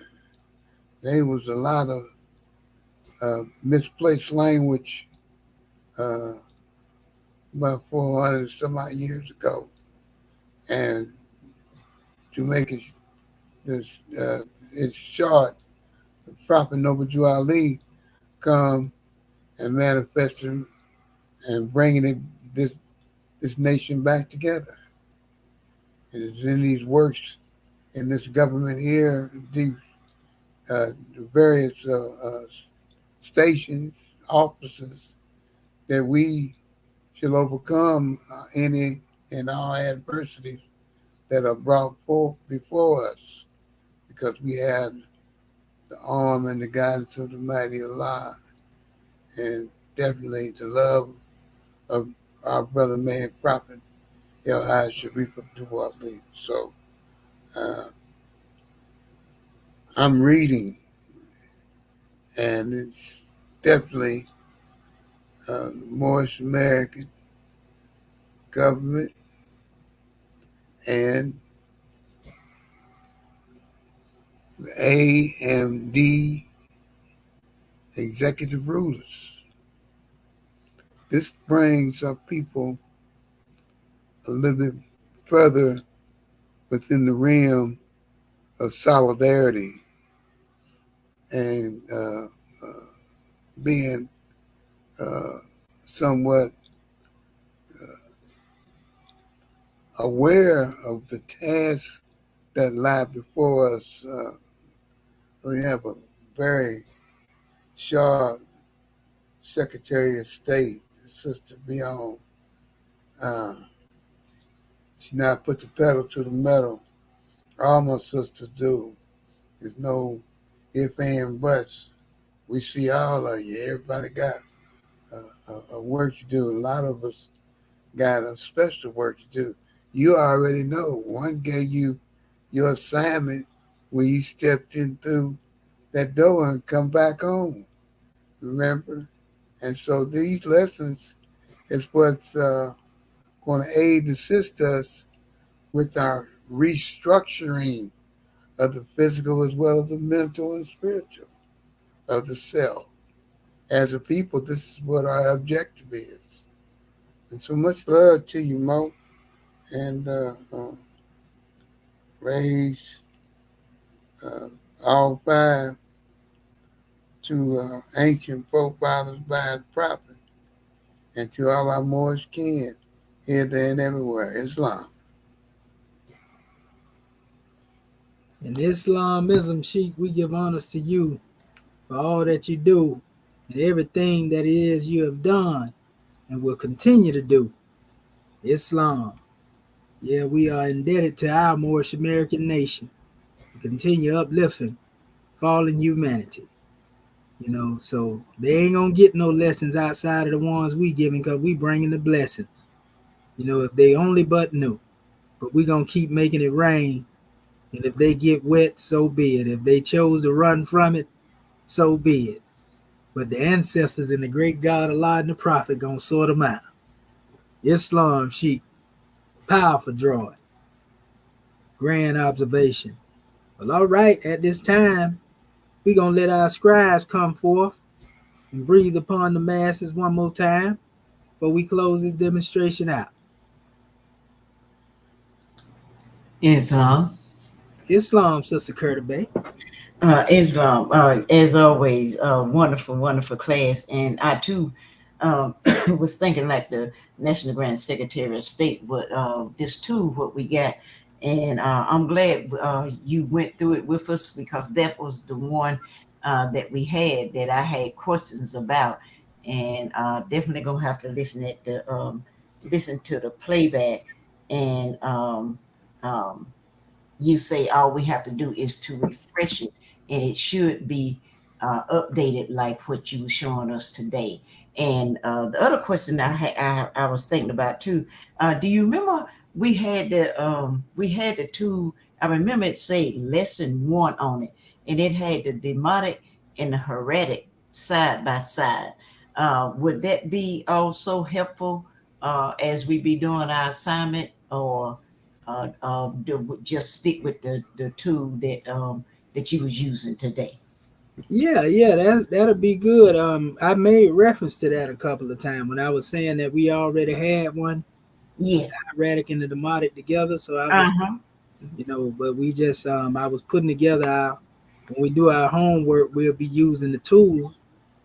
There was a lot of misplaced language about 400 some odd years ago, and to make it short, the Prophet Noble Drew Ali come and manifesting and bringing this nation back together. And it's in these works in this government here, the various stations, offices, that we shall overcome any and all adversities that are brought forth before us, because we have the arm and the guidance of the mighty Allah, and definitely the love of our brother man prophet El Haj Sharif Abdul Ali. So I'm reading, and it's definitely Moorish American government and the AMD executive rulers. This brings our people a little bit further within the realm of solidarity and being uh, somewhat aware of the tasks that lie before us. We have a very sharp Secretary of State, Sister Beyond. Uh, she not put the pedal to the metal. All my sisters do. There's no if, and, buts. We see all of you. Everybody got a work to do. A lot of us got a special work to do. You already know. One gave you your assignment when you stepped in through that door and come back home. Remember? And so these lessons is what's going to aid and assist us with our restructuring of the physical as well as the mental and spiritual of the self. As a people, this is what our objective is. And so much love to you, Mo, and raise all five to ancient forefathers by the prophet, and to all our Moorish kin here, there, and everywhere. Islam. In Islamism, Sheikh, we give honors to you for all that you do and everything that it is you have done and will continue to do. Islam. Yeah, we are indebted to our Moorish American nation to continue uplifting fallen humanity. So they ain't gonna get no lessons outside of the ones we giving because we bringing the blessings. If they only but knew. But we gonna keep making it rain. And if they get wet, so be it. If they chose to run from it, so be it. But the ancestors and the great God Allah and the Prophet gonna sort them out. Islam, Sheikh, powerful drawing, grand observation. Well, all right, at this time, we gonna let our scribes come forth and breathe upon the masses one more time before we close this demonstration out. Islam. Islam, Sister Curta Bay. Islam, as always, wonderful, wonderful class. And I too was thinking like the National Grand Secretary of State, but this too, what we got. And I'm glad you went through it with us because that was the one that we had that I had questions about. And definitely gonna have to listen to the playback. And you say all we have to do is to refresh it, and it should be updated like what you were showing us today. And the other question I was thinking about too, do you remember we had the two? I remember it said lesson 1 on it, and it had the Demotic and the heretic side by side. Would that be also helpful as we be doing our assignment, or just stick with the tool that you was using today? Yeah, that'll be good. I made reference to that a couple of times when I was saying that we already had one. Yeah, Radic and the Demotic together. So I was, but we just I was putting together when we do our homework, we'll be using the tool,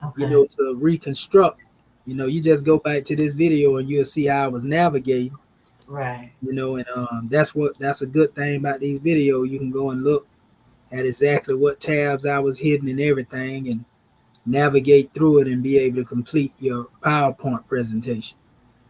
okay. To reconstruct. You just go back to this video and you'll see how I was navigating. Right. And that's a good thing about these videos. You can go and look at exactly what tabs I was hitting and everything, and navigate through it and be able to complete your PowerPoint presentation.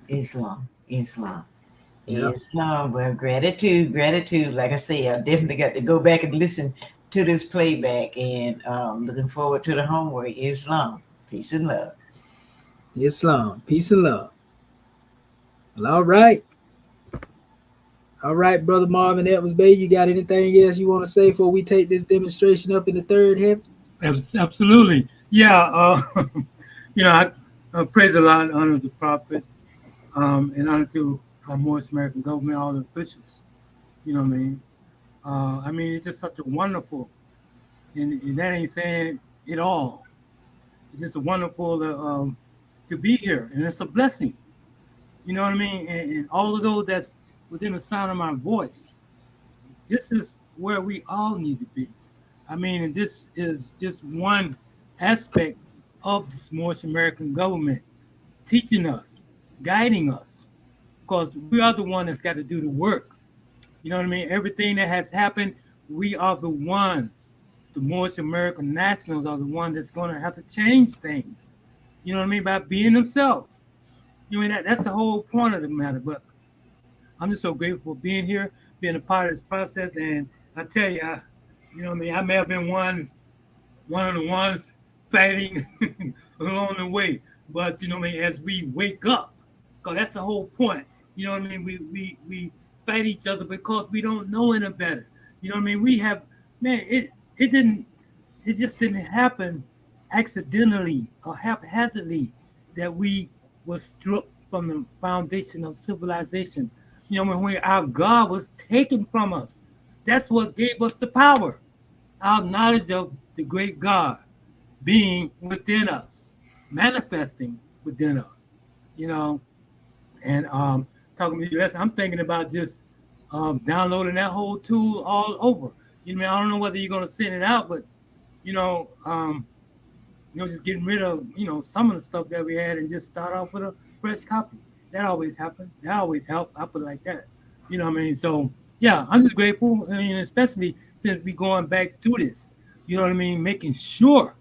Islam. Yep. Islam. Well, gratitude. Like I say, I definitely got to go back and listen to this playback, and looking forward to the homework. Islam. Peace and love. Islam. Peace and love. Well, all right. All right, Brother Marvin Edwards Bay, you got anything else you want to say before we take this demonstration up in the third heaven? Absolutely. Yeah. I praise a lot, honor the prophet, and honor to our Morris American government, all the officials. You know what I mean? It's just such a wonderful, and that ain't saying it all. It's just a wonderful to be here, and it's a blessing. You know what I mean? And all of those that's within the sound of my voice, this is where we all need to be. I mean, and this is just one aspect of this Moorish American government teaching us, guiding us, because we are the one that's got to do the work. You know what I mean? Everything that has happened, we are the ones. The Moorish American nationals are the ones that's going to have to change things. You know what I mean? By being themselves. You know, that's the whole point of the matter. But I'm just so grateful for being here, being a part of this process. And I tell you, you know what I mean? I may have been one of the ones fighting along the way. But, you know what I mean? As we wake up, because that's the whole point. You know what I mean? We fight each other because we don't know any better. You know what I mean? We have, man, it just didn't happen accidentally or haphazardly that we were struck from the foundation of civilization. You know, when our God was taken from us, that's what gave us the power. Our knowledge of the great God being within us, manifesting within us, you know, and talking to you, I'm thinking about just downloading that whole tool all over. You know, I don't know whether you're going to send it out, but just getting rid of some of the stuff that we had and just start off with a fresh copy. That always happened. That always helped. I put it like that. You know what I mean? So yeah, I'm just grateful. I mean, especially since we going back through this. You know what I mean? Making sure.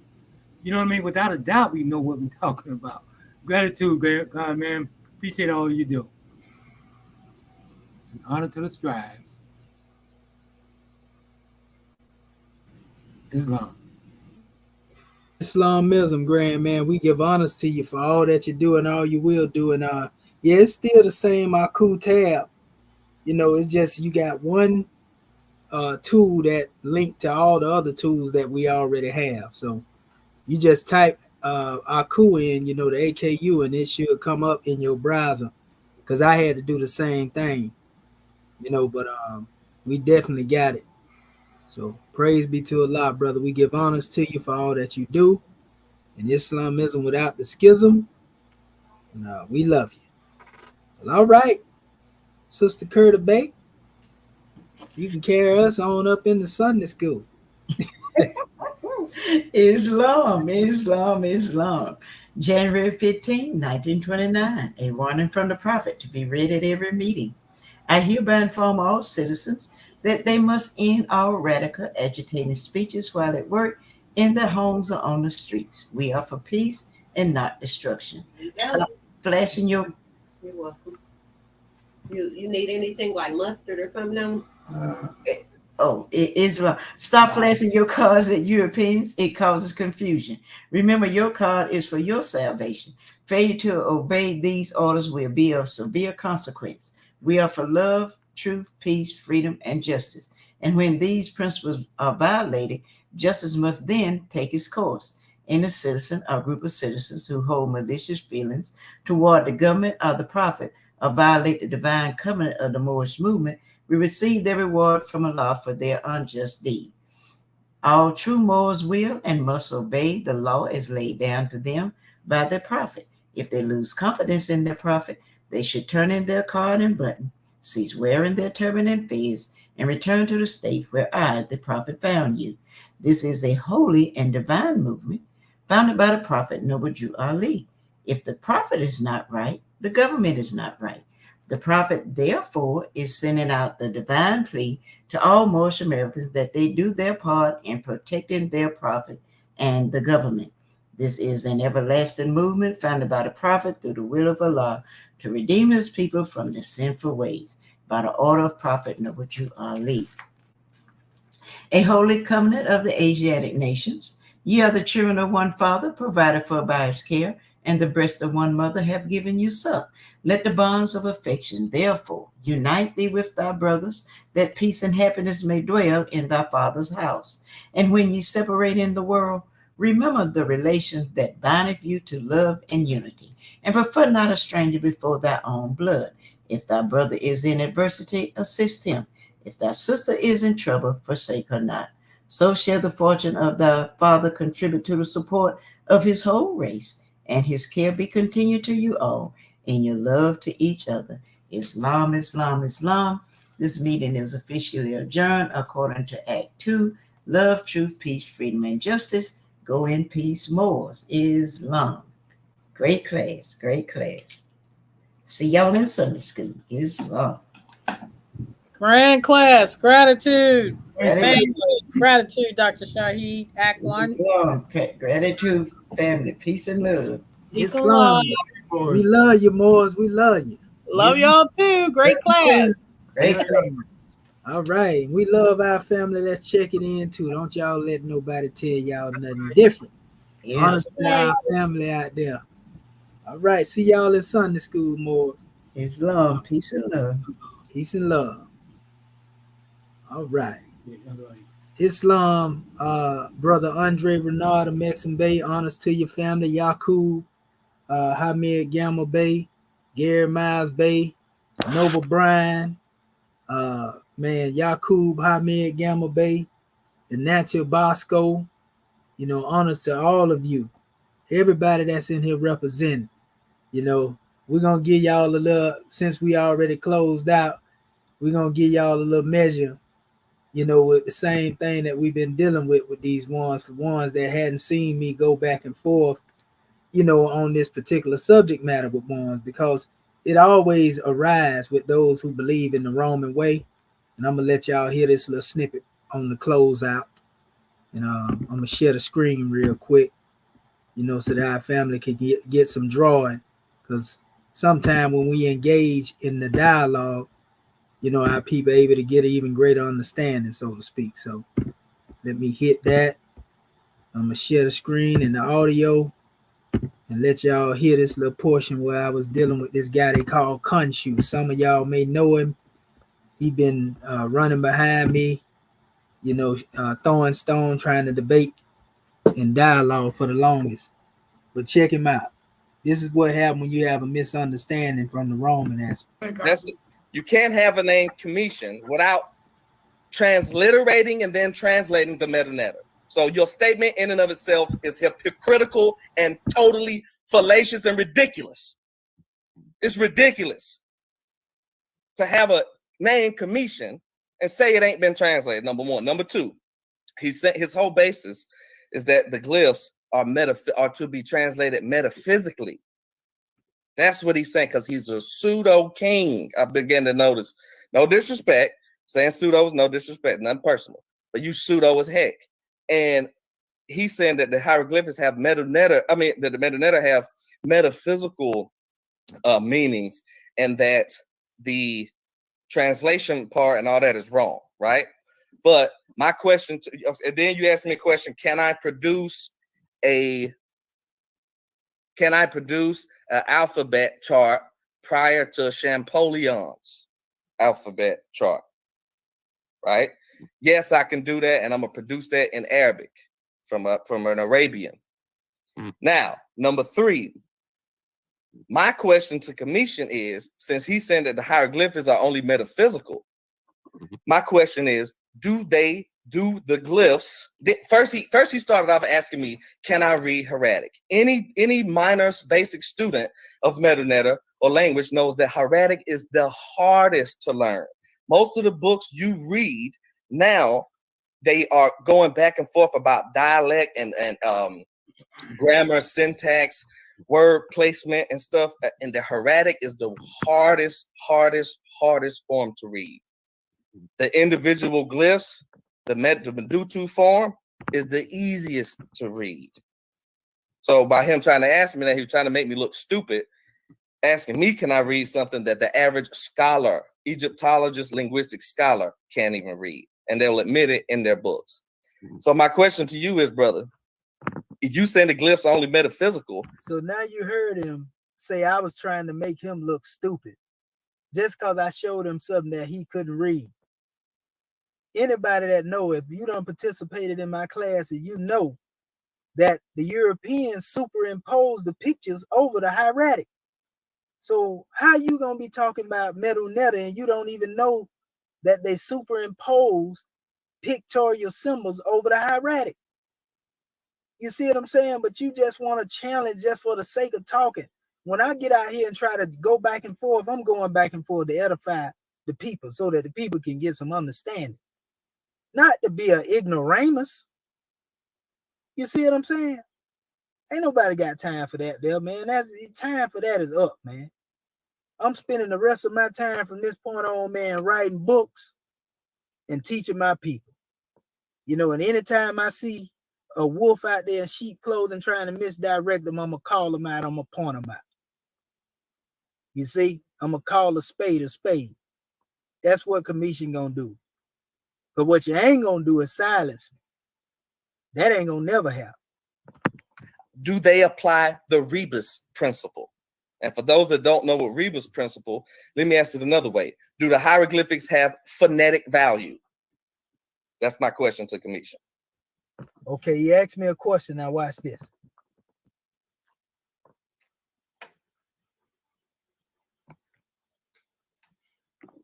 You know what I mean? Without a doubt, we know what we're talking about. Gratitude, God, man. Appreciate all you do. And honor to the Scribes. Islam. Islamism, grand man. We give honors to you for all that you do and all you will do. And yeah, it's still the same Aku tab. You know, it's just you got one tool that linked to all the other tools that we already have. So you just type Aku in, the AKU, and it should come up in your browser. Because I had to do the same thing, but we definitely got it. So praise be to Allah, brother. We give honors to you for all that you do. And Islamism without the schism. And we love you. Well, all right, Sister Curta Bay, you can carry us on up in the Sunday school. Islam. January 15, 1929, a warning from the prophet to be read at every meeting. I hereby inform all citizens that they must end all radical agitating speeches while at work, in their homes or on the streets. We are for peace and not destruction. Stop flashing your... You're welcome. You need anything like mustard or something? Islam. Stop flashing your cards at Europeans. It causes confusion. Remember, your card is for your salvation. Failure to obey these orders will be of severe consequence. We are for love, truth, peace, freedom, and justice. And when these principles are violated, justice must then take its course. Any citizen or group of citizens who hold malicious feelings toward the government or the prophet or violate the divine covenant of the Moorish movement will receive their reward from Allah for their unjust deed. All true Moors will and must obey the law as laid down to them by their prophet. If they lose confidence in their prophet, they should turn in their card and button, cease wearing their turban and fez, and return to the state where I, the prophet, found you. This is a holy and divine movement founded by the prophet Noble Drew Ali. If the prophet is not right, the government is not right. The prophet, therefore, is sending out the divine plea to all Moorish Americans that they do their part in protecting their prophet and the government. This is an everlasting movement founded by the prophet through the will of Allah to redeem his people from their sinful ways by the order of prophet Noble Drew Ali. A holy covenant of the Asiatic nations. Ye are the children of one Father, provided for by his care, and the breast of one mother have given you suck. Let the bonds of affection, therefore, unite thee with thy brothers, that peace and happiness may dwell in thy father's house. And when ye separate in the world, remember the relations that bindeth you to love and unity, and prefer not a stranger before thy own blood. If thy brother is in adversity, assist him. If thy sister is in trouble, forsake her not. So shall the fortune of thy father contribute to the support of his whole race, and his care be continued to you all in your love to each other. Islam, Islam, Islam. This meeting is officially adjourned according to Act 2. Love, truth, peace, freedom, and justice. Go in peace, Moors. Islam. Great class, great class. See y'all in Sunday school. Islam. Grand class, gratitude. Gratitude. Gratitude, Dr. Shaheed. Act 1. Islam. Gratitude, family. Peace and love. Peace and Islam. love. We love you, Moors. We love you. Love y'all too. Great class. Great class. All right. We love our family. Let's check it in too. Don't y'all let nobody tell y'all nothing different. Yes. Honor to our family out there. All right. See y'all in Sunday school, Moors. Islam. Peace and love. Peace and love. All right. Islam, brother Andre Renard of Maxim Bay, honors to your family. Yakub, Hamid Gamma Bay, Gary Miles Bay, Noble Bryan, Yakub, Hamid Gamma Bay, the Natural Bosco, honors to all of you. Everybody that's in here representing, we're going to give y'all a little, since we already closed out, we're going to give y'all a little measure, with the same thing that we've been dealing with these ones, for ones that hadn't seen me go back and forth, on this particular subject matter with ones, because it always arises with those who believe in the Roman way. And I'm going to let y'all hear this little snippet on the closeout. And I'm going to share the screen real quick, so that our family can get some drawing. Because sometimes when we engage in the dialogue, our people are able to get an even greater understanding, so to speak. So let me hit that. I'm going to share the screen and the audio and let y'all hear this little portion where I was dealing with this guy they call Khonshu. Some of y'all may know him. He been running behind me, throwing stone, trying to debate and dialogue for the longest. But check him out. This is what happened when you have a misunderstanding from the Roman aspect. You can't have a name Commission without transliterating and then translating the metanoeta. So your statement in and of itself is hypocritical and totally fallacious and ridiculous. It's ridiculous to have a name Commission and say it ain't been translated, number one. Number two, he said his whole basis is that the glyphs are to be translated metaphysically. That's what he's saying, because he's a pseudo king. I began to notice. No disrespect. Saying pseudo is no disrespect, nothing personal. But you pseudo as heck. And he's saying that the hieroglyphics have that the metanoeta have metaphysical meanings, and that the translation part and all that is wrong, right? But my question and then you asked me a question: Can I produce an alphabet chart prior to Champollion's alphabet chart? Right? Yes, I can do that, and I'm gonna produce that in Arabic from an Arabian. Now, number three, my question to Commission is, since he's saying that the hieroglyphics are only metaphysical, my question is, do the glyphs? First he started off asking me, can I read hieratic? Any minor basic student of metanoeta or language knows that hieratic is the hardest to learn. Most of the books you read now, they are going back and forth about dialect and grammar, syntax, word placement and stuff. And the hieratic is the hardest form to read. The individual glyphs, the Medutu form, is the easiest to read. So by him trying to ask me that, he was trying to make me look stupid, asking me, can I read something that the average scholar, Egyptologist, linguistic scholar, can't even read, and they'll admit it in their books. So my question to you is, brother, You saying the glyphs are only metaphysical. So now you heard him say I was trying to make him look stupid just because I showed him something that he couldn't read. Anybody that know, if you done participated in my classes, you know that the Europeans superimposed the pictures over the hieratic. So how you gonna be talking about metal netta and you don't even know that they superimpose pictorial symbols over the hieratic? You see what I'm saying? But you just want to challenge just for the sake of talking. When I get out here and try to go back and forth, I'm going back and forth to edify the people so that the people can get some understanding. Not to be an ignoramus. You see what I'm saying? Ain't nobody got time for that there, man. That's time for that is up, man. I'm spending the rest of my time from this point on, man, writing books and teaching my people. You know, and anytime I see a wolf out there in sheep clothing trying to misdirect them, I'm going to call them out. I'm going to point them out. You see, I'm going to call a spade a spade. That's what commission going to do. But what you ain't going to do is silence me. That ain't going to never happen. Do they apply the rebus principle? And for those that don't know what rebus principle, let me ask it another way. Do the hieroglyphics have phonetic value? That's my question to commission. Okay, you asked me a question. Now watch this.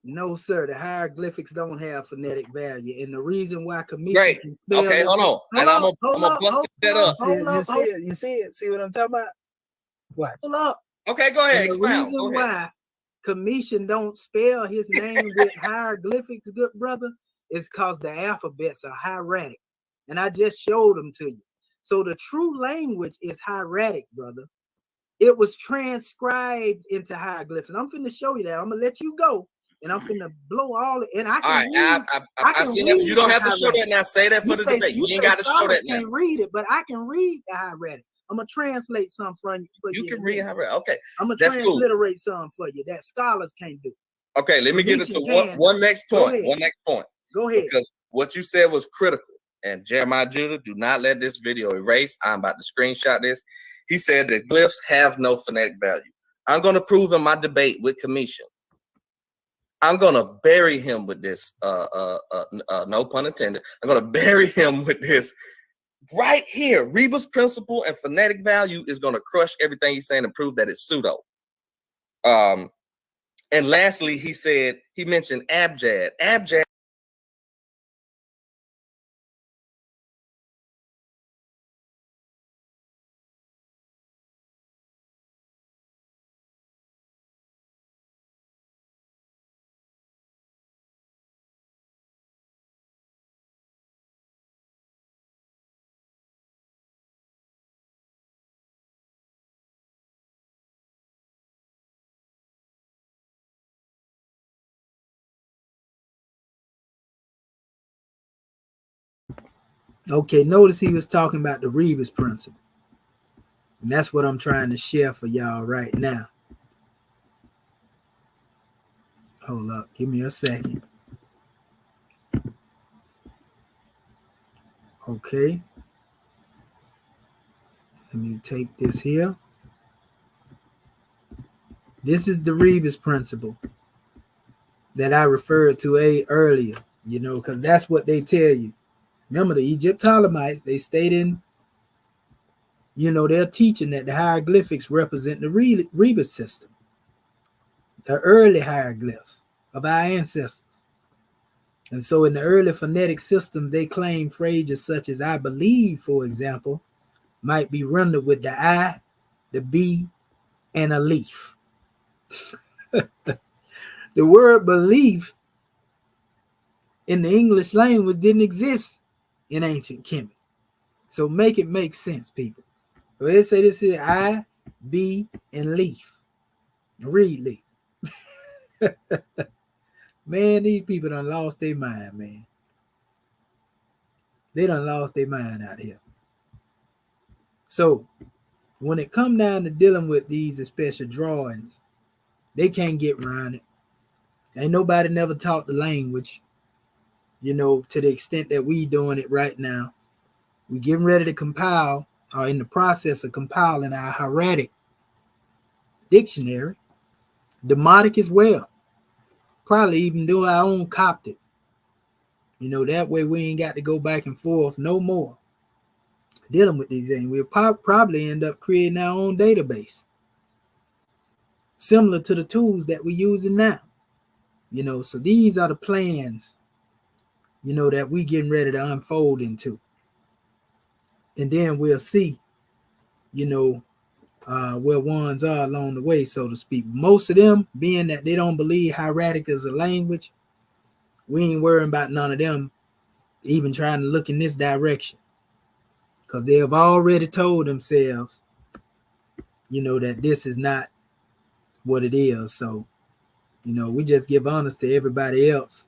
No, sir. The hieroglyphics don't have phonetic value, and the reason why commission. Great. Okay, hold on. And I'm gonna bust that up. You see it? See what I'm talking about? What? Hold up. Okay, go ahead. And the reason why commission don't spell his name with hieroglyphics, good brother, is because the alphabets are hieratic, and I just showed them to you. So the true language is hieratic, brother. It was transcribed into hieroglyphics. And I'm finna show you that. I'm gonna let you go. And I'm finna blow all it. And I can read. I see that. You don't have to show that now. Say that for the debate. You ain't got to show that now. I can't read it, but I can read the hieratic. I'm gonna translate some for you. You can read hieratic. Okay. I'm gonna transliterate some for you that scholars can't do. Okay, let me get into one next point. One next point. Go ahead. Because what you said was critical. And Jeremiah Judah, do not let this video erase. I'm about to screenshot this. He said that glyphs have no phonetic value. I'm going to prove in my debate with commission. I'm going to bury him with this. No pun intended. I'm going to bury him with this right here. Rebus principle and phonetic value is going to crush everything he's saying and prove that it's pseudo. And lastly, he mentioned abjad. Abjad. Okay, notice he was talking about the rebus principle. And that's what I'm trying to share for y'all right now. Hold up, give me a second. Okay. Let me take this here. This is the rebus principle that I referred to earlier, you know, because that's what they tell you. Remember, the Egyptolomites, they stayed in, you know, they're teaching that the hieroglyphics represent the rebus system, the early hieroglyphs of our ancestors. And so in the early phonetic system, they claim phrases such as I believe, for example, might be rendered with the I, the B, and a leaf. The word belief in the English language didn't exist in ancient Kemet. So make it make sense, people. So they say this is I, B, and leaf. Read leaf. Man, these people done lost their mind, man. They done lost their mind out here. So when it come down to dealing with these special drawings, they can't get around it. Ain't nobody never taught the language, you know, to the extent that we doing it right now. We getting ready to compile are in the process of compiling our hieratic dictionary, Demotic as well. Probably even do our own Coptic. That way we ain't got to go back and forth no more dealing with these things. We'll probably end up creating our own database, similar to the tools that we're using now. So these are the plans, that we getting ready to unfold into. And then we'll see, where ones are along the way, so to speak. Most of them, being that they don't believe hieratic is a language, we ain't worrying about none of them even trying to look in this direction, because they have already told themselves, that this is not what it is. So, we just give honors to everybody else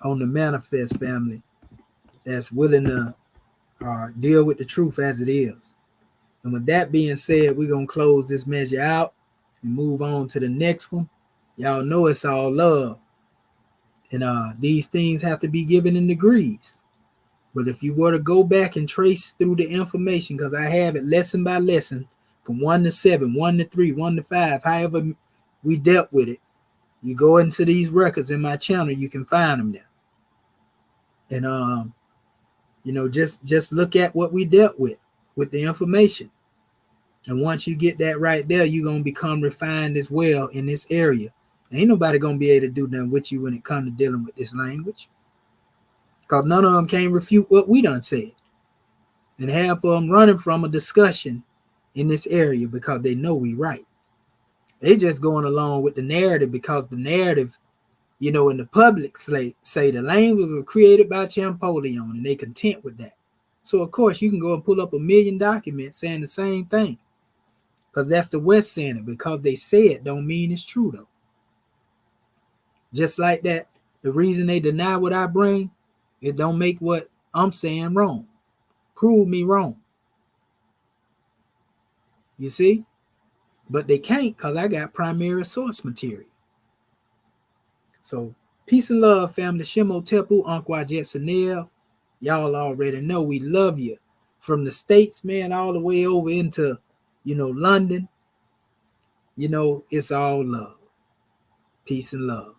on the manifest family that's willing to deal with the truth as it is. And with that being said, we're going to close this measure out and move on to the next one. Y'all know it's all love. And these things have to be given in degrees. But if you were to go back and trace through the information, because I have it lesson by lesson, from 1 to 7, 1 to 3, 1 to 5, however we dealt with it, you go into these records in my channel, you can find them there. And just look at what we dealt with the information. And once you get that right there, you're going to become refined as well in this area. Ain't nobody going to be able to do nothing with you when it comes to dealing with this language, because none of them can refute what we done said. And half of them running from a discussion in this area because they know we right. They just going along with the narrative because the narrative, in the public say the language was created by Champollion, and they content with that. So of course you can go and pull up 1 million documents saying the same thing, because that's the West saying it. Because they say it don't mean it's true though. Just like that, the reason they deny what I bring, it don't make what I'm saying wrong. Prove me wrong. You see? But they can't, because I got primary source material. So peace and love, family. Shimo Tepu, Uncle Jetsanel. Y'all already know we love you. From the States, man, all the way over into, London. It's all love. Peace and love.